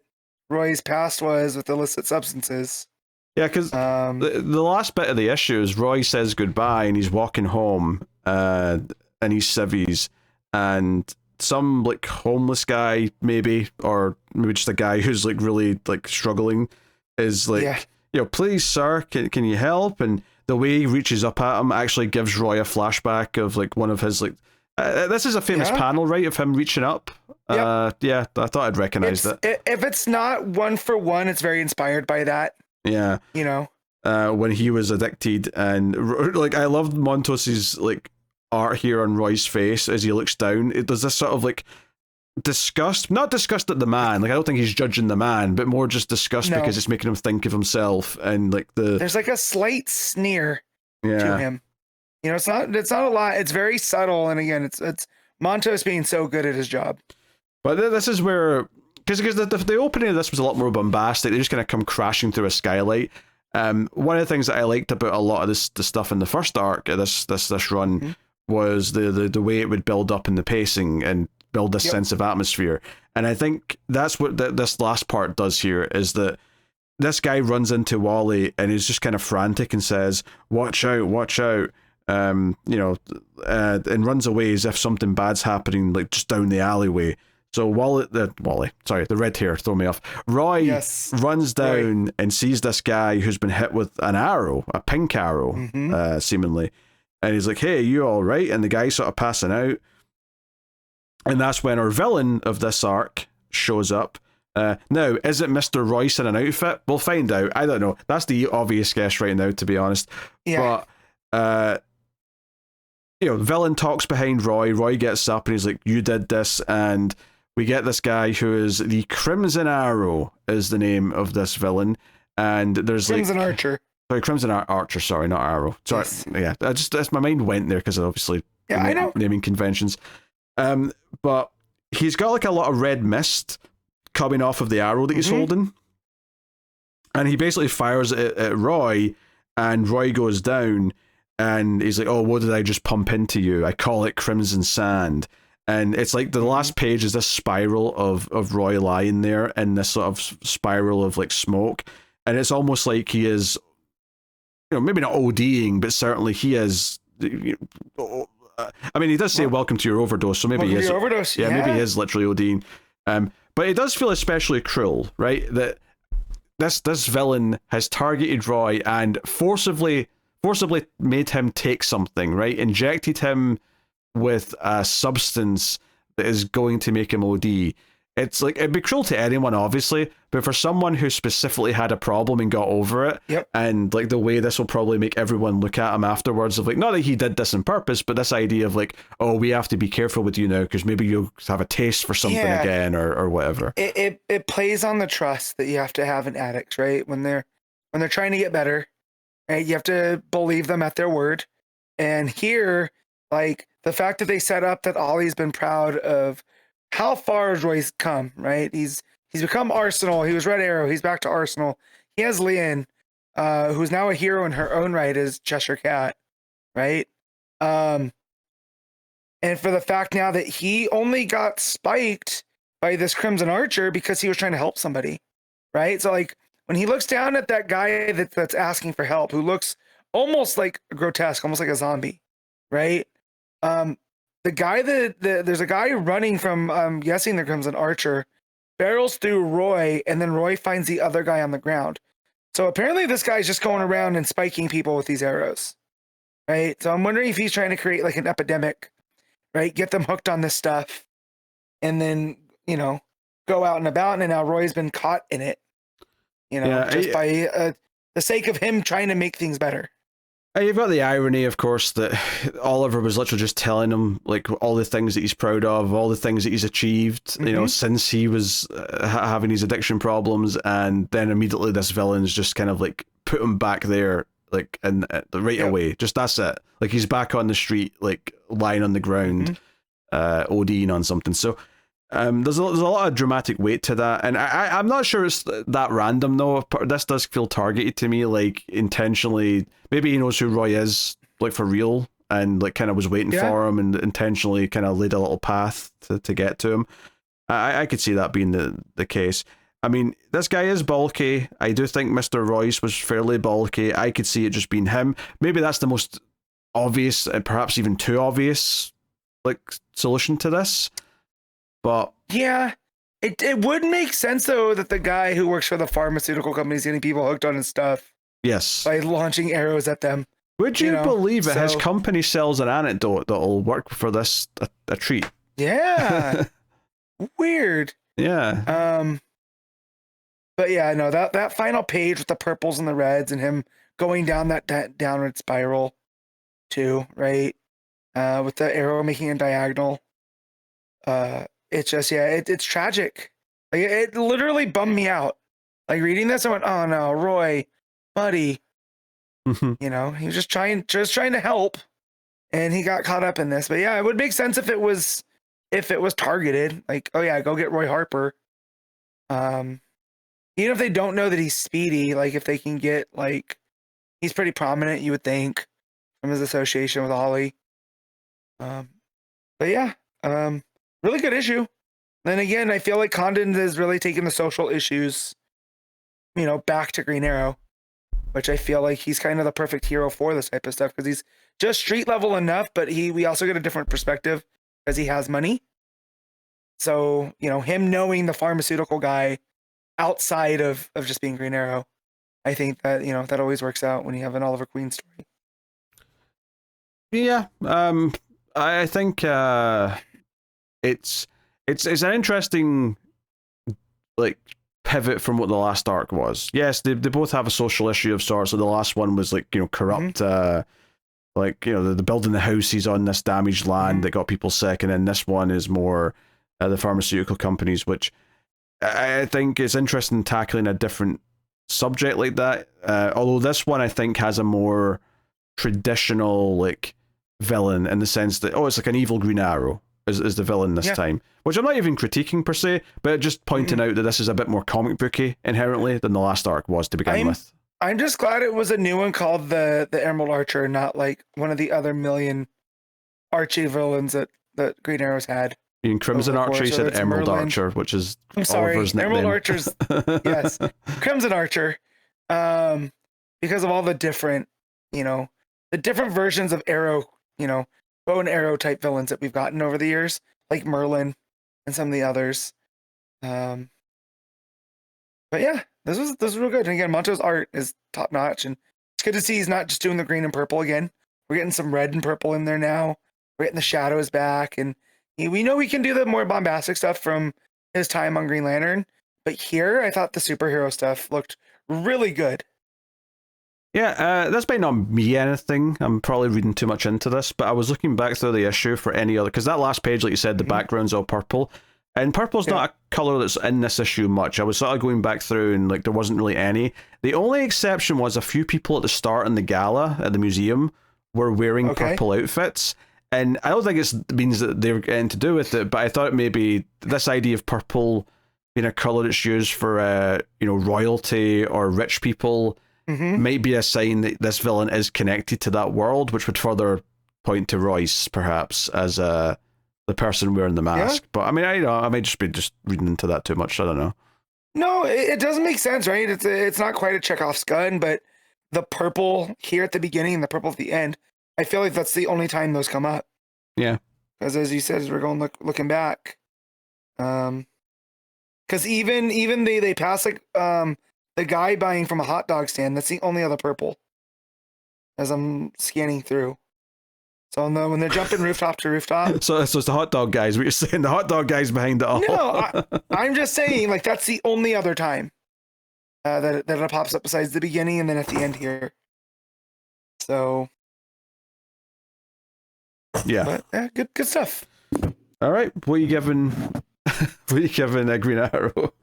Roy's past was with illicit substances. Yeah, because the last bit of the issue is Roy says goodbye and he's walking home and he's civvies, and some like homeless guy maybe, or maybe just a guy who's like really like struggling is like, please sir, can you help? And the way he reaches up at him actually gives Roy a flashback of like one of his like this is a famous panel, right, of him reaching up. Yep. Yeah, I thought I'd recognize that. If it's not one for one, it's very inspired by that. Yeah. When he was addicted, and like I love Montos's like art here on Roy's face as he looks down. It does this sort of like disgust, not disgust at the man, like I don't think he's judging the man, but more just disgust because it's making him think of himself, and like there's like a slight sneer to him. It's not a lot. It's very subtle, and again, it's Montos being so good at his job. But this is where, because the opening of this was a lot more bombastic. They just kind of come crashing through a skylight. One of the things that I liked about a lot of the stuff in the first arc of this run was the way it would build up in the pacing and build this sense of atmosphere. And I think that's what this last part does here, is that this guy runs into Wally and he's just kind of frantic and says, watch out. And runs away as if something bad's happening, like just down the alleyway. So the red hair throw me off. Roy runs down and sees this guy who's been hit with an arrow, a pink arrow, seemingly. And he's like, hey, you all right? And the guy's sort of passing out. And that's when our villain of this arc shows up. Now, is it Mr. Royce in an outfit? We'll find out. I don't know. That's the obvious guess right now, to be honest. Yeah. But, villain talks behind Roy. Roy gets up and he's like, you did this. And we get this guy who is the Crimson Arrow is the name of this villain. And there's Crimson Archer. Sorry, Crimson Archer, sorry, not Arrow. Sorry, yes. My mind went there because obviously I know. Naming conventions. But he's got like a lot of red mist coming off of the arrow that he's holding. And he basically fires it at Roy, and Roy goes down, and he's like, oh, what did I just pump into you? I call it Crimson Sand. And it's like the last page is this spiral of Roy lying there in this sort of spiral of like smoke. And it's almost like he is, maybe not ODing, but certainly he is. I mean, he does say "Welcome to your overdose," so maybe he is. Overdose, maybe he is literally ODing. But it does feel especially cruel, right? That this villain has targeted Roy and forcibly made him take something, right? Injected him with a substance that is going to make him OD. It's like, it'd be cruel to anyone, obviously, but for someone who specifically had a problem and got over it, and like the way this will probably make everyone look at him afterwards of like, not that he did this on purpose, but this idea of like, oh, we have to be careful with you now because maybe you'll have a taste for something again or whatever. It plays on the trust that you have to have in addicts, right? When they're trying to get better, right? You have to believe them at their word. And here, like the fact that they set up that Ollie's been proud of how far has Roy's come, right? He's become Arsenal. He was Red Arrow. He's back to Arsenal. He has Lian, who's now a hero in her own right as Cheshire Cat, right? And for the fact now that he only got spiked by this Crimson Archer because he was trying to help somebody, right? So like when he looks down at that guy that's asking for help, who looks almost like grotesque, almost like a zombie, right? The guy there's a guy running from, I'm guessing the Crimson Archer, barrels through Roy, and then Roy finds the other guy on the ground. So apparently this guy's just going around and spiking people with these arrows, right? So I'm wondering if he's trying to create like an epidemic, right? Get them hooked on this stuff, and then, you know, go out and about. And now Roy's been caught in it, you know, by the sake of him trying to make things better. You've got the irony, of course, that Oliver was literally just telling him like all the things that he's proud of, all the things that he's achieved, you know, since he was having these addiction problems, and then immediately this villain's just kind of like put him back there, like, and right away, just that's it. Like he's back on the street, like lying on the ground, ODing on something. So there's a lot of dramatic weight to that, and I'm not sure it's that random though. This does feel targeted to me, like intentionally. Maybe he knows who Roy is, like for real, and like kind of was waiting for him, and intentionally kind of laid a little path to get to him. I could see that being the case. I mean, this guy is bulky. I do think Mr. Royce was fairly bulky. I could see it just being him. Maybe that's the most obvious, and perhaps even too obvious, like solution to this. But yeah, it would make sense though that the guy who works for the pharmaceutical company is getting people hooked on his stuff. Yes, by launching arrows at them. Would you believe it? His company sells an antidote that'll work for this a treat. Yeah, weird. Yeah. But yeah, no, that final page with the purples and the reds and him going down that downward spiral, too, right? With the arrow making a diagonal. It's just it's tragic. Like it literally bummed me out. Like reading this, I went, "Oh no, Roy, buddy." You know, he was just trying to help, and he got caught up in this. But yeah, it would make sense if it was targeted. Like, oh yeah, go get Roy Harper. Even if they don't know that he's speedy, like if they can get like he's pretty prominent, you would think, from his association with Ollie. But yeah, really good issue. Then again, I feel like Condon has really taken the social issues, you know, back to Green Arrow, which I feel like he's kind of the perfect hero for this type of stuff because he's just street level enough, but we also get a different perspective because he has money. So, you know, him knowing the pharmaceutical guy outside of just being Green Arrow, I think that, you know, that always works out when you have an Oliver Queen story. Yeah, I think it's an interesting like pivot from what the last arc was. Yes, they both have a social issue of sorts. So the last one was like, you know, corrupt, like, you know, the building the houses on this damaged land that got people sick, and then this one is more the pharmaceutical companies, which I think is interesting tackling a different subject like that. Although this one I think has a more traditional like villain in the sense that it's like an evil Green Arrow is the villain this time, which I'm not even critiquing per se, but just pointing out that this is a bit more comic booky inherently than the last arc was to begin with. I'm just glad it was a new one called the Emerald Archer, not like one of the other million Archie villains that Green Arrow's had. In Crimson Archer, you said Emerald Merlin. Archer, which is Oliver's nickname. Emerald Archer's yes, Crimson Archer, because of all the different, you know, the different versions of Arrow, you know, bow and arrow type villains that we've gotten over the years, like Merlin and some of the others. But yeah, this was real good. And again, Monto's art is top notch, and it's good to see he's not just doing the green and purple again. We're getting some red and purple in there now. We're getting the shadows back, and we know he can do the more bombastic stuff from his time on Green Lantern. But here, I thought the superhero stuff looked really good. Yeah, this might not be anything. I'm probably reading too much into this, but I was looking back through the issue for any other, because that last page, like you said, the background's all purple, and purple's not a color that's in this issue much. I was sort of going back through, and like there wasn't really any. The only exception was a few people at the start in the gala at the museum were wearing purple outfits, And I don't think it means that they're getting to do with it, but I thought maybe this idea of purple being a color that's used for, royalty or rich people might be a sign that this villain is connected to that world, which would further point to Royce, perhaps, as the person wearing the mask. Yeah. But I mean, I might just be reading into that too much. I don't know. No, it doesn't make sense, right? It's not quite a Chekhov's gun, but the purple here at the beginning and the purple at the end, I feel like that's the only time those come up. Yeah. Because as you said, as we're going looking back, because even they pass like the guy buying from a hot dog stand. That's the only other purple. As I'm scanning through. So when they're jumping rooftop to rooftop. So it's the hot dog guys. What you're saying? The hot dog guys behind it all. No, I'm just saying, like, that's the only other time that it pops up besides the beginning and then at the end here. So. Yeah. But, good stuff. All right. What are you giving? What are you giving Green Arrow?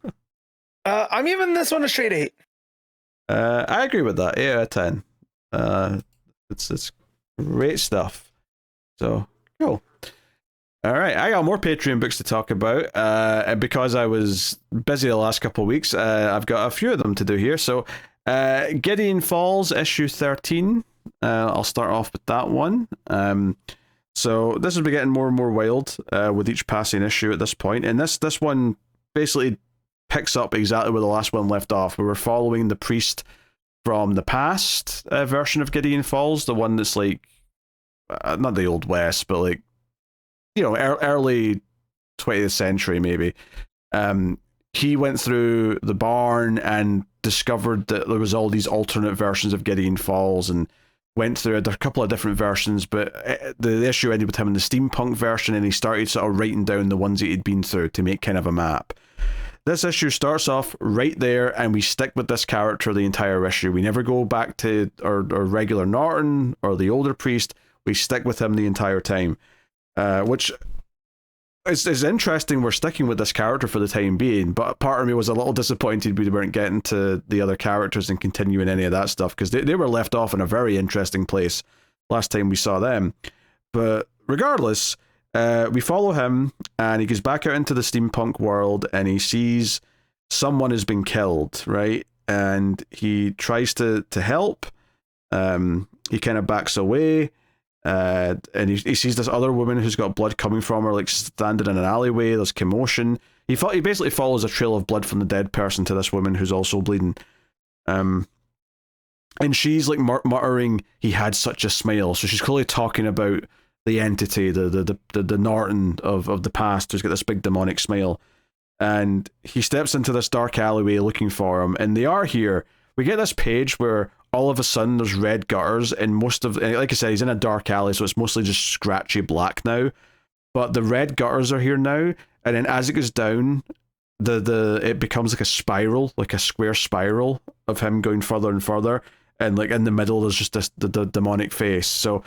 I'm giving this one a straight 8. I agree with that. 8 out of 10. It's great stuff. So cool. All right, I got more Patreon books to talk about, and because I was busy the last couple of weeks, I've got a few of them to do here. So, Gideon Falls issue 13. I'll start off with that one. So this will be getting more and more wild with each passing issue at this point, and this one basically picks up exactly where the last one left off. We were following the priest from the past version of Gideon Falls, the one that's like not the Old West, but like early 20th century maybe. He went through the barn and discovered that there was all these alternate versions of Gideon Falls, and went through a couple of different versions, but the issue ended with him in the steampunk version, and he started sort of writing down the ones that he'd been through to make kind of a map. This issue starts off right there, and we stick with this character the entire issue. We never go back to our regular Norton or the older priest. We stick with him the entire time, which is interesting. We're sticking with this character for the time being, but part of me was a little disappointed we weren't getting to the other characters and continuing any of that stuff, because they were left off in a very interesting place last time we saw them. But regardless, we follow him, and he goes back out into the steampunk world, and he sees someone has been killed, right? And he tries to help. He kind of backs away. And he sees this other woman who's got blood coming from her, like standing in an alleyway. There's commotion. He basically follows a trail of blood from the dead person to this woman who's also bleeding. And she's like muttering, "He had such a smile." So she's clearly talking about the entity, the Norton of the past, who's got this big demonic smile. And he steps into this dark alleyway looking for him. And they are here. We get this page where all of a sudden there's red gutters, and most of, like I said, he's in a dark alley, so it's mostly just scratchy black now. But the red gutters are here now, and then as it goes down, it becomes like a spiral, like a square spiral of him going further and further, and like in the middle there's just the demonic face. So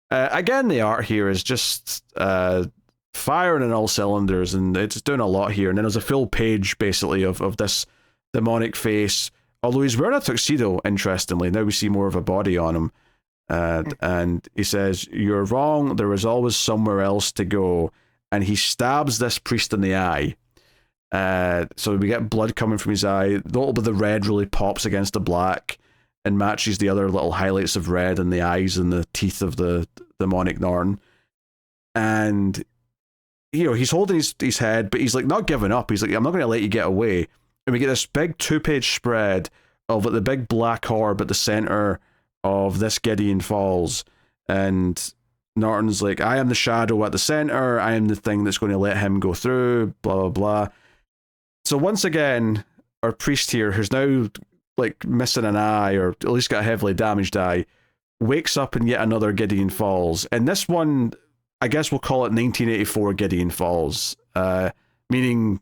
again, the art here is just firing on all cylinders, and it's doing a lot here. And then there's a full page basically of this demonic face. Although he's wearing a tuxedo, interestingly. Now we see more of a body on him. And he says, "You're wrong. There is always somewhere else to go." And he stabs this priest in the eye. So we get blood coming from his eye. A little bit of the red really pops against the black and matches the other little highlights of red in the eyes and the teeth of the demonic Norn. And, he's holding his head, but he's like not giving up. He's like, "I'm not going to let you get away." And we get this big 2-page spread of the big black orb at the center of this Gideon Falls. And Norton's like, "I am the shadow at the center. I am the thing that's going to let him go through, blah, blah, blah." So once again, our priest here, who's now like missing an eye, or at least got a heavily damaged eye, wakes up in yet another Gideon Falls. And this one, I guess we'll call it 1984 Gideon Falls, meaning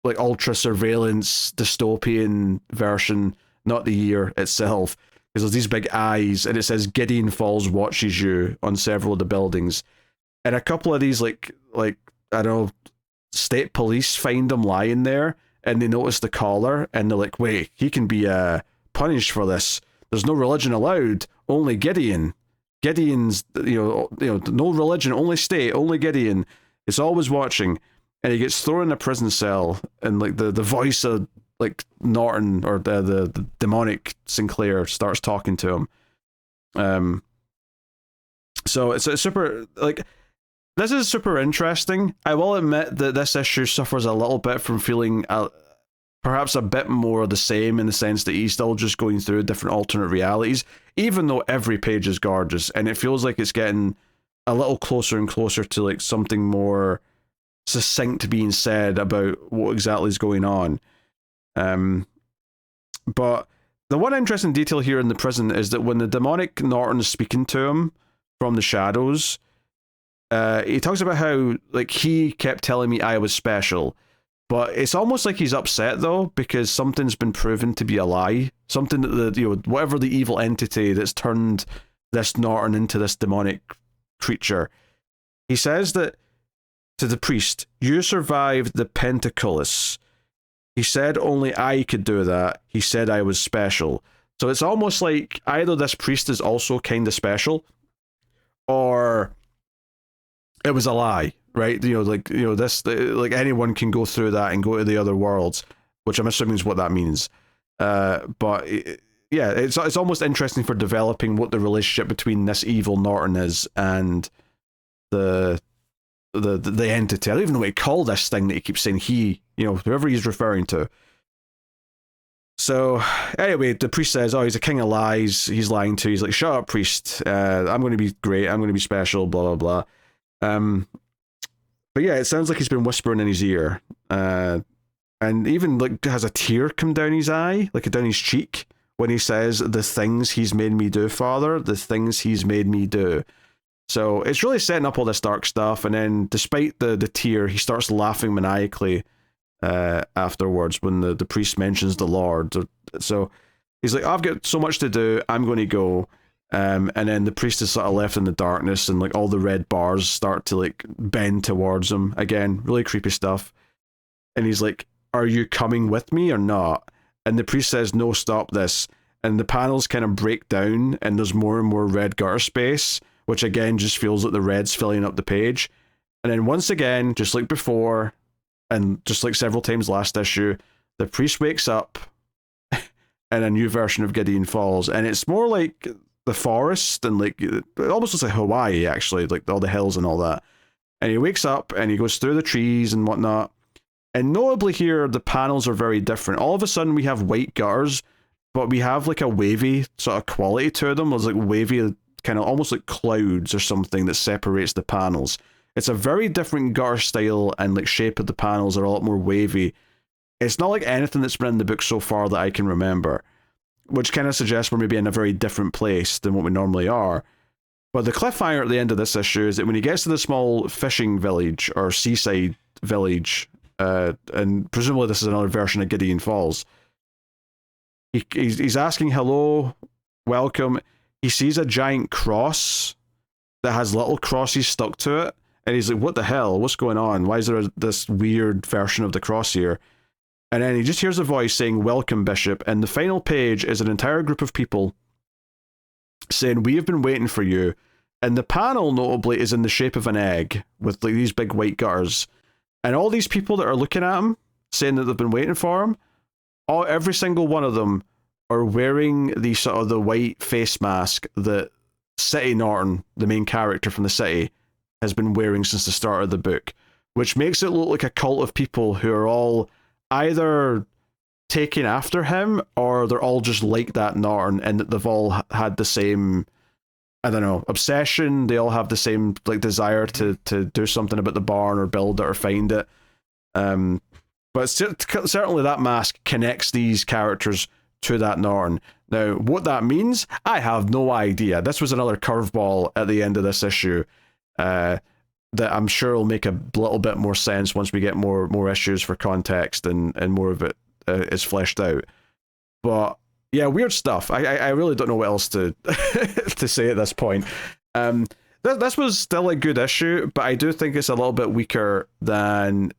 like ultra surveillance dystopian version, not the year itself, because there's these big eyes, and it says Gideon Falls watches you on several of the buildings. And a couple of these like I don't know, state police find him lying there, and they notice the collar, and they're like, "Wait, he can be punished for this. There's no religion allowed, only Gideon Gideon's, no religion, only state, only Gideon. It's always watching. And he gets thrown in a prison cell, and like the voice of like Norton or the demonic Sinclair starts talking to him. So it's a super, like, this is super interesting. I will admit that this issue suffers a little bit from feeling perhaps a bit more the same, in the sense that he's still just going through different alternate realities, even though every page is gorgeous, and it feels like it's getting a little closer and closer to like something more succinct being said about what exactly is going on. But the one interesting detail here in the prison is that when the demonic Norton is speaking to him from the shadows, he talks about how like he kept telling me I was special, but it's almost like he's upset though, because something's been proven to be a lie. Something that whatever the evil entity that's turned this Norton into this demonic creature. He says that to the priest, "You survived the Pentaculus." He said only I could do that. He said I was special. So it's almost like either this priest is also kind of special, or it was a lie, right? Like anyone can go through that and go to the other worlds, which I'm assuming is what that means. But yeah, it's almost interesting for developing what the relationship between this evil Norton is and the entity. I don't even know what he called this thing that he keeps saying whoever he's referring to. So anyway, the priest says, "Oh, he's a king of lies. He's lying to you." He's like, "Shut up, priest. I'm going to be great. I'm going to be special. Blah blah blah." But yeah, it sounds like he's been whispering in his ear, and even like has a tear come down his eye, like down his cheek, when he says, "The things he's made me do, Father. The things he's made me do." So it's really setting up all this dark stuff, and then despite the tear, he starts laughing maniacally afterwards when the priest mentions the Lord. So he's like, "I've got so much to do, I'm going to go." And then the priest is sort of left in the darkness, and like all the red bars start to like bend towards him again. Really creepy stuff. And he's like, "Are you coming with me or not?" And the priest says, "No, stop this." And the panels kind of break down, and there's more and more red gutter space, which again just feels like the red's filling up the page. And then once again, just like before, and just like several times last issue, the priest wakes up and a new version of Gideon falls. And it's more like the forest, and like it almost looks like Hawaii, actually, like all the hills and all that. And he wakes up and he goes through the trees and whatnot. And notably here, the panels are very different. All of a sudden we have white gutters, but we have like a wavy sort of quality to them. There's like wavy, kind of almost like clouds or something that separates the panels. It's a very different gutter style, and like shape of the panels are a lot more wavy. It's not like anything that's been in the book so far that I can remember, which kind of suggests we're maybe in a very different place than what we normally are. But the cliffhanger at the end of this issue is that when he gets to the small fishing village or seaside village, and presumably this is another version of Gideon Falls, he's asking, "Hello, welcome." He sees a giant cross that has little crosses stuck to it. And he's like, "What the hell? What's going on? Why is there this weird version of the cross here?" And then he just hears a voice saying, "Welcome, Bishop." And the final page is an entire group of people saying, "We have been waiting for you." And the panel, notably, is in the shape of an egg with like these big white gutters. And all these people that are looking at him, saying that they've been waiting for him, every single one of them are wearing the sort of the white face mask that City Norton, the main character from the city, has been wearing since the start of the book, which makes it look like a cult of people who are all either taking after him, or they're all just like that Norton, and that they've all had the same, I don't know, obsession. They all have the same like desire to do something about the barn or build it or find it. But certainly that mask connects these characters to that Norton. Now, what that means, I have no idea. This was another curveball at the end of this issue that I'm sure will make a little bit more sense once we get more issues for context and more of it is fleshed out. But yeah, weird stuff. I really don't know what else to to say at this point. This was still a good issue, but I do think it's a little bit weaker than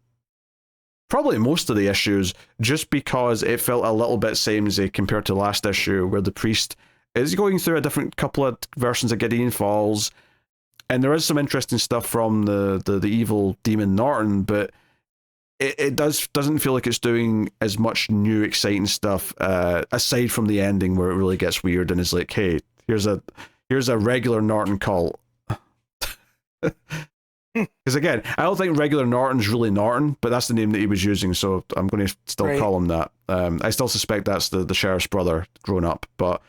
probably most of the issues, just because it felt a little bit samey compared to last issue, where the priest is going through a different couple of versions of Gideon Falls, and there is some interesting stuff from the evil demon Norton, but it doesn't feel like it's doing as much new exciting stuff aside from the ending where it really gets weird and is like, hey, here's a regular Norton cult. Because again, I don't think regular Norton's really Norton, but that's the name that he was using, so I'm going to still call him that. I still suspect that's the sheriff's brother grown up, but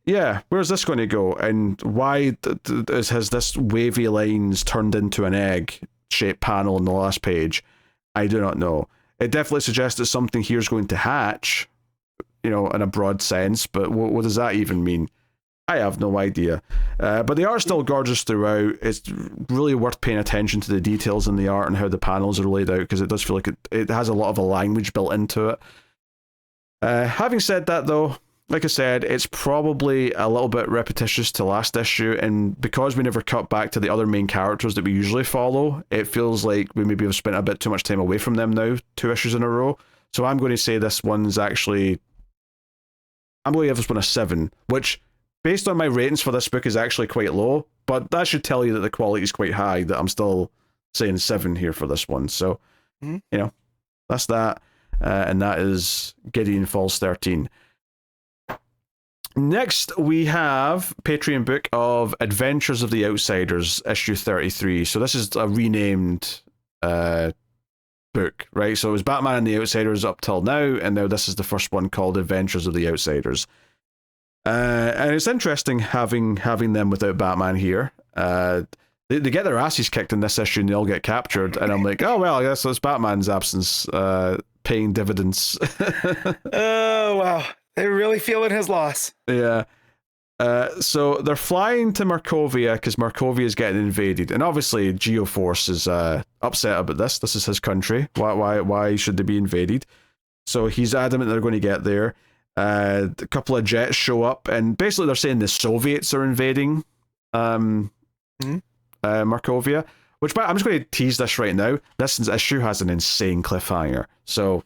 yeah, where's this going to go? And why has this wavy lines turned into an egg-shaped panel in the last page? I do not know. It definitely suggests that something here is going to hatch, in a broad sense, but what does that even mean? I have no idea. But the art's still gorgeous throughout. It's really worth paying attention to the details in the art and how the panels are laid out, because it does feel like it has a lot of a language built into it. Having said that, though, like I said, it's probably a little bit repetitious to last issue, and because we never cut back to the other main characters that we usually follow, it feels like we maybe have spent a bit too much time away from them now, 2 issues in a row. So I'm going to say this one's actually... I'm going to give this one a 7, which, based on my ratings for this book, is actually quite low, but that should tell you that the quality is quite high, that I'm still saying 7 here for this one. So, that's that, and that is Gideon Falls 13. Next, we have Patreon book of Adventures of the Outsiders, issue 33. So this is a renamed book, right? So it was Batman and the Outsiders up till now, and now this is the first one called Adventures of the Outsiders. And it's interesting having them without Batman here. They get their asses kicked in this issue and they all get captured, and I'm like, oh well, I guess that's Batman's absence paying dividends. Oh wow, they really feeling his loss. Yeah. So they're flying to Markovia because Markovia is getting invaded, and obviously Geoforce is upset about this. This is his country. Why should they be invaded? So he's adamant they're going to get there. A couple of jets show up, and basically they're saying the Soviets are invading Markovia. Which, I'm just going to tease this right now. This issue has an insane cliffhanger, so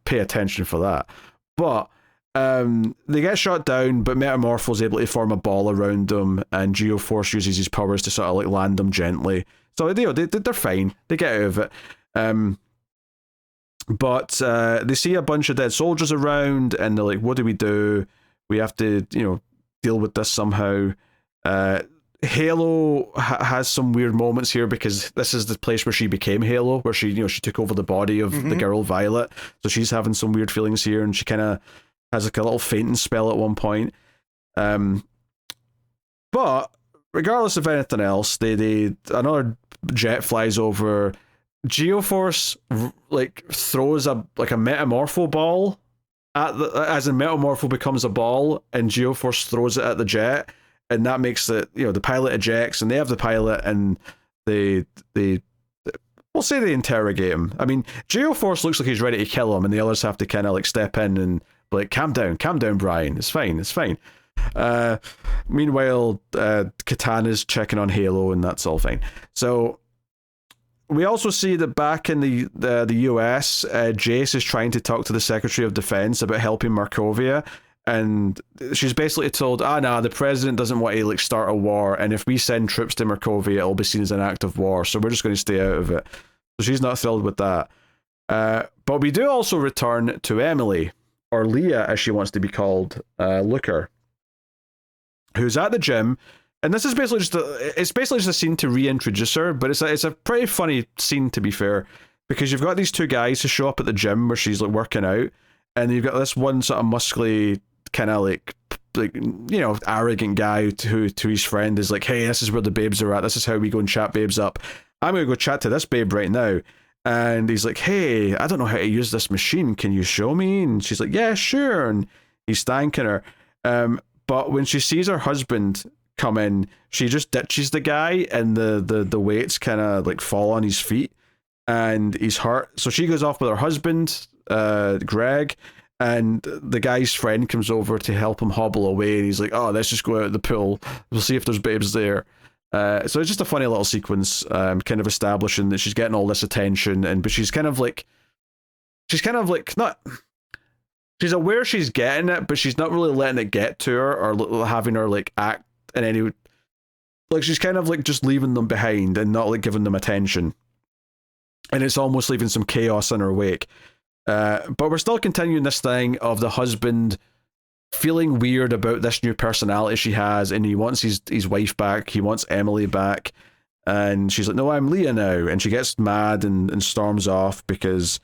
pay attention for that. But they get shot down, but Metamorpho's able to form a ball around them, and Geoforce uses his powers to sort of land them gently. So they're fine. They get out of it. But they see a bunch of dead soldiers around, and they're like, what do? We have to, deal with this somehow. Halo has some weird moments here, because this is the place where she became Halo, where she took over the body of the girl Violet. So she's having some weird feelings here, and she kind of has a little fainting spell at one point. But regardless of anything else, another jet flies over. Geoforce throws a Metamorpho ball as in Metamorpho becomes a ball, and Geoforce throws it at the jet, and that makes it, the pilot ejects, and they have the pilot, and we'll say they interrogate him. I mean, Geoforce looks like he's ready to kill him, and the others have to kind of step in and calm down, Brian. It's fine. Meanwhile, Katana's checking on Halo, and that's all fine. So we also see that back in the US, Jace is trying to talk to the Secretary of Defense about helping Markovia, and she's basically told, the president doesn't want to start a war, and if we send troops to Markovia, it'll be seen as an act of war, so we're just going to stay out of it. So she's not thrilled with that. But we do also return to Emily, or Leah as she wants to be called, Looker, who's at the gym. And this is basically just a scene to reintroduce her, but it's a pretty funny scene, to be fair, because you've got these two guys who show up at the gym where she's working out, and you've got this one sort of muscly, kind of arrogant guy who to his friend is like, hey, this is where the babes are at, this is how we go and chat babes up. I'm gonna go chat to this babe right now. And he's like, hey, I don't know how to use this machine, can you show me? And she's like, yeah, sure. And he's thanking her. But when she sees her husband come in, she just ditches the guy, and the weights kind of fall on his feet, and he's hurt. So she goes off with her husband, Greg, and the guy's friend comes over to help him hobble away, and he's like, oh, let's just go out the pool, we'll see if there's babes there. So it's just a funny little sequence, kind of establishing that she's getting all this attention, but she's kind of not she's aware she's getting it, but she's not really letting it get to her or having her like act in any, like she's kind of like just leaving them behind and not like giving them attention, and it's almost leaving some chaos in her wake. But we're still continuing this thing of the husband feeling weird about this new personality she has, and he wants his wife back. He wants Emily back, and she's like, "No, I'm Leah now," and she gets mad and storms off because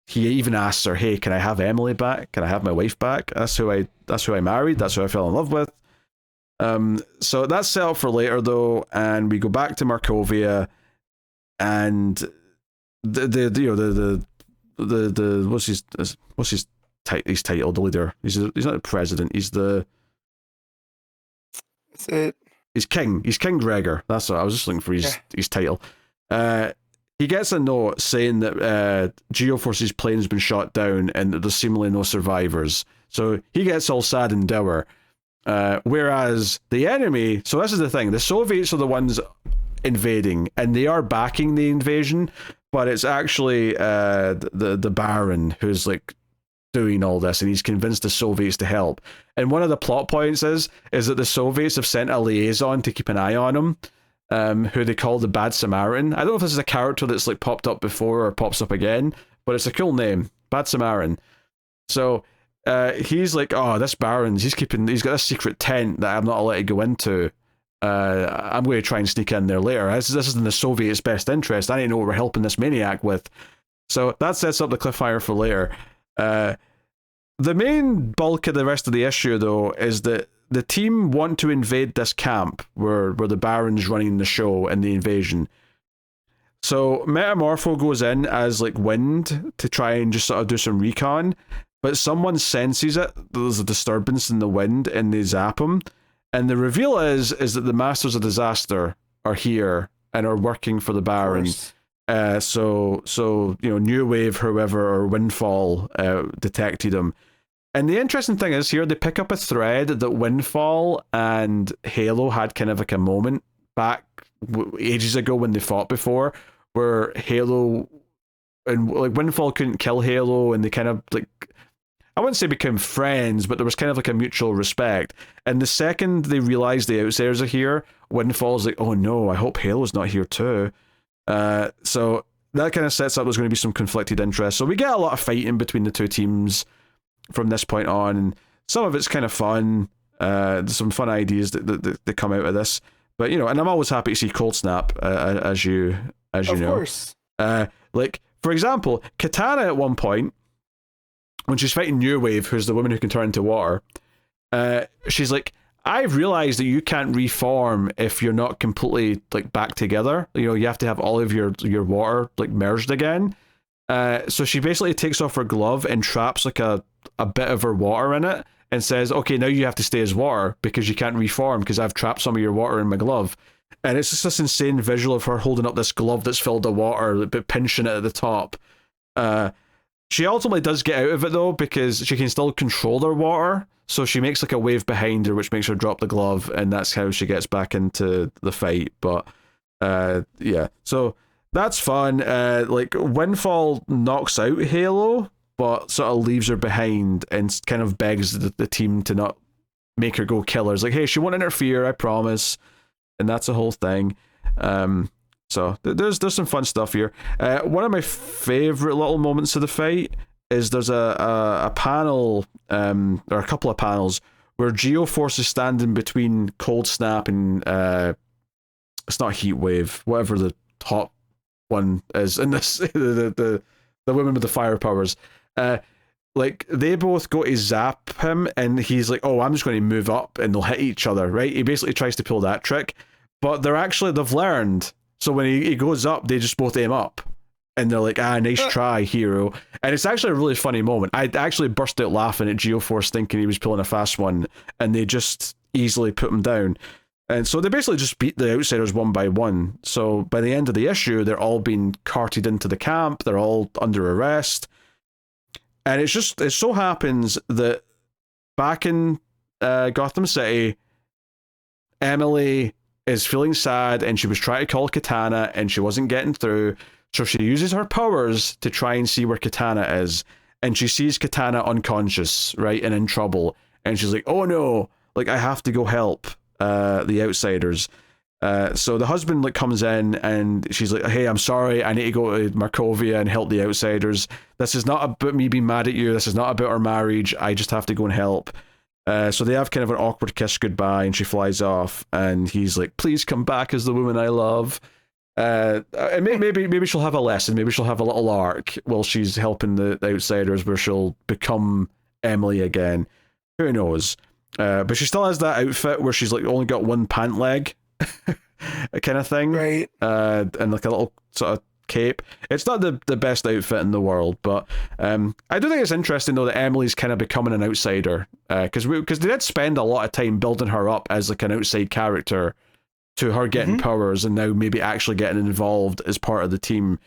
he even asks her, "Hey, can I have Emily back? Can I have my wife back? That's who I married. That's who I fell in love with." So that's set up for later though, and we go back to Markovia, and the what's his title? The leader. He's not the president. He's the. That's it. He's king. He's King Gregor. That's what I was just looking for. His title. He gets a note saying that Geoforce's plane's been shot down and that there's seemingly no survivors. So he gets all sad and dour. Whereas the enemy. So this is the thing. The Soviets are the ones invading, and they are backing the invasion. But it's actually the Baron who's like doing all this, and he's convinced the Soviets to help. And one of the plot points is that the Soviets have sent a liaison to keep an eye on him, who they call the Bad Samaritan. I don't know if this is a character that's like popped up before or pops up again, but it's a cool name, Bad Samaritan. So he's like, oh, this Baron's he's got this secret tent that I'm not allowed to go into. I'm going to try and sneak in there later. This is in the Soviets' best interest. I didn't know what we're helping this maniac with. So that sets up the cliffhanger for later. The main bulk of the rest of the issue, though, is that the team want to invade this camp where the Baron's running the show and the invasion. So Metamorpho goes in as like Wind to try and just sort of do some recon, but someone senses it. There's a disturbance in the wind and they zap him. And the reveal is that the Masters of Disaster are here and are working for the Baron. So New Wave, whoever, or Windfall detected him. And the interesting thing is here, they pick up a thread that Windfall and Halo had kind of like a moment back ages ago when they fought before, where Halo and like Windfall couldn't kill Halo, and they kind of like, I wouldn't say became friends, but there was kind of like a mutual respect. And the second they realize the Outsiders are here, Windfall's like, oh no, I hope Halo's not here too. So that kind of sets up there's going to be some conflicted interest. So we get a lot of fighting between the two teams from this point on, and some of it's kind of fun. There's some fun ideas that come out of this. But, and I'm always happy to see Cold Snap, as you know. Of course. Like, for example, Katana at one point, when she's fighting New Wave, who's the woman who can turn into water, she's like, I've realized that you can't reform if you're not completely like back together. You have to have all of your water like merged again. So she basically takes off her glove and traps like a bit of her water in it and says, okay, now you have to stay as water because you can't reform because I've trapped some of your water in my glove. And it's just this insane visual of her holding up this glove that's filled with water, but pinching it at the top. She ultimately does get out of it though, because she can still control her water. So she makes like a wave behind her, which makes her drop the glove, and that's how she gets back into the fight. But yeah, so that's fun. Like Windfall knocks out Halo, but sort of leaves her behind and kind of begs the team to not make her go kill her. It's like, hey, she won't interfere, I promise. And that's the whole thing. So there's some fun stuff here. One of my favorite little moments of the fight is there's a panel, or a couple of panels, where Geoforce is standing between Cold Snap and it's not Heat Wave, whatever the top one is in this, the woman with the fire powers. Like they both go to zap him, and he's like, "Oh, I'm just going to move up," and they'll hit each other. Right? He basically tries to pull that trick, but they've learned. So when he goes up, they just both aim up. And they're like, nice try, hero. And it's actually a really funny moment. I actually burst out laughing at Geoforce thinking he was pulling a fast one, and they just easily put him down. And so they basically just beat the Outsiders one by one. So by the end of the issue, they're all being carted into the camp. They're all under arrest. And it so happens that back in Gotham City, Emily is feeling sad, and she was trying to call Katana and she wasn't getting through, so she uses her powers to try and see where Katana is, and she sees Katana unconscious, right, and in trouble, and she's like, oh no, like I have to go help the outsiders. So the husband like comes in and she's like, hey, I'm sorry, I need to go to Markovia and help the outsiders. This is not about me being mad at you, this is not about our marriage, I just have to go and help. So they have kind of an awkward kiss goodbye, and she flies off, and he's like, please come back as the woman I love. And maybe she'll have a lesson, maybe she'll have a little arc while she's helping the outsiders where she'll become Emily again. Who knows? But she still has that outfit where she's like only got one pant leg kind of thing, right? And like a little sort of cape. It's not the best outfit in the world, but I do think it's interesting though that Emily's kind of becoming an outsider, because they did spend a lot of time building her up as like an outside character to her getting powers, and now maybe actually getting involved as part of the team.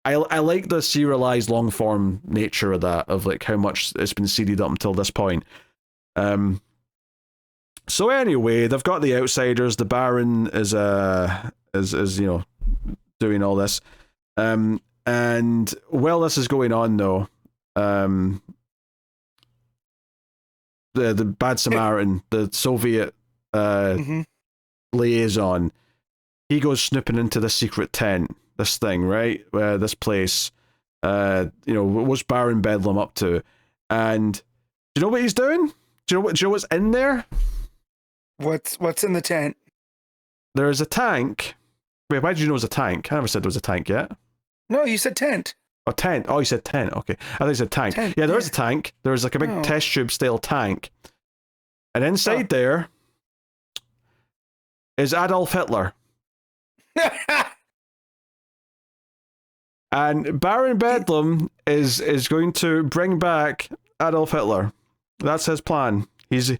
I like the serialized long form nature of that, of like how much it's been seeded up until this point. So anyway, they've got the outsiders. The Baron is you know, doing all this. And while this is going on though, the Bad Samaritan, the Soviet liaison, he goes snooping into the secret tent, this thing, right? This place, you know, what's Baron Bedlam up to? And do you know what he's doing? Do you know what's in there? What's in the tent? There is a tank. Wait, why did you know it was a tank? I never said there was a tank yet. No, you said tent. Oh, tent. Oh, you said tent. Okay. I thought you said tank. Yeah, there is a tank. There's like a big test tube style tank. And inside there is Adolf Hitler. And Baron Bedlam is going to bring back Adolf Hitler. That's his plan. He's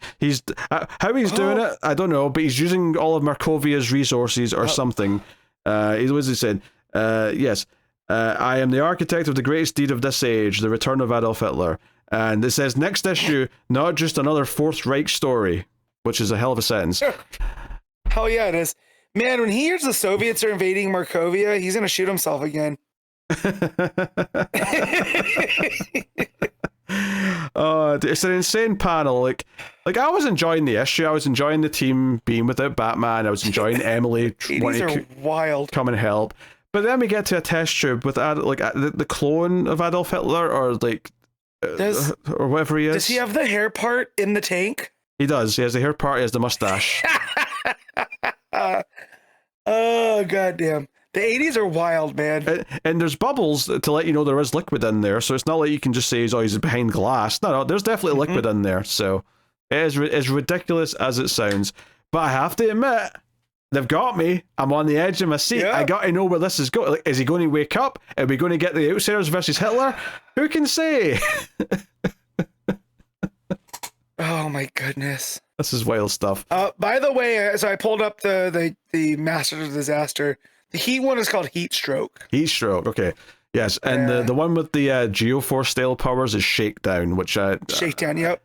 how he's doing it, I don't know, but he's using all of Markovia's resources or something. He said, yes, I am the architect of the greatest deed of this age, the return of Adolf Hitler. And it says, next issue, not just another Fourth Reich story, which is a hell of a sentence. Hell yeah, it is. Man, when he hears the Soviets are invading Markovia, he's going to shoot himself again. Oh, it's an insane panel. Like I was enjoying the issue. I was enjoying the team being without Batman. I was enjoying Emily wanting to wild. Come and help. But then we get to a test tube with the clone of Adolf Hitler, or like or whatever he is. Does he have the hair part in the tank? He does. He has the hair part. He has the mustache. Oh goddamn. The 80s are wild, man. And there's bubbles to let you know there is liquid in there, so it's not like you can just say he's behind glass. No, there's definitely liquid in there, so it is as ridiculous as it sounds. But I have to admit, they've got me. I'm on the edge of my seat. Yeah. I got to know where this is going. Like, is he going to wake up? Are we going to get the Outsiders versus Hitler? Who can say? Oh my goodness. This is wild stuff. By the way, so I pulled up the Masters of Disaster. The Heat one is called Heat Stroke. Heat Stroke, okay. Yes, and the one with the Geoforce style powers is Shakedown, which Shakedown, yep.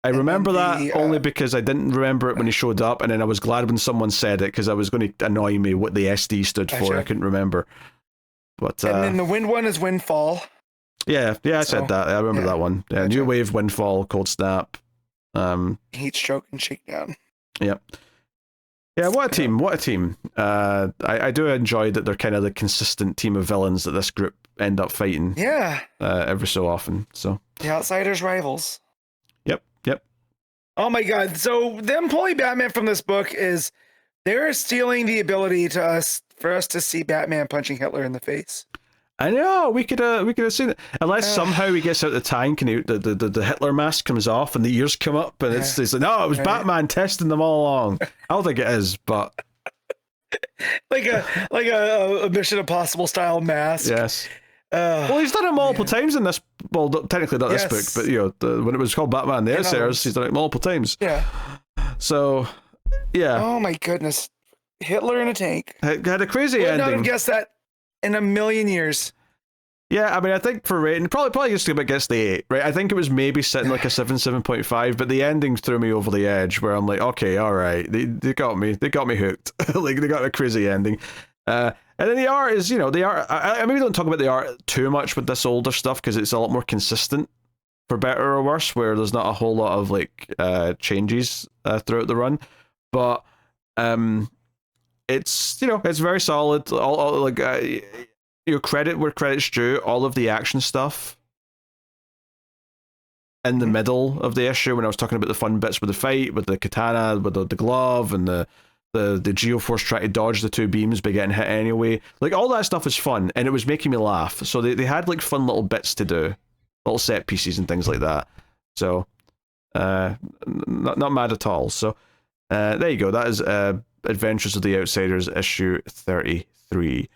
I remember that only because I didn't remember it when he showed up, and then I was glad when someone said it, because I was going to annoy me what the SD stood for. I couldn't remember. But and then the Wind one is Windfall. Yeah, I said that. I remember that one. Yeah, New Wave, Windfall, Cold Snap. Heat Stroke and Shakedown. Yep. Yeah, what a team! What a team! I do enjoy that they're kind of the consistent team of villains that this group end up fighting. Yeah. Every so often. So the Outsiders rivals. Yep. Oh my God! So them pulling Batman from this book is they're stealing the ability for us to see Batman punching Hitler in the face. I know, we could have seen it. Unless somehow he gets out the tank and the Hitler mask comes off and the ears come up and it's like, no, it was Batman testing them all along. I don't think it is, but like a Mission Impossible style mask. Yes. Well, he's done it multiple times in this. Well, technically not this book, but you know, when it was called Batman the Outsiders, he's done it multiple times. Yeah. So, yeah. Oh my goodness, Hitler in a tank. Had a crazy ending. I would not have guessed that in a million years. Yeah, I mean, I think for rating, probably just about gets the 8, right? I think it was maybe sitting like a 7.5, but the ending threw me over the edge where I'm like, okay, all right, they got me hooked. Like, they got a crazy ending. And And then the art is, the art. I maybe don't talk about the art too much with this older stuff because it's a lot more consistent, for better or worse. Where there's not a whole lot of like changes throughout the run, but it's it's very solid. All like your credit where credit's due. All of the action stuff in the middle of the issue, when I was talking about the fun bits with the fight, with the katana, with the glove, and the geoforce trying to dodge the two beams but getting hit anyway. Like, all that stuff is fun, and it was making me laugh. So they had like fun little bits to do, little set pieces and things like that. So not mad at all. So there you go. That is Adventures of the Outsiders issue 33.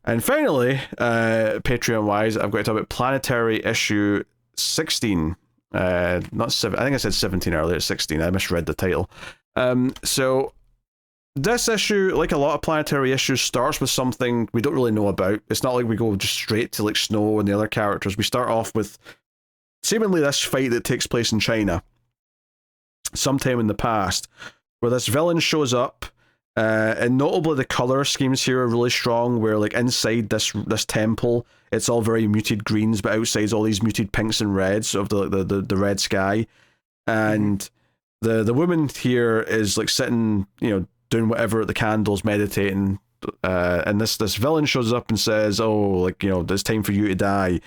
And finally, Patreon wise, I've got to talk about Planetary issue 16. Not 7. I think I said 17 earlier. It's 16. I misread the title. So this issue, like a lot of Planetary issues, starts with something we don't really know about. It's not like we go just straight to like Snow and the other characters. We start off with seemingly this fight that takes place in China sometime in the past, where this villain shows up. And notably, the color schemes here are really strong. Where like inside this temple, it's all very muted greens, but outside's all these muted pinks and reds of the red sky. And the woman here is like sitting, doing whatever at the candles, meditating. And this villain shows up and says, "Oh, like it's time for you to die."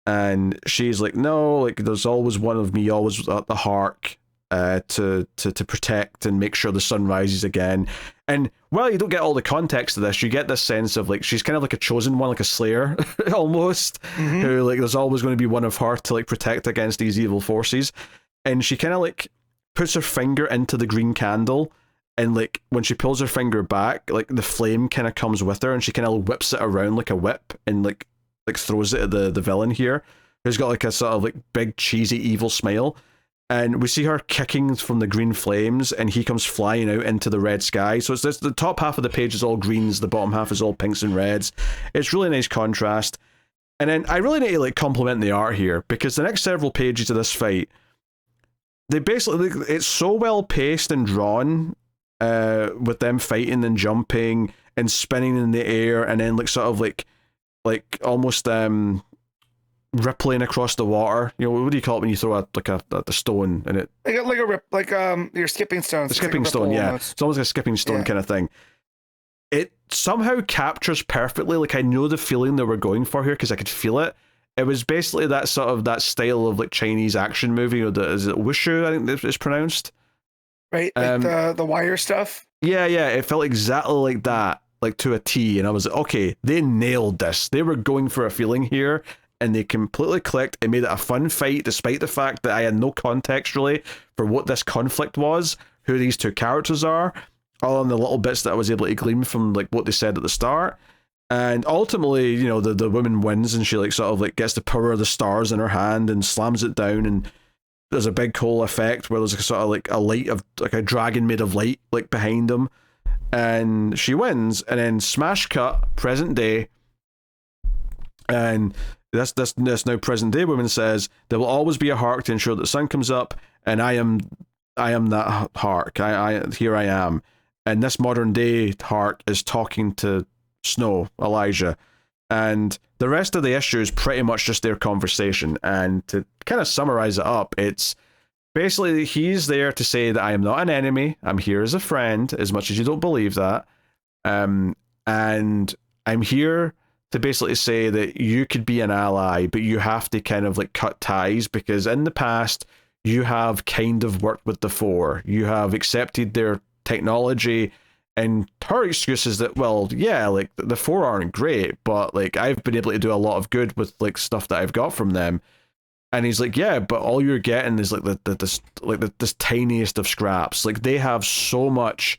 And she's like, "No, like there's always one of me, always at the heart." To protect and make sure the sun rises again. And while you don't get all the context of this, you get this sense of like she's kind of like a chosen one, like a slayer almost, who like there's always going to be one of her to like protect against these evil forces. And she kind of like puts her finger into the green candle, and like when she pulls her finger back, like the flame kind of comes with her, and she kind of whips it around like a whip and like throws it at the villain here, who's got like a sort of like big cheesy evil smile. And we see her kicking from the green flames, and he comes flying out into the red sky. So it's this, the top half of the page is all greens, the bottom half is all pinks and reds. It's really nice contrast. And then I really need to like compliment the art here, because the next several pages of this fight, they basically, it's so well paced and drawn, with them fighting and jumping and spinning in the air, and then like sort of like almost rippling across the water. What do you call it when you throw a stone in it? Like your skipping stone. The skipping stone, yeah. Almost. It's almost like a skipping stone kind of thing. It somehow captures perfectly. Like I know the feeling they were going for here because I could feel it. It was basically that sort of that style of like Chinese action movie, or is it wushu? I think it's pronounced. Right, like the wire stuff. Yeah. It felt exactly like that, like to a T. And I was like, okay, they nailed this. They were going for a feeling here. And they completely clicked. It made it a fun fight, despite the fact that I had no context really for what this conflict was, who these two characters are, all in the little bits that I was able to glean from like what they said at the start. And ultimately, the woman wins, and she like sort of like gets the power of the stars in her hand and slams it down, and there's a big cool effect where there's a sort of like a light of like a dragon made of light like behind them, and she wins. And then smash cut present day, and this now present day woman says there will always be a Hark to ensure that the sun comes up, and I am that Hark. Here I am, and this modern day Hark is talking to Snow, Elijah, and the rest of the issue is pretty much just their conversation. And to kind of summarize it up, it's basically he's there to say that I am not an enemy. I'm here as a friend, as much as you don't believe that, and I'm here to basically say that you could be an ally, but you have to kind of like cut ties, because in the past you have kind of worked with the Four. You have accepted their technology, and her excuse is that, well, yeah, like the Four aren't great, but like I've been able to do a lot of good with like stuff that I've got from them. And he's like, yeah, but all you're getting is like this tiniest of scraps. Like they have so much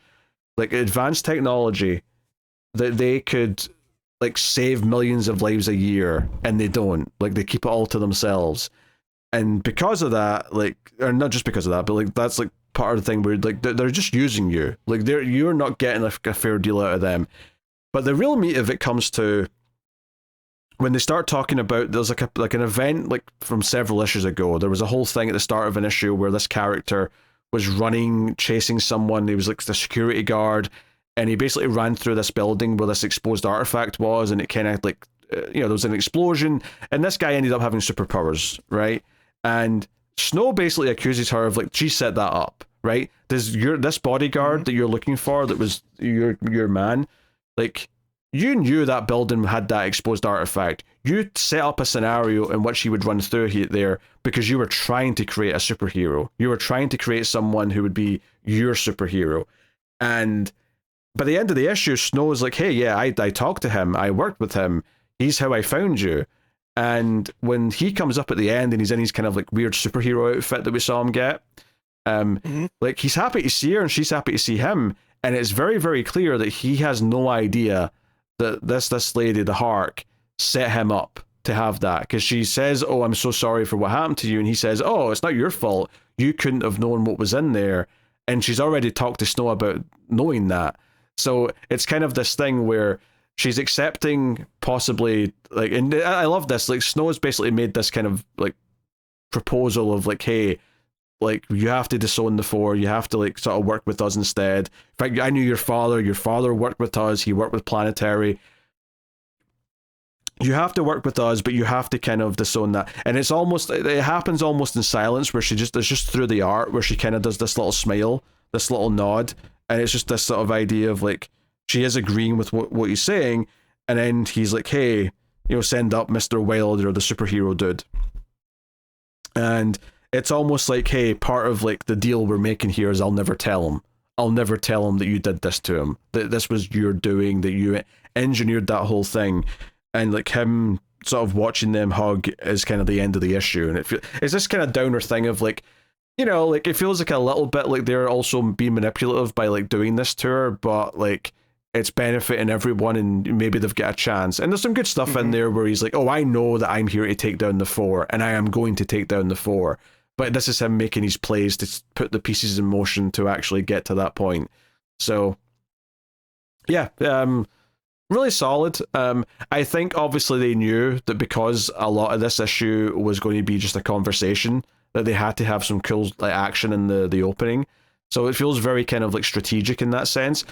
like advanced technology that they could like save millions of lives a year, and they don't. Like they keep it all to themselves. And because of that, like, or not just because of that, but like that's like part of the thing where like they're just using you. Like you're not getting a fair deal out of them. But the real meat of it comes to when they start talking about, there's like an event like from several issues ago. There was a whole thing at the start of an issue where this character was running, chasing someone. He was like the security guard, and he basically ran through this building where this exposed artifact was, and it kind of like, there was an explosion, and this guy ended up having superpowers, right? And Snow basically accuses her of like, she set that up, right? This bodyguard that you're looking for, that was your man, like, you knew that building had that exposed artifact. You set up a scenario in which he would run through there because you were trying to create a superhero. You were trying to create someone who would be your superhero. And by the end of the issue, Snow is like, hey, yeah, I talked to him. I worked with him. He's how I found you. And when he comes up at the end and he's in his kind of like weird superhero outfit that we saw him get, like, he's happy to see her and she's happy to see him. And it's very, very clear that he has no idea that this lady, the Hark, set him up to have that, because she says, oh, I'm so sorry for what happened to you, and he says, oh, it's not your fault, you couldn't have known what was in there. And she's already talked to Snow about knowing that. So it's kind of this thing where she's accepting possibly, like, and I love this, like, Snow has basically made this kind of like proposal of like, hey, like, you have to disown the Four, you have to like sort of work with us instead. In fact, I knew your father worked with us, he worked with Planetary. You have to work with us, but you have to kind of disown that. And it happens almost in silence, where it's just through the art where she kind of does this little smile, this little nod, and it's just this sort of idea of like, she is agreeing with what he's saying, and then he's like, hey, send up Mr. Wilder, the superhero dude. And it's almost like, hey, part of like the deal we're making here is I'll never tell him that you did this to him, that this was your doing, that you engineered that whole thing. And like, him sort of watching them hug is kind of the end of the issue. And it's this kind of downer thing of like, like, it feels like a little bit like they're also being manipulative by like doing this to her, but like, it's benefiting everyone and maybe they've got a chance. And there's some good stuff in there where he's like, oh, I know that I'm here to take down the Four, and I am going to take down the Four. But this is him making his plays to put the pieces in motion to actually get to that point. So, yeah, really solid. I think obviously they knew that because a lot of this issue was going to be just a conversation, that they had to have some cool like action in the opening. So it feels very kind of like strategic in that sense.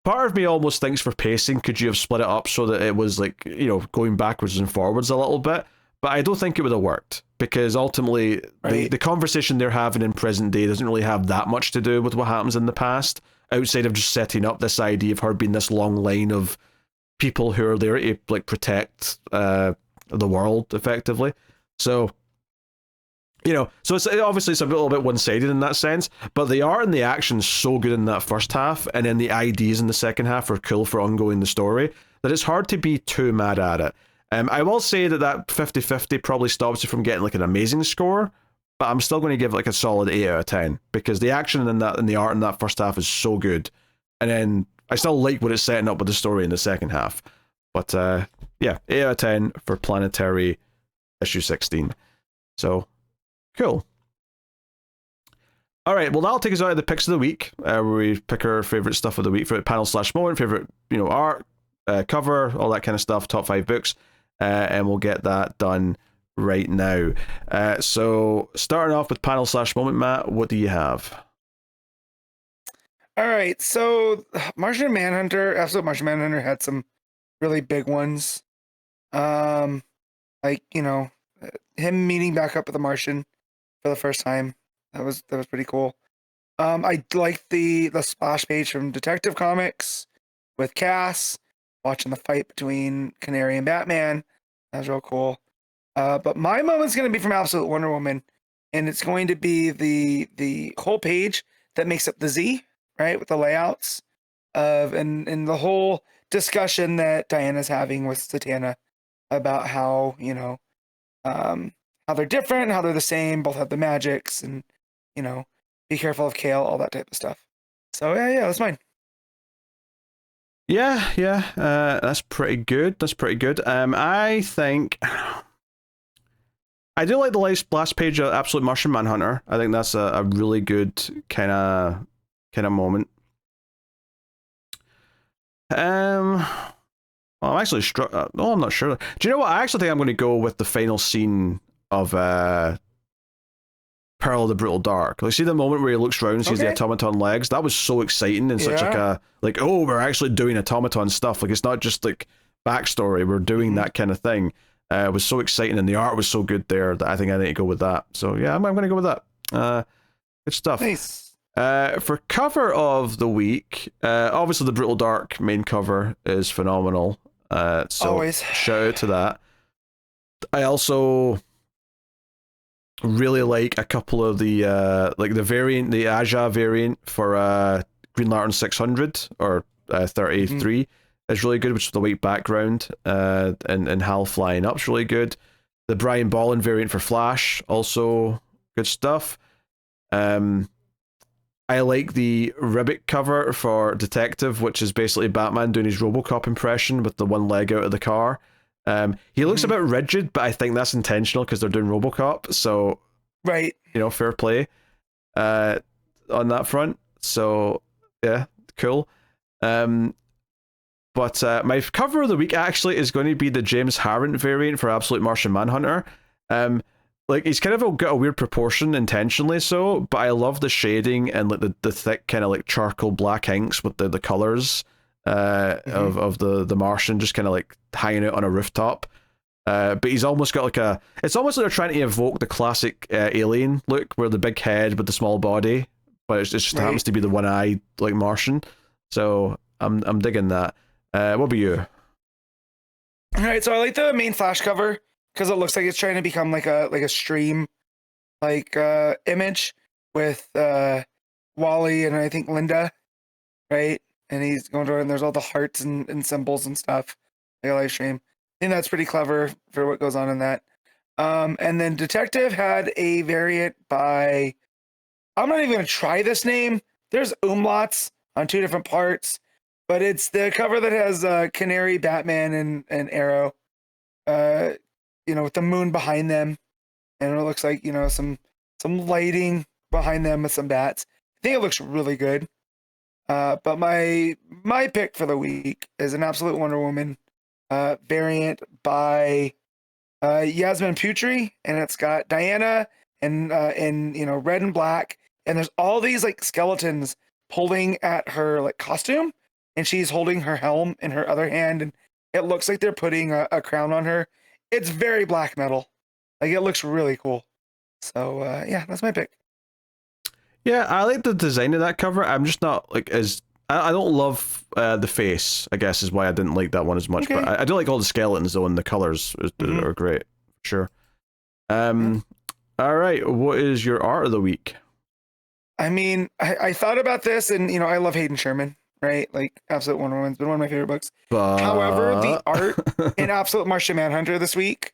Part of me almost thinks for pacing, could you have split it up so that it was like, going backwards and forwards a little bit? But I don't think it would have worked, because ultimately the conversation they're having in present day doesn't really have that much to do with what happens in the past, outside of just setting up this idea of her being this long line of people who are there to like protect the world effectively. So, so it's obviously it's a little bit one-sided in that sense, but the art and the action's so good in that first half, and then the ideas in the second half are cool for ongoing the story, that it's hard to be too mad at it. I will say that 50-50 probably stops you from getting like an amazing score, but I'm still going to give it like a solid 8 out of 10, because the action and the art in that first half is so good. And then I still like what it's setting up with the story in the second half. But yeah, 8 out of 10 for Planetary issue 16. So, cool. All right, well, that'll take us out of the picks of the week, where we pick our favorite stuff of the week, favorite panel/moment, favorite art, cover, all that kind of stuff, top 5 books. And we'll get that done right now. So starting off with panel/moment, Matt, what do you have? All right, so Martian Manhunter, Absolute Martian Manhunter had some really big ones. Like, him meeting back up with the Martian for the first time. That was pretty cool. I liked the splash page from Detective Comics with Cass watching the fight between Canary and Batman. That was real cool. But my moment's going to be from Absolute Wonder Woman, and it's going to be the whole page that makes up the Z, right, with the layouts of and the whole discussion that Diana's having with Zatanna about how how they're different, how they're the same, both have the magics, and be careful of Kale, all that type of stuff. So yeah, that's mine. Yeah, that's pretty good. I think I do like the last page of Absolute Martian Manhunter. I think that's a really good kind of moment. I'm actually I'm not sure. Do you know what? I actually think I'm going to go with the final scene of Peril of the Brutal Dark. Like, see the moment where he looks around and sees the Okay. automaton legs? That was so exciting and such like oh, we're actually doing automaton stuff. Like, it's not just like backstory. We're doing that kind of thing. It was so exciting, and the art was so good there that I think I need to go with that. So yeah, I'm going to go with that. Good stuff. Nice. For cover of the week, obviously the Brutal Dark main cover is phenomenal. So Always. shout out to that. I also really like a couple of the like the variant, the Aja variant for Green Lantern 600 or 33 is really good, which is the white background, and Hal flying up's really good. The Brian Bolland variant for Flash, also good stuff. I like the Ribbit cover for Detective, which is basically Batman doing his RoboCop impression with the one leg out of the car. He looks a bit rigid, but I think that's intentional because they're doing RoboCop. So, right, fair play on that front. So, yeah, cool. But my cover of the week actually is going to be the James Harrant variant for Absolute Martian Manhunter. Like, he's kind of got a weird proportion intentionally so, but I love the shading and like the thick kind of like charcoal black inks with the colors of the Martian just kind of like hanging out on a rooftop. But he's almost got like it's almost like they're trying to evoke the classic Alien look where the big head with the small body, but it just happens to be the one eye like Martian. So I'm digging that. What about you? All right, so I like the main Flash cover because it looks like it's trying to become like a stream image with Wally and I think Linda, right? And he's going to, and there's all the hearts and symbols and stuff, like a live stream. I think that's pretty clever for what goes on in that. And then Detective had a variant by, I'm not even going to try this name. There's umlauts on 2 different parts, but it's the cover that has Canary, Batman, and Arrow, with the moon behind them. And it looks like, some lighting behind them with some bats. I think it looks really good. But my pick for the week is an Absolute Wonder Woman variant by Yasmin Putri, and it's got Diana in red and black, and there's all these like skeletons pulling at her like costume, and she's holding her helm in her other hand, and it looks like they're putting a crown on her. It's very black metal, like it looks really cool. So yeah, that's my pick. Yeah, I like the design of that cover. I'm just not like I don't love the face, I guess, is why I didn't like that one as much. Okay. But I do like all the skeletons though, and the colors are great. Sure. All right, what is your art of the week? I mean, I thought about this, and I love Hayden Sherman, right? Like Absolute Wonder Woman's been one of my favorite books. However, the art in Absolute Martian Manhunter this week,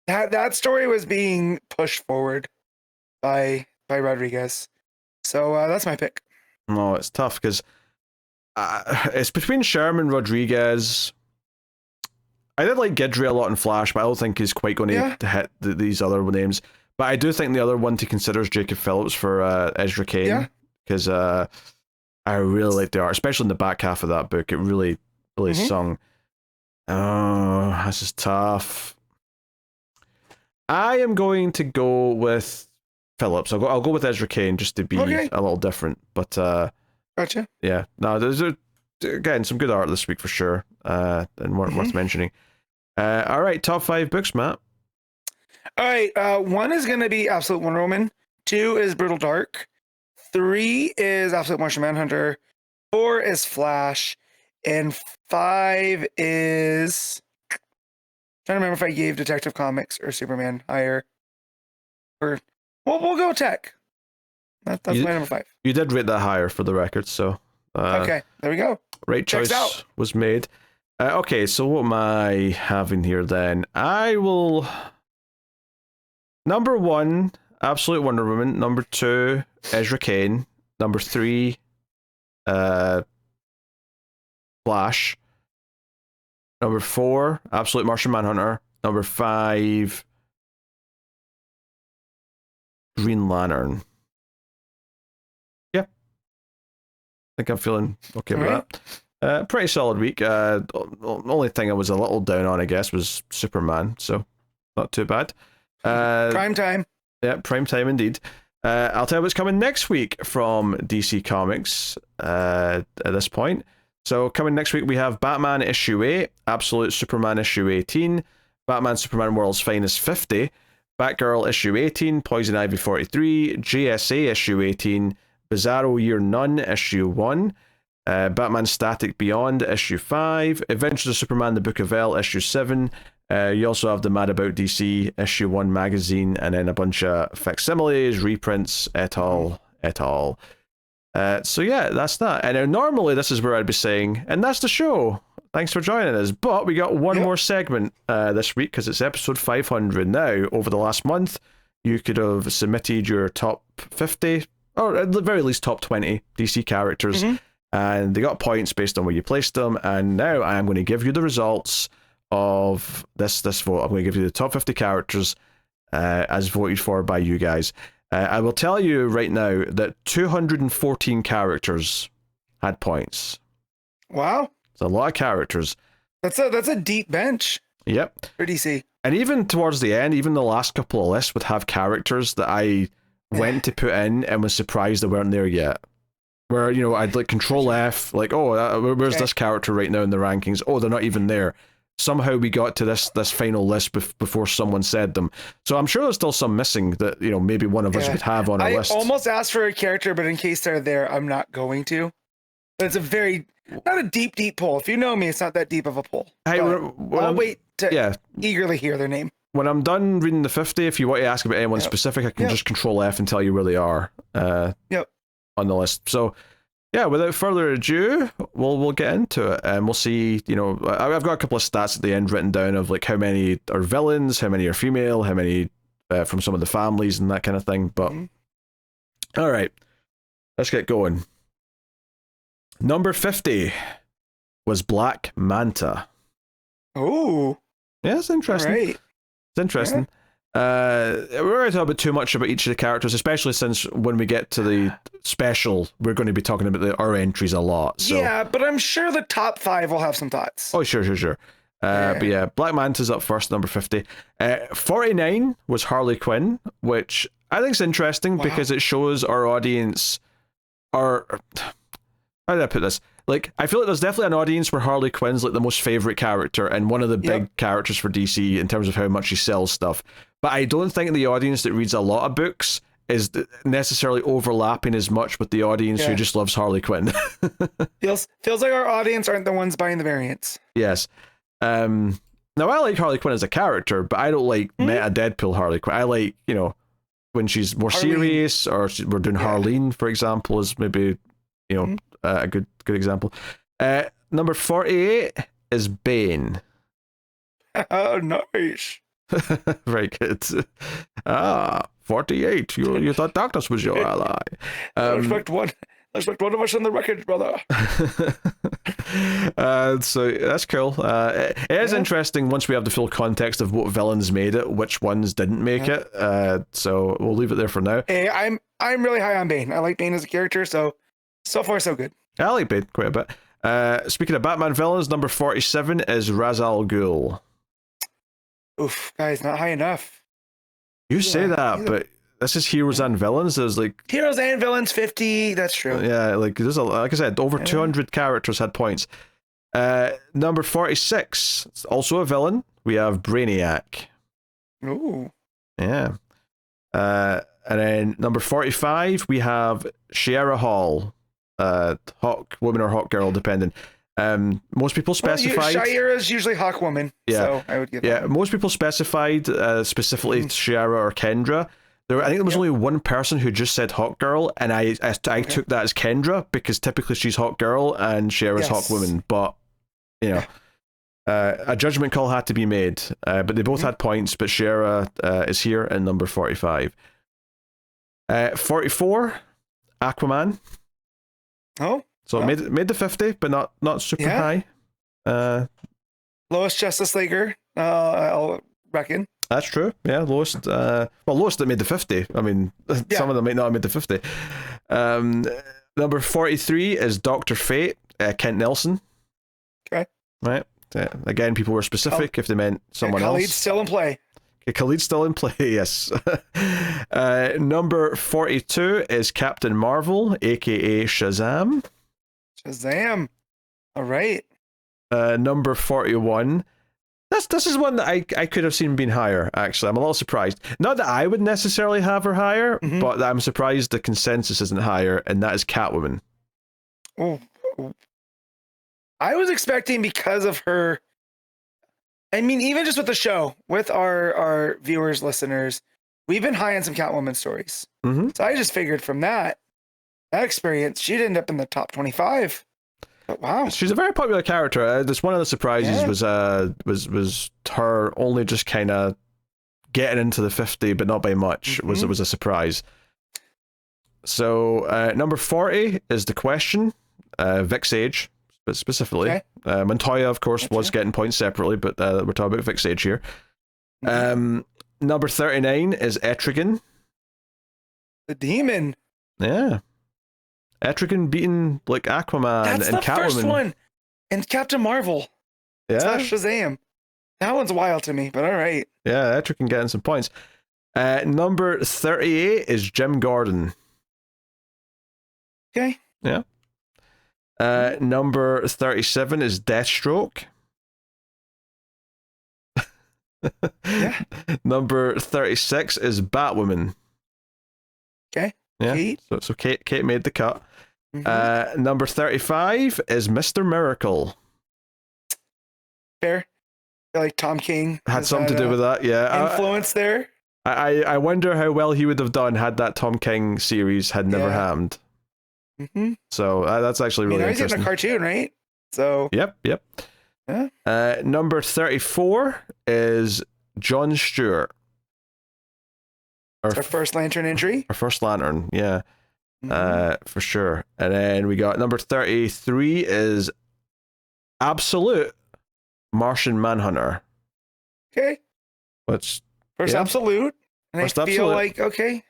that story was being pushed forward by Rodríguez. So that's my pick. No, it's tough because it's between Sherman, Rodríguez. I did like Guidry a lot in Flash, but I don't think he's quite going to hit these other names. But I do think the other one to consider is Jacob Phillips for Ezra Cain, because I really like the art, especially in the back half of that book. It really sung. Oh, this is tough. I am going to go with Phillips. I'll go with Ezra Cain just to be a little different. But gotcha. Yeah, no, there's again some good art this week for sure, and worth mentioning. All right, top 5 books, Matt. All right, 1 is going to be Absolute Wonder Woman. 2 is Brutal Dark. 3 is Absolute Martian Manhunter. 4 is Flash, and 5 is. I'm trying to remember if I gave Detective Comics or Superman higher. Or we'll go Tech. That's my number 5. You did rate that higher for the record, so. Okay, there we go. Right choice was made. Okay, so what am I having here then? I will. Number 1, Absolute Wonder Woman. Number 2, Ezra Cain. Number 3, Flash. Number 4, Absolute Martian Manhunter. Number 5, Green Lantern. Yeah. I think I'm feeling okay with that. Pretty solid week. The only thing I was a little down on, I guess, was Superman, so not too bad. Prime time. Yeah, prime time indeed. I'll tell you what's coming next week from DC Comics at this point. So coming next week, we have Batman issue 8, Absolute Superman issue 18, Batman Superman World's Finest 50, Batgirl issue 18, Poison Ivy 43, GSA issue 18, Bizarro Year None issue 1, Batman Static Beyond issue 5, Adventures of Superman the Book of L issue 7. You also have the Mad About DC issue 1 magazine, and then a bunch of facsimiles, reprints, et al. So yeah, that's that. And normally this is where I'd be saying, and that's the show. Thanks for joining us. But we got one more segment this week because it's episode 500 now. Over the last month, you could have submitted your top 50, or at the very least top 20 DC characters, and they got points based on where you placed them. And now I am going to give you the results of this vote. I'm going to give you the top 50 characters as voted for by you guys. I will tell you right now that 214 characters had points. Wow. It's a lot of characters. That's a deep bench. Yep. For DC. And even towards the end, even the last couple of lists would have characters that I went to put in and was surprised they weren't there yet. Where, you know, I'd like Control F, like, where's this character right now in the rankings? Oh, they're not even there. Somehow we got to this final list before someone said them. So I'm sure there's still some missing that, you know, maybe one of us would have on our list. I almost asked for a character, but in case they're there, I'm not going to. But it's a very, not a deep poll. If you know me, it's not that deep of a poll. Hey, I'll wait to eagerly hear their name. When I'm done reading the 50, if you want to ask about anyone specific, I can just Control F and tell you where they are on the list. So yeah, without further ado, we'll get into it, and we'll see. You know, I've got a couple of stats at the end written down of like how many are villains, how many are female, how many from some of the families and that kind of thing. But all right, let's get going. Number 50 was Black Manta. Oh, yeah, it's interesting. Right. It's interesting. Yeah. We're going to talk about too much about each of the characters, especially since when we get to the special, we're going to be talking about our entries a lot. So. Yeah, but I'm sure the top 5 will have some thoughts. Oh, sure. But yeah, Black Manta's up first, number 50. 49 was Harley Quinn, which I think is interesting because it shows our audience how did I put this? Like, I feel like there's definitely an audience where Harley Quinn's like the most favorite character and one of the big characters for DC in terms of how much she sells stuff. But I don't think the audience that reads a lot of books is necessarily overlapping as much with the audience who just loves Harley Quinn. feels like our audience aren't the ones buying the variants. Yes. Now I like Harley Quinn as a character, but I don't like meta Deadpool Harley Quinn. I like, you know, when she's more serious, or we're doing Harleen, for example, is maybe, you know, a good example. Number 48 is Bane. Oh, nice. Very good. 48. You thought darkness was your ally. Respect one of us on the record, brother. So that's cool. It is interesting once we have the full context of what villains made it, which ones didn't make it. So we'll leave it there for now. Hey, I'm really high on Bane. I like Bane as a character, so far so good. I like Bane quite a bit. Speaking of Batman villains, number 47 is Ra's al Ghul. Oof, guys, not high enough. You say that, but this is heroes and villains. There's like heroes and villains 50. That's true. Yeah, like there's like I said, over 200 characters had points. Number 46, also a villain. We have Brainiac. Ooh. Yeah. And then number 45, we have Shiera Hall. Hawk woman or Hawk girl, depending. Most people specified. Shiera is usually Hawk woman. Yeah, so I would give that one. Most people specified specifically Shiera or Kendra. I think there was only one person who just said Hawk girl, and I took that as Kendra because typically she's Hawk girl and Shiera's Hawk woman. But you know, a judgment call had to be made. But they both had points. But Shiera is here in number 45. 44, Aquaman. Oh, so it made the 50, but not super high. Lowest Justice Leaguer, I'll reckon. That's true. Yeah, lowest. Lowest that made the 50. I mean, some of them might not have made the 50. Number 43 is Dr. Fate, Kent Nelson. Okay. Right. Again, people were specific if they meant someone else. Khalid's still in play. Khalid's still in play, yes. Number 42 is Captain Marvel, aka Shazam. Shazam. All right. Number 41. This is one that I could have seen being higher, actually. I'm a little surprised. Not that I would necessarily have her higher, but I'm surprised the consensus isn't higher, and that is Catwoman. Oh, I was expecting, because of her, I mean, even just with the show, with our viewers, listeners, we've been high on some Catwoman stories. So I just figured from that experience, she'd end up in the top 25. But wow. She's a very popular character. That's one of the surprises was her only just kind of getting into the 50, but not by much. It was a surprise. So number 40 is The Question, Vic's age, specifically. Okay. Montoya, of course, was getting points separately, but we're talking about Vic's age here. Number 39 is Etrigan. The demon. Yeah. Etrigan beating like Aquaman and Catwoman. That's the first one. And Captain Marvel. Yeah. It's not Shazam. That one's wild to me, but all right. Yeah, Etrigan getting some points. Number 38 is Jim Gordon. Okay. Yeah. Number 37 is Deathstroke. Yeah. Number 36 is Batwoman. Okay. Yeah. Kate. So Kate made the cut. Number 35 is Mr. Miracle. Fair. I feel like Tom King had something to do with that, yeah. Influence there. I wonder how well he would have done had that Tom King series had never happened. So that's actually really interesting. He's in a cartoon, right? So. Yep. Yeah. Number 34 is John Stewart. Our first Lantern entry. Our first Lantern, yeah. For sure. And then we got number 33 is Absolute Martian Manhunter. Okay. Which first Absolute. And first I feel Absolute. like, okay.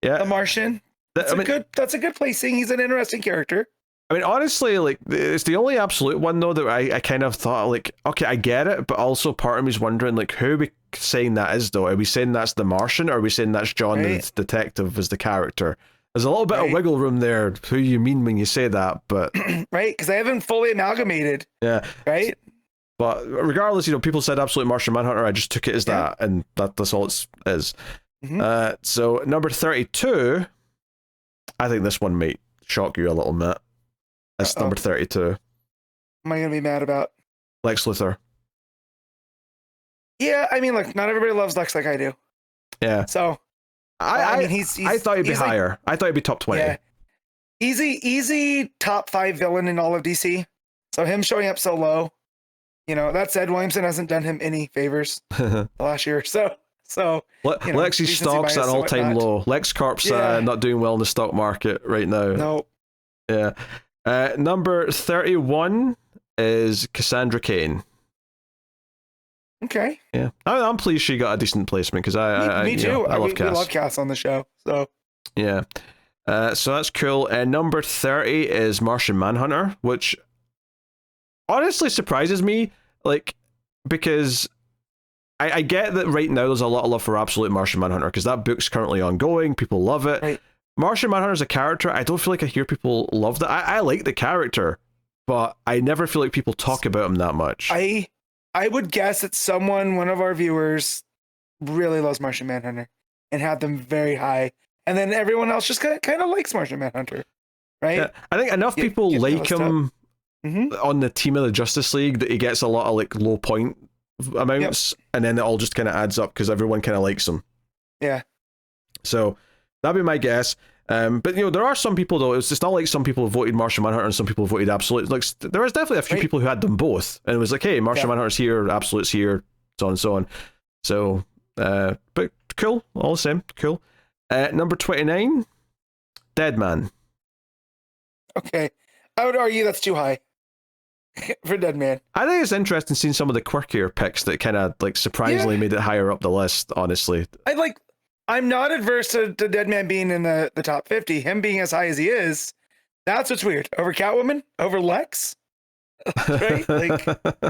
Yeah. The Martian. That's a good placing. He's an interesting character. I mean, honestly, like, it's the only Absolute one, though, that I kind of thought, like, okay, I get it, but also part of me's wondering, like, who are we saying that is, though? Are we saying that's the Martian, or are we saying that's John the detective as the character? There's a little bit of wiggle room there, who you mean when you say that, but... Right, because they haven't fully amalgamated. Yeah. Right? But regardless, people said Absolute Martian Manhunter, I just took it as that, and that's all it is. So, number 32, I think this one might shock you a little bit. That's number 32. Am I going to be mad about? Lex Luthor. Yeah, I mean, look, not everybody loves Lex like I do. Yeah. So, I mean, I thought he'd be higher. I thought he'd be top 20. Yeah. Easy top 5 villain in all of DC. So him showing up so low, that said, Williamson hasn't done him any favors the last year. So Lex's stock's at an all-time low. LexCorp's not doing well in the stock market right now. No. Yeah. Number 31 is Cassandra Cain. Okay. Yeah, I'm pleased she got a decent placement because me too. I love Cass. We love Cass on the show. So yeah, so that's cool. Number 30 is Martian Manhunter, which honestly surprises me, like, because I get that right now there's a lot of love for Absolute Martian Manhunter because that book's currently ongoing. People love it. Right. Martian Manhunter as a character, I don't feel like I hear people love that. I like the character, but I never feel like people talk about him that much. I would guess that one of our viewers, really loves Martian Manhunter and had them very high, and then everyone else just kind of likes Martian Manhunter, right? Yeah, I think enough people like him on the team of the Justice League that he gets a lot of like low point amounts, and then it all just kind of adds up because everyone kind of likes him. Yeah. So that'd be my guess. But there are some people though. It's not like some people voted Martian Manhunter and some people voted Absolute. Like there was definitely a few people who had them both, and it was like, hey, Martian Manhunter's here, Absolute's here, so on and so on. So, but cool, all the same, cool. Number 29, Deadman. Okay, I would argue that's too high for Deadman. I think it's interesting seeing some of the quirkier picks that kind of like surprisingly made it higher up the list. Honestly, I'm not adverse to Deadman being in the top 50. Him being as high as he is, that's what's weird. Over Catwoman? Over Lex? Right? Like,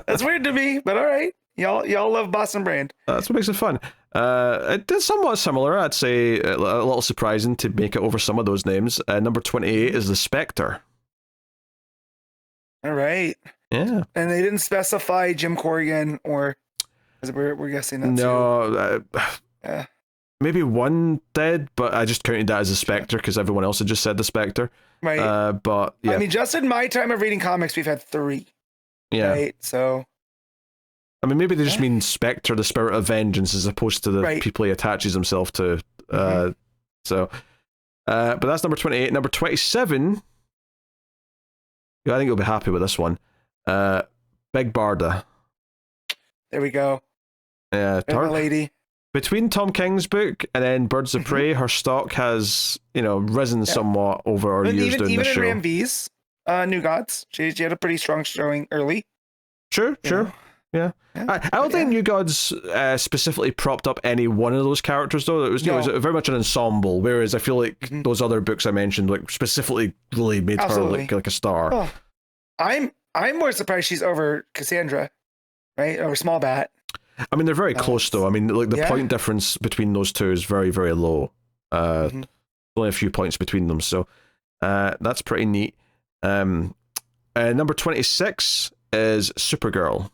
that's weird to me, but all right. Y'all love Boston Brand. That's what makes it fun. It is somewhat similar. I'd say a little surprising to make it over some of those names. Number 28 is the Spectre. All right. Yeah. And they didn't specify Jim Corrigan or we're guessing that no, yeah. Maybe one dead, but I just counted that as a Spectre because everyone else had just said the Spectre. Right. But yeah. I mean, just in my time of reading comics, we've had 3. Yeah. Right. So. I mean, maybe they just mean Spectre, the spirit of vengeance, as opposed to the people he attaches himself to. But that's number 28. Number 27. I think you'll be happy with this one. Big Barda. There we go. Yeah, lady. Between Tom King's book and then Birds of Prey, her stock has, risen somewhat over our years doing this show. Even in Ram V's New Gods, she had a pretty strong showing early. Sure. Yeah. I don't think New Gods specifically propped up any one of those characters, though. It was very much an ensemble, whereas I feel like those other books I mentioned like specifically really made her like a star. Oh, I'm more surprised she's over Cassandra, right? Over Small Bat. I mean, they're very close, though. I mean, like the point difference between those two is very, very low. Only a few points between them, so that's pretty neat. Number 26 is Supergirl.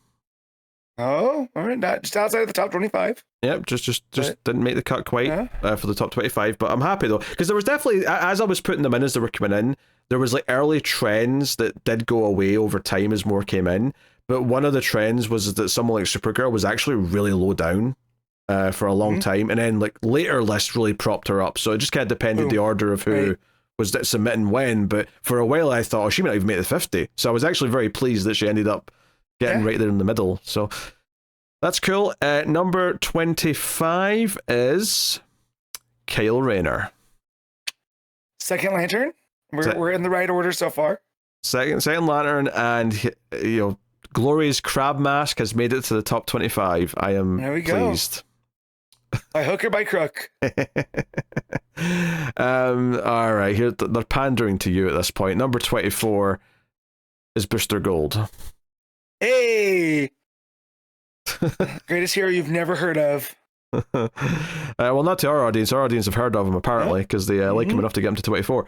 Oh, all right, just outside of the top 25. Yep, just didn't make the cut quite for the top 25, but I'm happy though, because there was definitely, as I was putting them in as they were coming in, there was like early trends that did go away over time as more came in, but one of the trends was that someone like Supergirl was actually really low down for a long time, and then like later lists really propped her up, so it just kind of depended the order of who was submitting when, but for a while I thought, she might not even make the 50, so I was actually very pleased that she ended up getting right there in the middle, so that's cool. Number 25 is Kyle Rayner. Second Lantern. We're in the right order so far. Second Lantern, and Glory's Crab Mask has made it to the top 25. I am pleased. By hook or by crook. All right, here they're pandering to you at this point. Number 24 is Booster Gold. Hey. Greatest hero you've never heard of. Well, not to our audience. Our audience have heard of him apparently because they like him enough to get him to 24.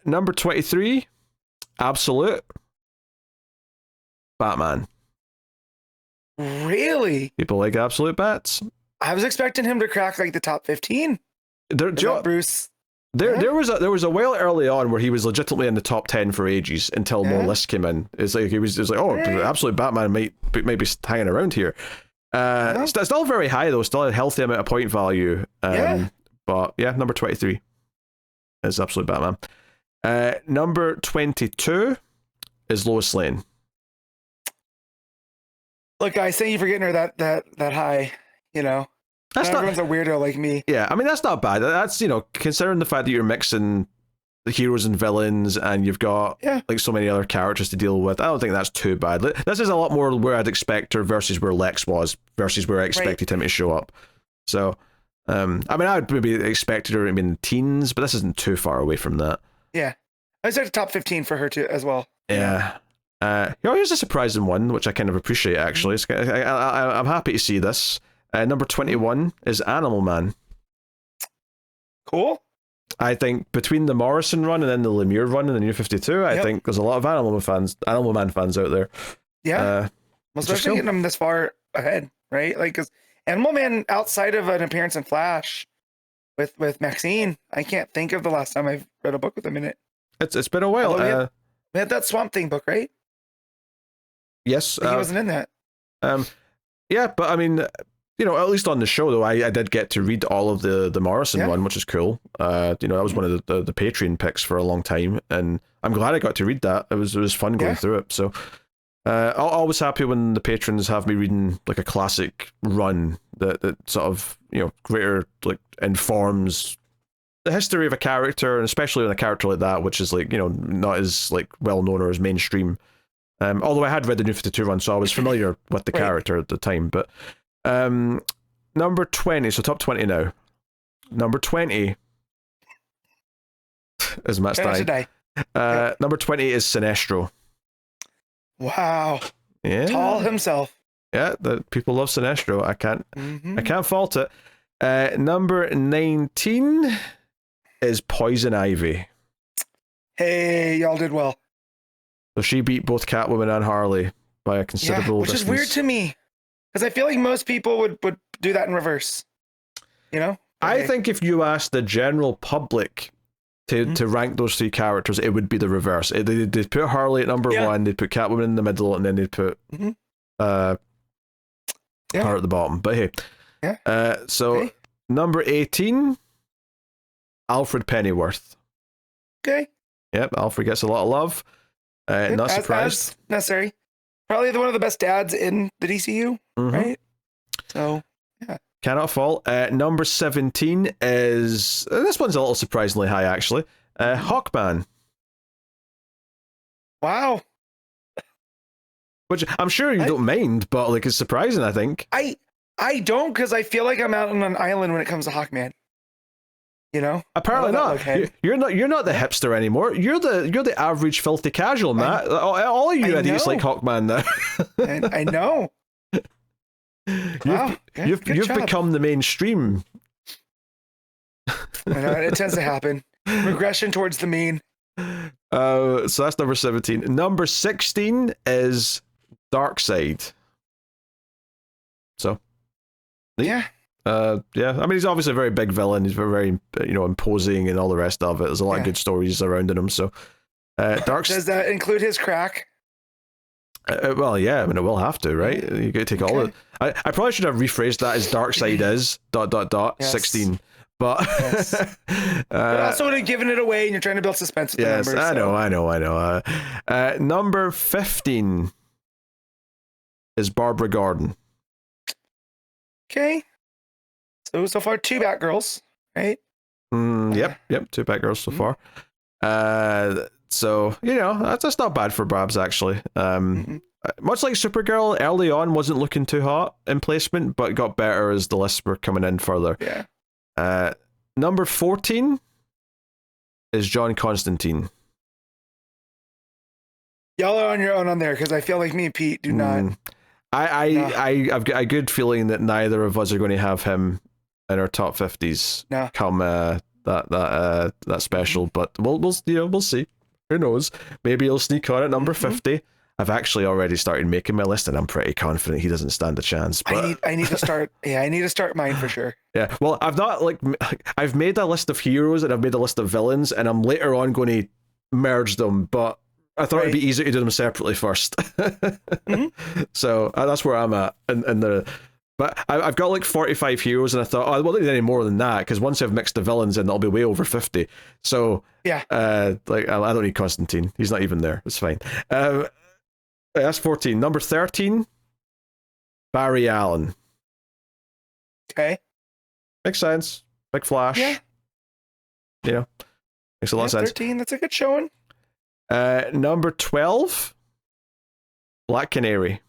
Number 23, Absolute Batman. Really? People like Absolute Bats. I was expecting him to crack like the top 15. Bruce. There was a while early on where he was legitimately in the top 10 for ages until more lists came in. It's like it was like, Absolute Batman might be hanging around here. Still very high though, still a healthy amount of point value. But yeah, number 23 is Absolute Batman. Number 22 is Lois Lane. Look, guys, thank you for getting her that high. Everyone's a weirdo like me. Yeah, I mean, that's not bad. That's, considering the fact that you're mixing the heroes and villains and you've got like so many other characters to deal with, I don't think that's too bad. This is a lot more where I'd expect her versus where Lex was versus where I expected him to show up. So, I mean, I would maybe expected her to be in the teens, but this isn't too far away from that. Yeah. I was at the top 15 for her too as well. Yeah. Here's a surprising one, which I kind of appreciate actually. I'm happy to see this. Number 21 is Animal Man. Cool. I think between the Morrison run and then the Lemire run and the New 52, I think there's a lot of Animal Man fans out there. Yeah. Especially getting them this far ahead, right? Like, because Animal Man, outside of an appearance in Flash with Maxine, I can't think of the last time I've read a book with him in it. It's been a while. We had that Swamp Thing book, right? Yes. He wasn't in that. Yeah, but I mean, at least on the show though, I did get to read all of the Morrison one, which is cool. That was one of the Patreon picks for a long time, and I'm glad I got to read that. It was fun going through it. So, always happy when the patrons have me reading like a classic run that sort of greater like informs the history of a character, and especially on a character like that, which is like not as like well known or as mainstream. Although I had read the New 52 run, so I was familiar with the character at the time, but. Number 20, so top 20 now. Number 20 is Matt's dying. Number 20 is Sinestro. Wow. Yeah. Tall himself. Yeah, the people love Sinestro. I Mm-hmm. can't fault it. Number 19 is Poison Ivy. Hey, y'all did well. So she beat both Catwoman and Harley by a considerable which distance. is weird to me because I feel like most people would do that in reverse. You know? I think if you ask the general public to rank those three characters, it would be the reverse. They'd put Harley at number one, they'd put Catwoman in the middle, and then they'd put her at the bottom. But hey, so number 18, Alfred Pennyworth. Okay. Yep, Alfred gets a lot of love. Not surprised. As necessary. Probably one of the best dads in the DCU, right? So, yeah. Cannot fault. Number 17 is... this one's a little surprisingly high, actually. Hawkman. Wow. Which I'm sure you don't mind, but like it's surprising, I think. I don't, because I feel like I'm out on an island when it comes to Hawkman. You know? Apparently not. You're not the hipster anymore. You're the average filthy casual, Matt. All of you idiots like Hawkman now. I know. You've become the mainstream. I know, it tends to happen. Regression towards the mean. So that's number 17. Number 16 is Darkseid. So yeah. I mean, he's obviously a very big villain. He's very imposing and all the rest of it. There's a lot of good stories surrounding him. So, does that include his crack? Well, yeah. I mean, it will have to, right? You got to take all of it. I probably should have rephrased that as Darkseid is ... 16. But I also would have given it away, and you're trying to build suspense with the numbers. I know. Number 15 is Barbara Gordon. Okay. So far, 2 Batgirls, right? Yep, 2 Batgirls so far. So, that's not bad for Babs, actually. Much like Supergirl, early on wasn't looking too hot in placement, but got better as the lists were coming in further. Yeah. Number 14 is John Constantine. Y'all are on your own on there, because I feel like me and Pete do not. I've got a good feeling that neither of us are going to have him in our top 50s come that special, but we'll see. Who knows? Maybe he'll sneak on at number 50. I've actually already started making my list, and I'm pretty confident he doesn't stand a chance. But I need to start. I need to start mine for sure. Yeah. Well, I've made a list of heroes and I've made a list of villains, and I'm later on going to merge them, but I thought it'd be easier to do them separately first. So that's where I'm at. But I've got like 45 heroes, and I thought, I won't need any more than that, because once I've mixed the villains in, I'll be way over 50. So I don't need Constantine. He's not even there. It's fine. That's 14. Number 13, Barry Allen. Okay. Makes sense. Big Flash. Yeah. Makes a lot of sense. 13, that's a good showing. Number 12, Black Canary.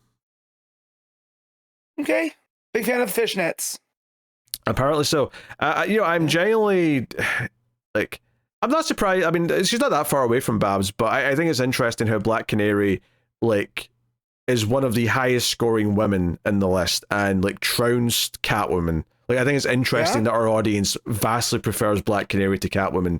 Okay. Big fan of the fishnets. Apparently so. I'm genuinely I'm not surprised. I mean, she's not that far away from Babs, but I think it's interesting how Black Canary is one of the highest scoring women in the list, and trounced Catwoman. I think it's interesting that our audience vastly prefers Black Canary to Catwoman,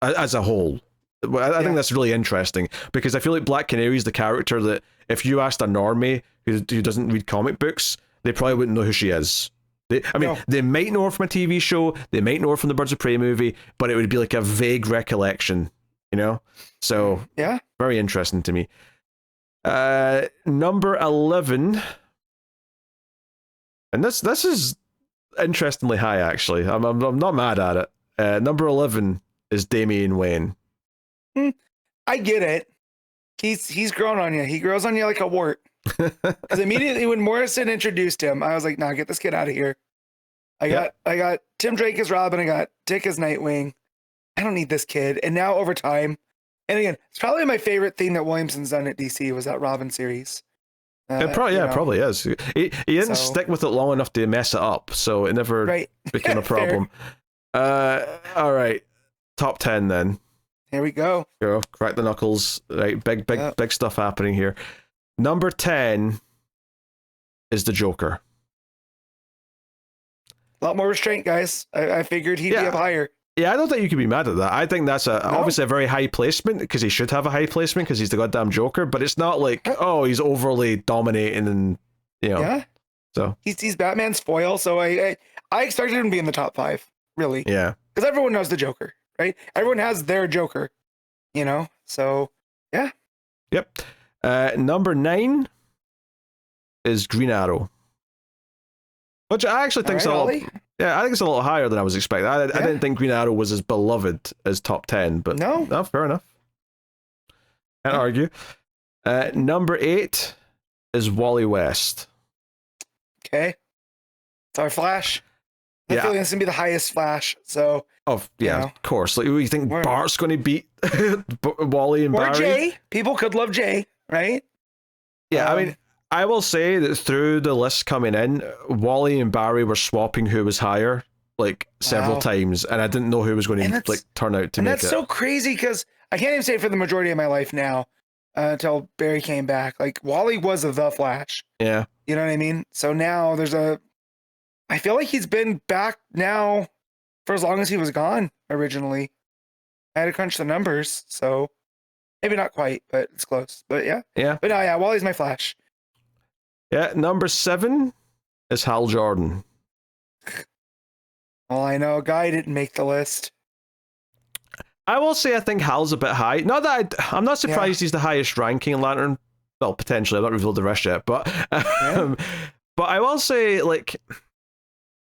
as a whole. I think that's really interesting, because I feel like Black Canary is the character that if you asked a normie who doesn't read comic books, they probably wouldn't know who she is. They might know her from a TV show, they might know her from the Birds of Prey movie, but it would be like a vague recollection, So, very interesting to me. Number 11, and this is interestingly high, actually. I'm not mad at it. Number 11 is Damian Wayne. I get it. He's grown on you. He grows on you like a wart. Because immediately when Morrison introduced him, I was like, nah, get this kid out of here. I got Tim Drake as Robin. I got Dick as Nightwing. I don't need this kid. And now over time, and again, it's probably my favorite thing that Williamson's done at DC was that Robin series. It probably is. He didn't stick with it long enough to mess it up, so it never became a problem. All right, top 10 then. Here we go. Crack the knuckles. Right, big stuff happening here. Number 10 is the Joker. A lot more restraint, guys. I figured he'd be up higher. Yeah, I don't think you can be mad at that. I think that's obviously a very high placement, because he should have a high placement because he's the goddamn Joker, but it's not like, oh, he's overly dominating and, Yeah. So he's Batman's foil, so I expected him to be in the top 5, really. Yeah. Because everyone knows the Joker, right? Everyone has their Joker, So, yeah. Yep. Number 9 is Green Arrow, which I actually think I think it's a little higher than I was expecting. I didn't think Green Arrow was as beloved as top 10, but no, fair enough. Can't argue. Number 8 is Wally West. Okay. It's our Flash. I feel like it's going to be the highest Flash, so... Of course. Like, you think Bart's going to beat Wally and Barry? Or Jay. People could love Jay, right? Yeah, I mean, I will say that through the list coming in, Wally and Barry were swapping who was higher, like, several times, and I didn't know who was going to, like, turn out to make it. And that's so crazy, because I can't even say it for the majority of my life now, until Barry came back. Like, Wally was the Flash. Yeah. You know what I mean? So now I feel like he's been back now for as long as he was gone originally. I had to crunch the numbers, so maybe not quite, but it's close. But yeah. Yeah. But no, Wally's my Flash. Yeah, number 7 is Hal Jordan. Well, I know a guy didn't make the list. I will say I think Hal's a bit high. Not that I'm not surprised he's the highest ranking Lantern. Well, potentially. I've not revealed the rest yet, but but I will say, like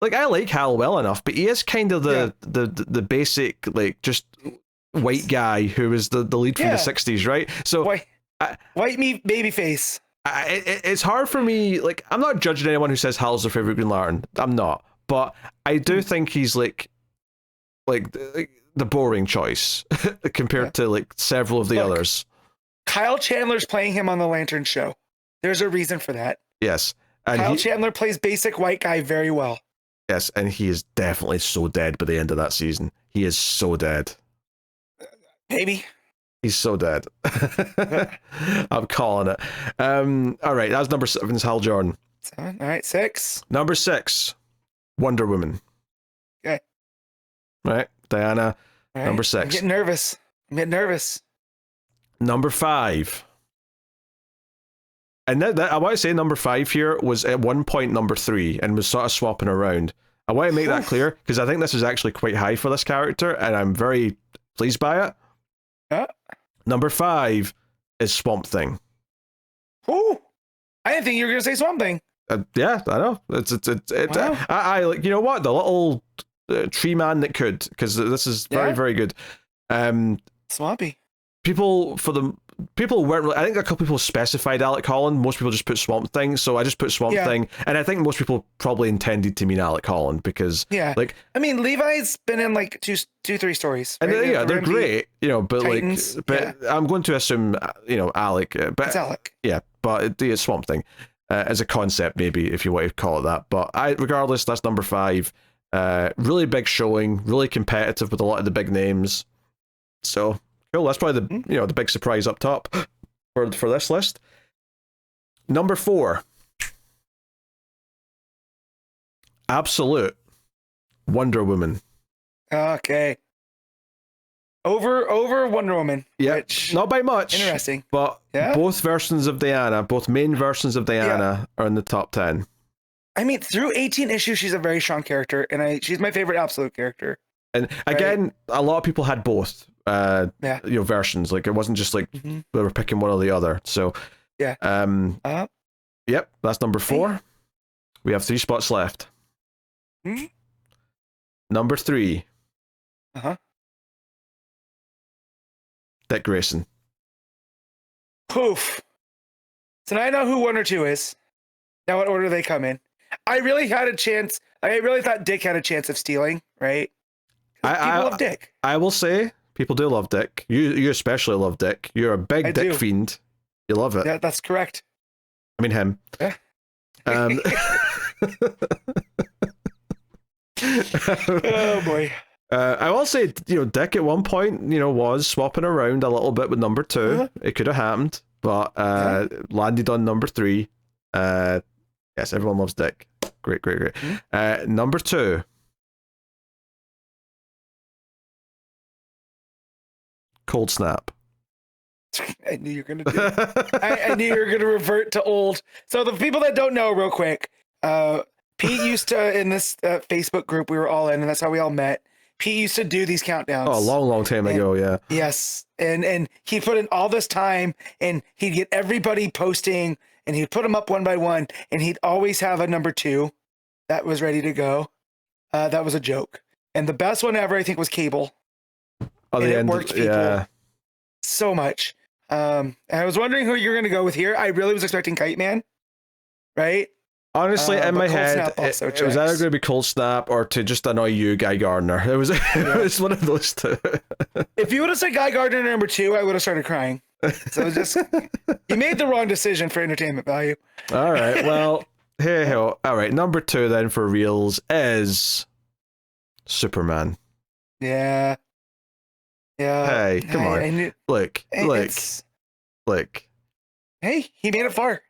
I like Hal well enough, but he is kind of the basic, like, just white guy who was the lead from the 60s, right? So white meat baby face. It's hard for me. Like, I'm not judging anyone who says Hal's their favorite Green Lantern. I'm not, but I do think he's like the boring choice compared to like several of the others. Kyle Chandler's playing him on the Lantern show. There's a reason for that. Yes, and Kyle Chandler plays basic white guy very well. Yes, and he is definitely so dead by the end of that season. He is so dead. Maybe. He's so dead. I'm calling it. All right, that's number 7 is Hal Jordan. 7. All right, 6. Number 6, Wonder Woman. Okay. Right, Diana. Right. Number 6. I'm getting nervous. Number 5. And I want to say number 5 here was at one point number 3 and was sort of swapping around. I want to make that clear because I think this is actually quite high for this character and I'm very pleased by it. Number 5 is Swamp Thing. Oh, I didn't think you were going to say Swamp Thing. Yeah, I know. Wow. I like, you know what? The little tree man that could, because this is very, very good. Swampy. People weren't really, I think a couple people specified Alec Holland. Most people just put Swamp Thing, so I just put Swamp Thing, and I think most people probably intended to mean Alec Holland because like, I mean, Levi's been in like two, 3 stories, right? And they're great, but Titans, like, but I'm going to assume Alec, but it's Alec, but it's Swamp Thing as a concept, maybe if you want to call it that. But regardless, that's number 5. Really big showing, really competitive with a lot of the big names. So. Cool, that's probably the the big surprise up top for this list. Number 4. Absolute Wonder Woman. Okay. Over Wonder Woman. Yeah, not by much. Interesting. But both versions of Diana, both main versions of Diana are in the top 10. I mean, through 18 issues, she's a very strong character, and she's my favorite Absolute character. And again, a lot of people had both. Versions. Like, it wasn't just like they were picking one or the other. So yep, that's number 4. We have 3 spots left. Number 3. Dick Grayson. Poof. So now I know who 1 or 2 is. Now what order they come in. I really had a chance. I really thought Dick had a chance of stealing, right? People love Dick. I will say people do love Dick. You especially love Dick. You're a big Dick fiend. You love it. Yeah, that's correct. I mean him. Yeah. Oh boy. I will say, Dick at one point, was swapping around a little bit with number 2. It could have happened, but landed on number 3. Yes, everyone loves Dick. Great. Number 2. Cold Snap. I knew you were gonna do it. I knew you were gonna revert to old. So the people that don't know, real quick, Pete used to, in this Facebook group we were all in, and that's how we all met. Pete used to do these countdowns. Oh, a long time ago, yeah. Yes, and he put in all this time, and he'd get everybody posting, and he'd put them up one by one, and he'd always have a number 2 that was ready to go. That was a joke, and the best one ever, I think, was Cable. Oh, and the it end, worked people so much. And I was wondering who you're going to go with here. I really was expecting Kite Man, right? Honestly, in my Cold head, Snap it also was either going to be Cold Snap or to just annoy you, Guy Gardner. It was, it was one of those two. If you would have said Guy Gardner number 2, I would have started crying. So it was just, you made the wrong decision for entertainment value. All right, well, hey, all right, number 2 then for reals is Superman. Yeah. Hey, come on. Look. Hey, he made it far.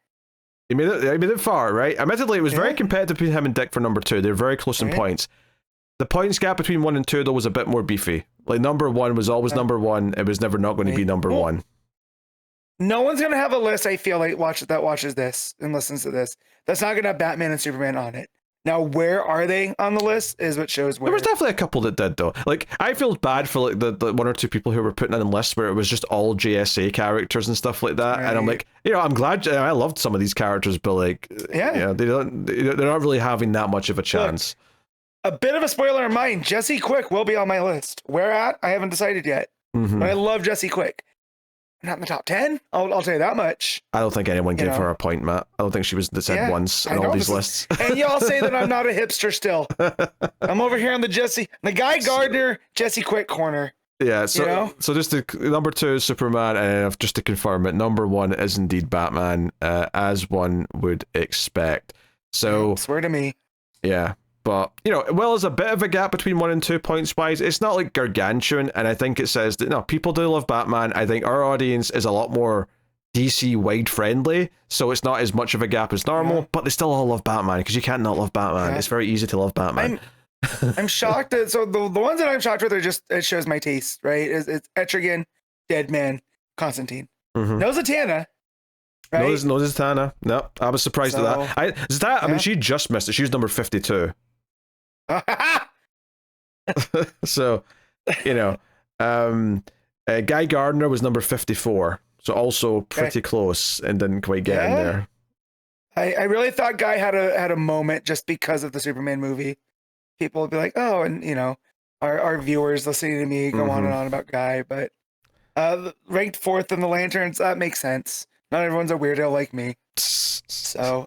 He made it far, right? Admittedly, it was very competitive between him and Dick for number 2. They're very close in points. The points gap between 1 and 2, though, was a bit more beefy. Like, number 1 was always number 1. It was never not going to be number 1. No one's going to have a list, I feel like, watches this and listens to this. That's not going to have Batman and Superman on it. Now, where are they on the list is what shows where. There was definitely a couple that did, though. Like, I feel bad for like the 1 or 2 people who were putting in lists where it was just all JSA characters and stuff like that. Right. And I'm like, I'm glad. I loved some of these characters, but like, they're not really having that much of a chance. Look, a bit of a spoiler in mine. Jesse Quick will be on my list. Where at? I haven't decided yet. But I love Jesse Quick. Not in the top 10. I'll tell you that much. I don't think anyone gave her a point, Matt. I don't think she was said once in all these lists. And y'all say that I'm not a hipster still. I'm over here on the Guy Gardner, Jesse Quick corner. Yeah, so just number 2 is Superman, and just to confirm it, number 1 is indeed Batman, as one would expect. So swear to me. Yeah. But, there's a bit of a gap between 1 and 2 points wise. It's not like gargantuan, and I think it says that, no, people do love Batman. I think our audience is a lot more DC wide friendly, so it's not as much of a gap as normal, but they still all love Batman, because you can't not love Batman. It's very easy to love Batman. I'm shocked that, so the ones that I'm shocked with are just, it shows my taste, right? It's Etrigan, Deadman, Constantine. No Zatanna. Right? No Zatanna. No, I was surprised at that. Zatanna, I mean, she just missed it. She was number 52. So, Guy Gardner was number 54, so also pretty close and didn't quite get in there. I really thought Guy had a moment just because of the Superman movie. People would be like, oh, and our viewers listening to me go on and on about Guy, but ranked 4th in the Lanterns, that makes sense. Not everyone's a weirdo like me. So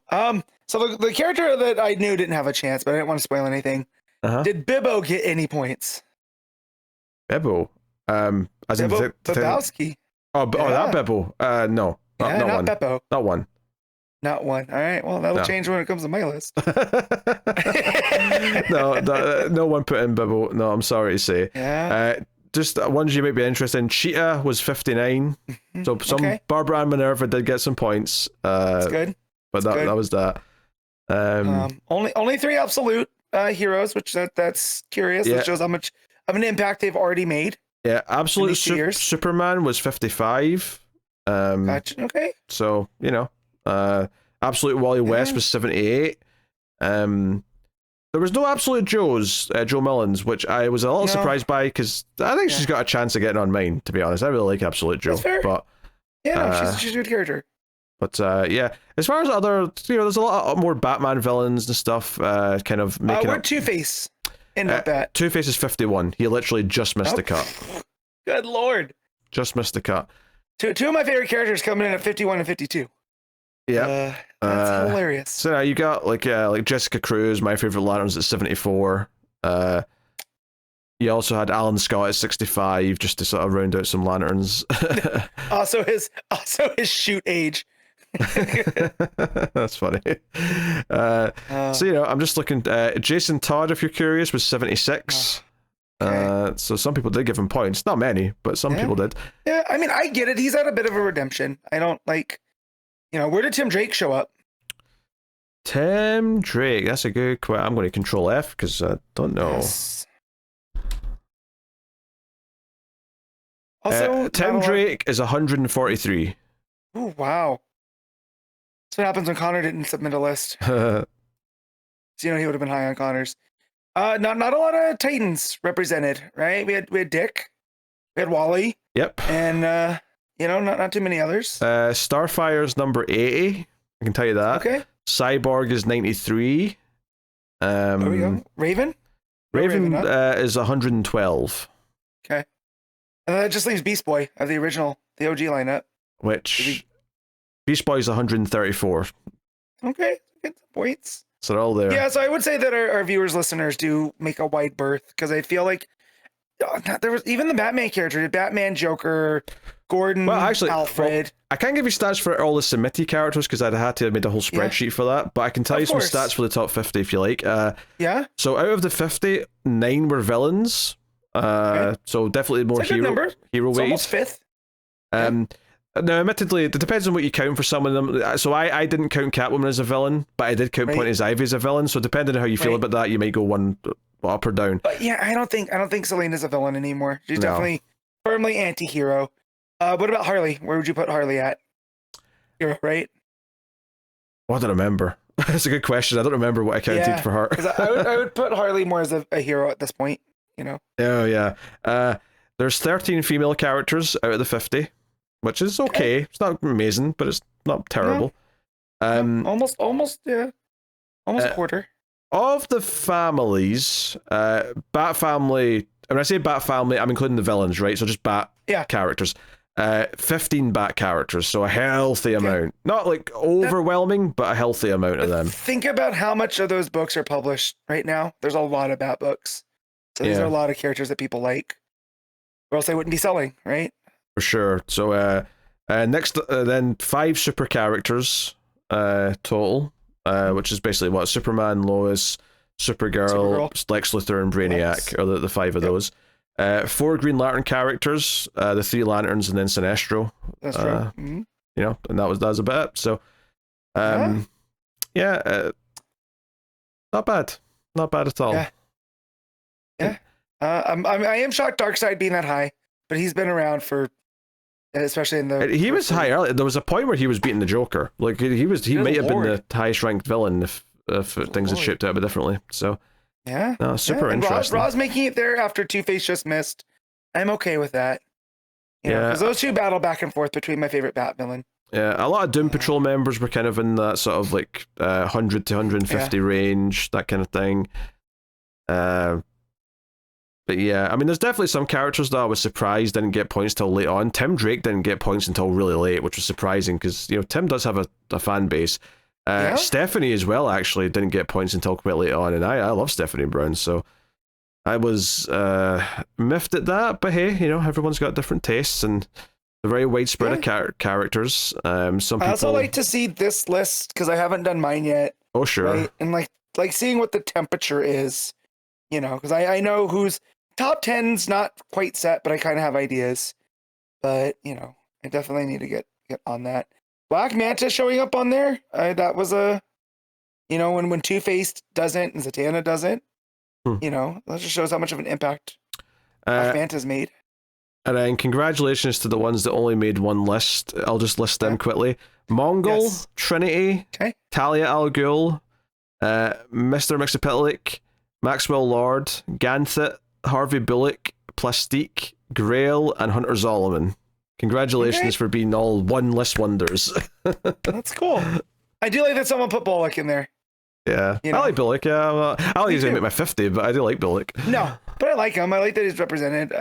the character that I knew didn't have a chance, but I didn't want to spoil anything. Did Bibbo get any points? Bibbo? As in Bobowski. That Bibbo. No. Not one. Beppo. Not one. Not one. All right. Well, that'll change when it comes to my list. No one put in Bibbo. No, I'm sorry to say. Yeah. Just ones you might be interested in. Cheetah was 59. So some Barbara and Minerva did get some points. That's good. But that was that. Only 3 absolute heroes, which that's curious. That shows how much of an impact they've already made. Yeah, absolute Superman was 55. Gotcha. Okay. So absolute Wally West was 78. There was no absolute Joe Millens, which I was a little surprised by, because I think she's got a chance of getting on mine, to be honest. I really like Absolute Joe. That's fair. But she's a good character. But as far as other, there's a lot more Batman villains and stuff, kind of making where'd Two-Face end up at? Two-Face is 51. He literally just missed the cut. Good lord. Just missed the cut. Two of my favorite characters coming in at 51 and 52. Yeah. That's hilarious. So now you got like Jessica Cruz, my favorite Lanterns, at 74. You also had Alan Scott at 65, just to sort of round out some Lanterns. also his shoot age. That's funny. So I'm just looking. Jason Todd, if you're curious, was 76. Okay. So some people did give him points. Not many, but some people did. Yeah, I mean, I get it. He's had a bit of a redemption. I don't like. Where did Tim Drake show up? Tim Drake. That's a good question. I'm going to control F because I don't know. Yes. Also, Tim Drake is 143. Oh, wow. That's what happens when Connor didn't submit a list. So, he would have been high on Connor's. Not a lot of Titans represented, right? We had Dick, we had Wally. Yep. And not too many others. Starfire's number 80. I can tell you that. Okay. Cyborg is 93. There we go. Raven? Raven is 112. Okay. And that just leaves Beast Boy of the original, the OG lineup. Which Beast Boy is 134. Okay, get some points. So they're all there. Yeah, so I would say that our viewers, listeners do make a wide berth because I feel like there was even the Batman character, Batman, Joker, Gordon, Alfred. I can't give you stats for all the submittee characters because I'd had to have made a whole spreadsheet for that, but I can tell you some stats for the top 50 if you like. Yeah. So out of the 50, 9 were villains. Okay. So definitely more hero weighted. Almost fifth. Now, admittedly, it depends on what you count for some of them. So I didn't count Catwoman as a villain, but I did count Pointless Ivy as a villain. So depending on how you feel about that, you might go one up or down. But yeah, I don't think Selena's a villain anymore. She's definitely firmly anti-hero. What about Harley? Where would you put Harley at? Hero, right? Well, I don't remember. That's a good question. I don't remember what I counted for her. I would put Harley more as a hero at this point. Oh yeah. There's 13 female characters out of the 50. Which is okay. It's not amazing, but it's not terrible. Almost a quarter. Of the families, Bat Family, when I say Bat Family, I'm including the villains, right? So just Bat characters. 15 Bat characters, so a healthy amount. Not like overwhelming, but a healthy amount of them. Think about how much of those books are published right now. There's a lot of Bat books. So these are a lot of characters that people like. Or else they wouldn't be selling, right? For sure. So next, then 5 super characters total, which is basically what Superman, Lois, Supergirl, Lex Luthor, and Brainiac are the 5 of those. 4 Green Lantern characters, the 3 Lanterns, and then Sinestro. That's true. And that was a bit. So, not bad, not bad at all. Yeah. I am shocked Darkseid being that high, but he's been around for. Especially in the he was high early. There was a point where he was beating the Joker. Like he might have been the highest ranked villain if things had shaped out a bit differently. So super interesting. Ra's making it there after Two-Face just missed. I'm okay with that. Because those two battle back and forth between my favorite Bat villain. Yeah, a lot of Doom Patrol members were kind of in that sort of like 100 to 150 range, that kind of thing. But yeah, I mean, there's definitely some characters that I was surprised didn't get points till late on. Tim Drake didn't get points until really late, which was surprising because Tim does have a fan base. Stephanie as well actually didn't get points until quite late on, and I love Stephanie Brown, so I was miffed at that. But hey, everyone's got different tastes and a very widespread of characters. Some people. I also like to see this list because I haven't done mine yet. Oh sure. Right? And like seeing what the temperature is, because I know who's. Top 10's not quite set, but I kind of have ideas. But, I definitely need to get on that. Black Manta showing up on there. That was when Two-Face doesn't and Zatanna doesn't, that just shows how much of an impact Black Manta's made. And then congratulations to the ones that only made one list. I'll just list them quickly. Mongol, Trinity, Talia al Ghul, Mr. Mixapitlic, Maxwell Lord, Ganthet, Harvey Bullock, Plastique, Grail, and Hunter Zolomon. Congratulations for being all one list wonders. That's cool. I do like that someone put Bullock in there. Yeah, I like Bullock. Yeah, well, I'll usually make my 50, but I do like Bullock. No, but I like him. I like that he's represented.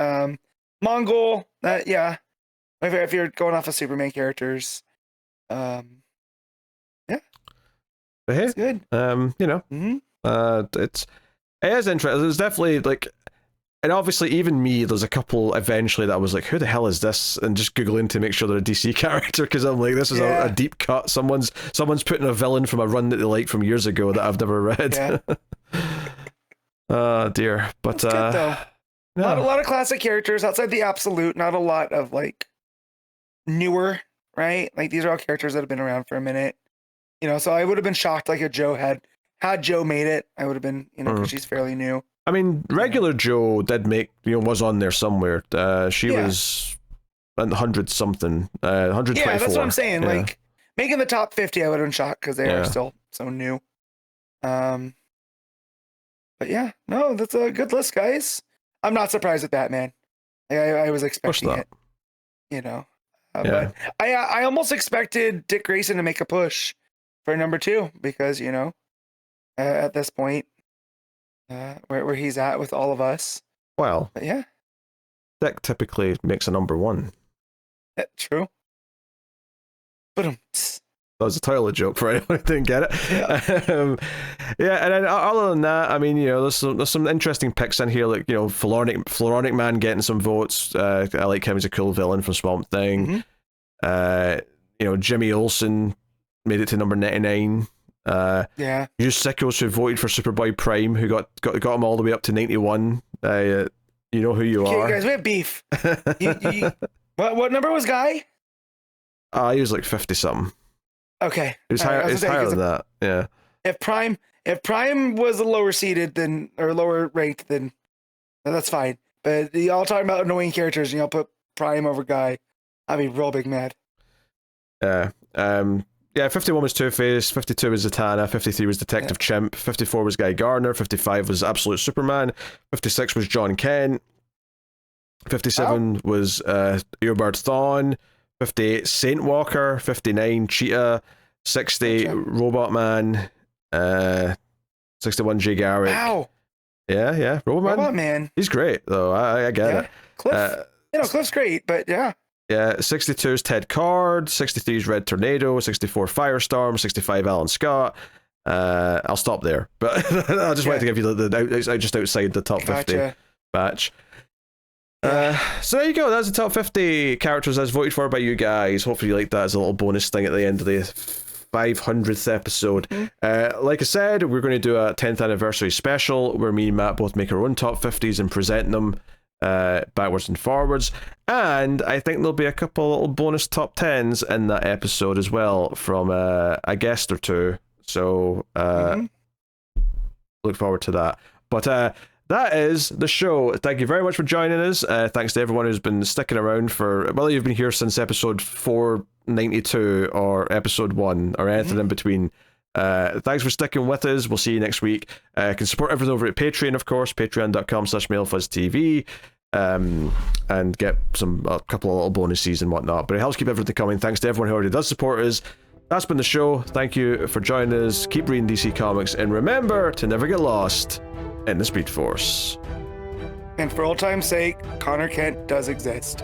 Mongol, if you're going off of Superman characters, But hey, it's good. It is interesting. There's definitely like. And obviously, even me, there's a couple eventually that I was like, who the hell is this? And just Googling to make sure they're a DC character, because I'm like, this is a deep cut. Someone's putting a villain from a run that they like from years ago that I've never read. Yeah. Oh, dear. But, good, though. A lot of classic characters outside the Absolute, not a lot of, like, newer, right? Like, these are all characters that have been around for a minute. So I would have been shocked like if Joe had Joe made it. I would have been, because she's fairly new. I mean, regular Joe did make, was on there somewhere. She was 100 something, 124. Yeah, that's what I'm saying. Like making the top 50, I would have been shocked because they are still so new. But yeah, no, that's a good list, guys. I'm not surprised at that, man. I was expecting it, but I almost expected Dick Grayson to make a push for number 2 because, at this point, where he's at with all of us. Well, but yeah, Dick typically makes a number 1. Yeah, true. But that was a toilet joke for anyone who didn't get it. And then other than that, I mean, there's some interesting picks in here, like Floronic Man getting some votes. I like him as a cool villain from Swamp Thing. Jimmy Olsen made it to number 99. You sickos who voted for Superboy Prime, who got him all the way up to 91. You know who you are. Guys, we have beef. What number was Guy? He was like 50 something. Okay, he was higher. It's higher than that. Yeah. If Prime was lower seated or lower ranked, then that's fine. But y'all talking about annoying characters and y'all put Prime over Guy, I'd be real big mad. 51 was Two-Face, 52 was Zatanna, 53 was Detective Chimp, 54 was Guy Gardner, 55 was Absolute Superman, 56 was John Kent, 57 was Eobard Thawne, 58 Saint Walker, 59 Cheetah, 60 Robot Man, 61 Jay Garrick. Wow. Yeah, Robot Man. He's great though. I get it. Cliff, Cliff's great, but yeah. Yeah, 62 is Ted Card, 63 is Red Tornado, 64 Firestorm, 65 Alan Scott. I'll stop there, but I just wanted to give you the just outside the top 50 batch. So there you go. That's the top 50 characters as voted for by you guys. Hopefully you like that as a little bonus thing at the end of the 500th episode. Like I said, we're going to do a 10th anniversary special where me and Matt both make our own top 50s and present them backwards and forwards. And I think there'll be a couple little bonus top 10s in that episode as well from a guest or two. So look forward to that. But that is the show. Thank you very much for joining us. Thanks to everyone who's been sticking around for, whether you've been here since episode 492 or episode 1 or anything in between. Thanks for sticking with us. We'll see you next week. You can support everything over at Patreon, of course, patreon.com/MailFuzzTV, and get a couple of little bonuses and whatnot. But it helps keep everything coming. Thanks to everyone who already does support us. That's been the show. Thank you for joining us. Keep reading DC Comics, and remember to never get lost in the Speed Force. And for old time's sake, Connor Kent does exist.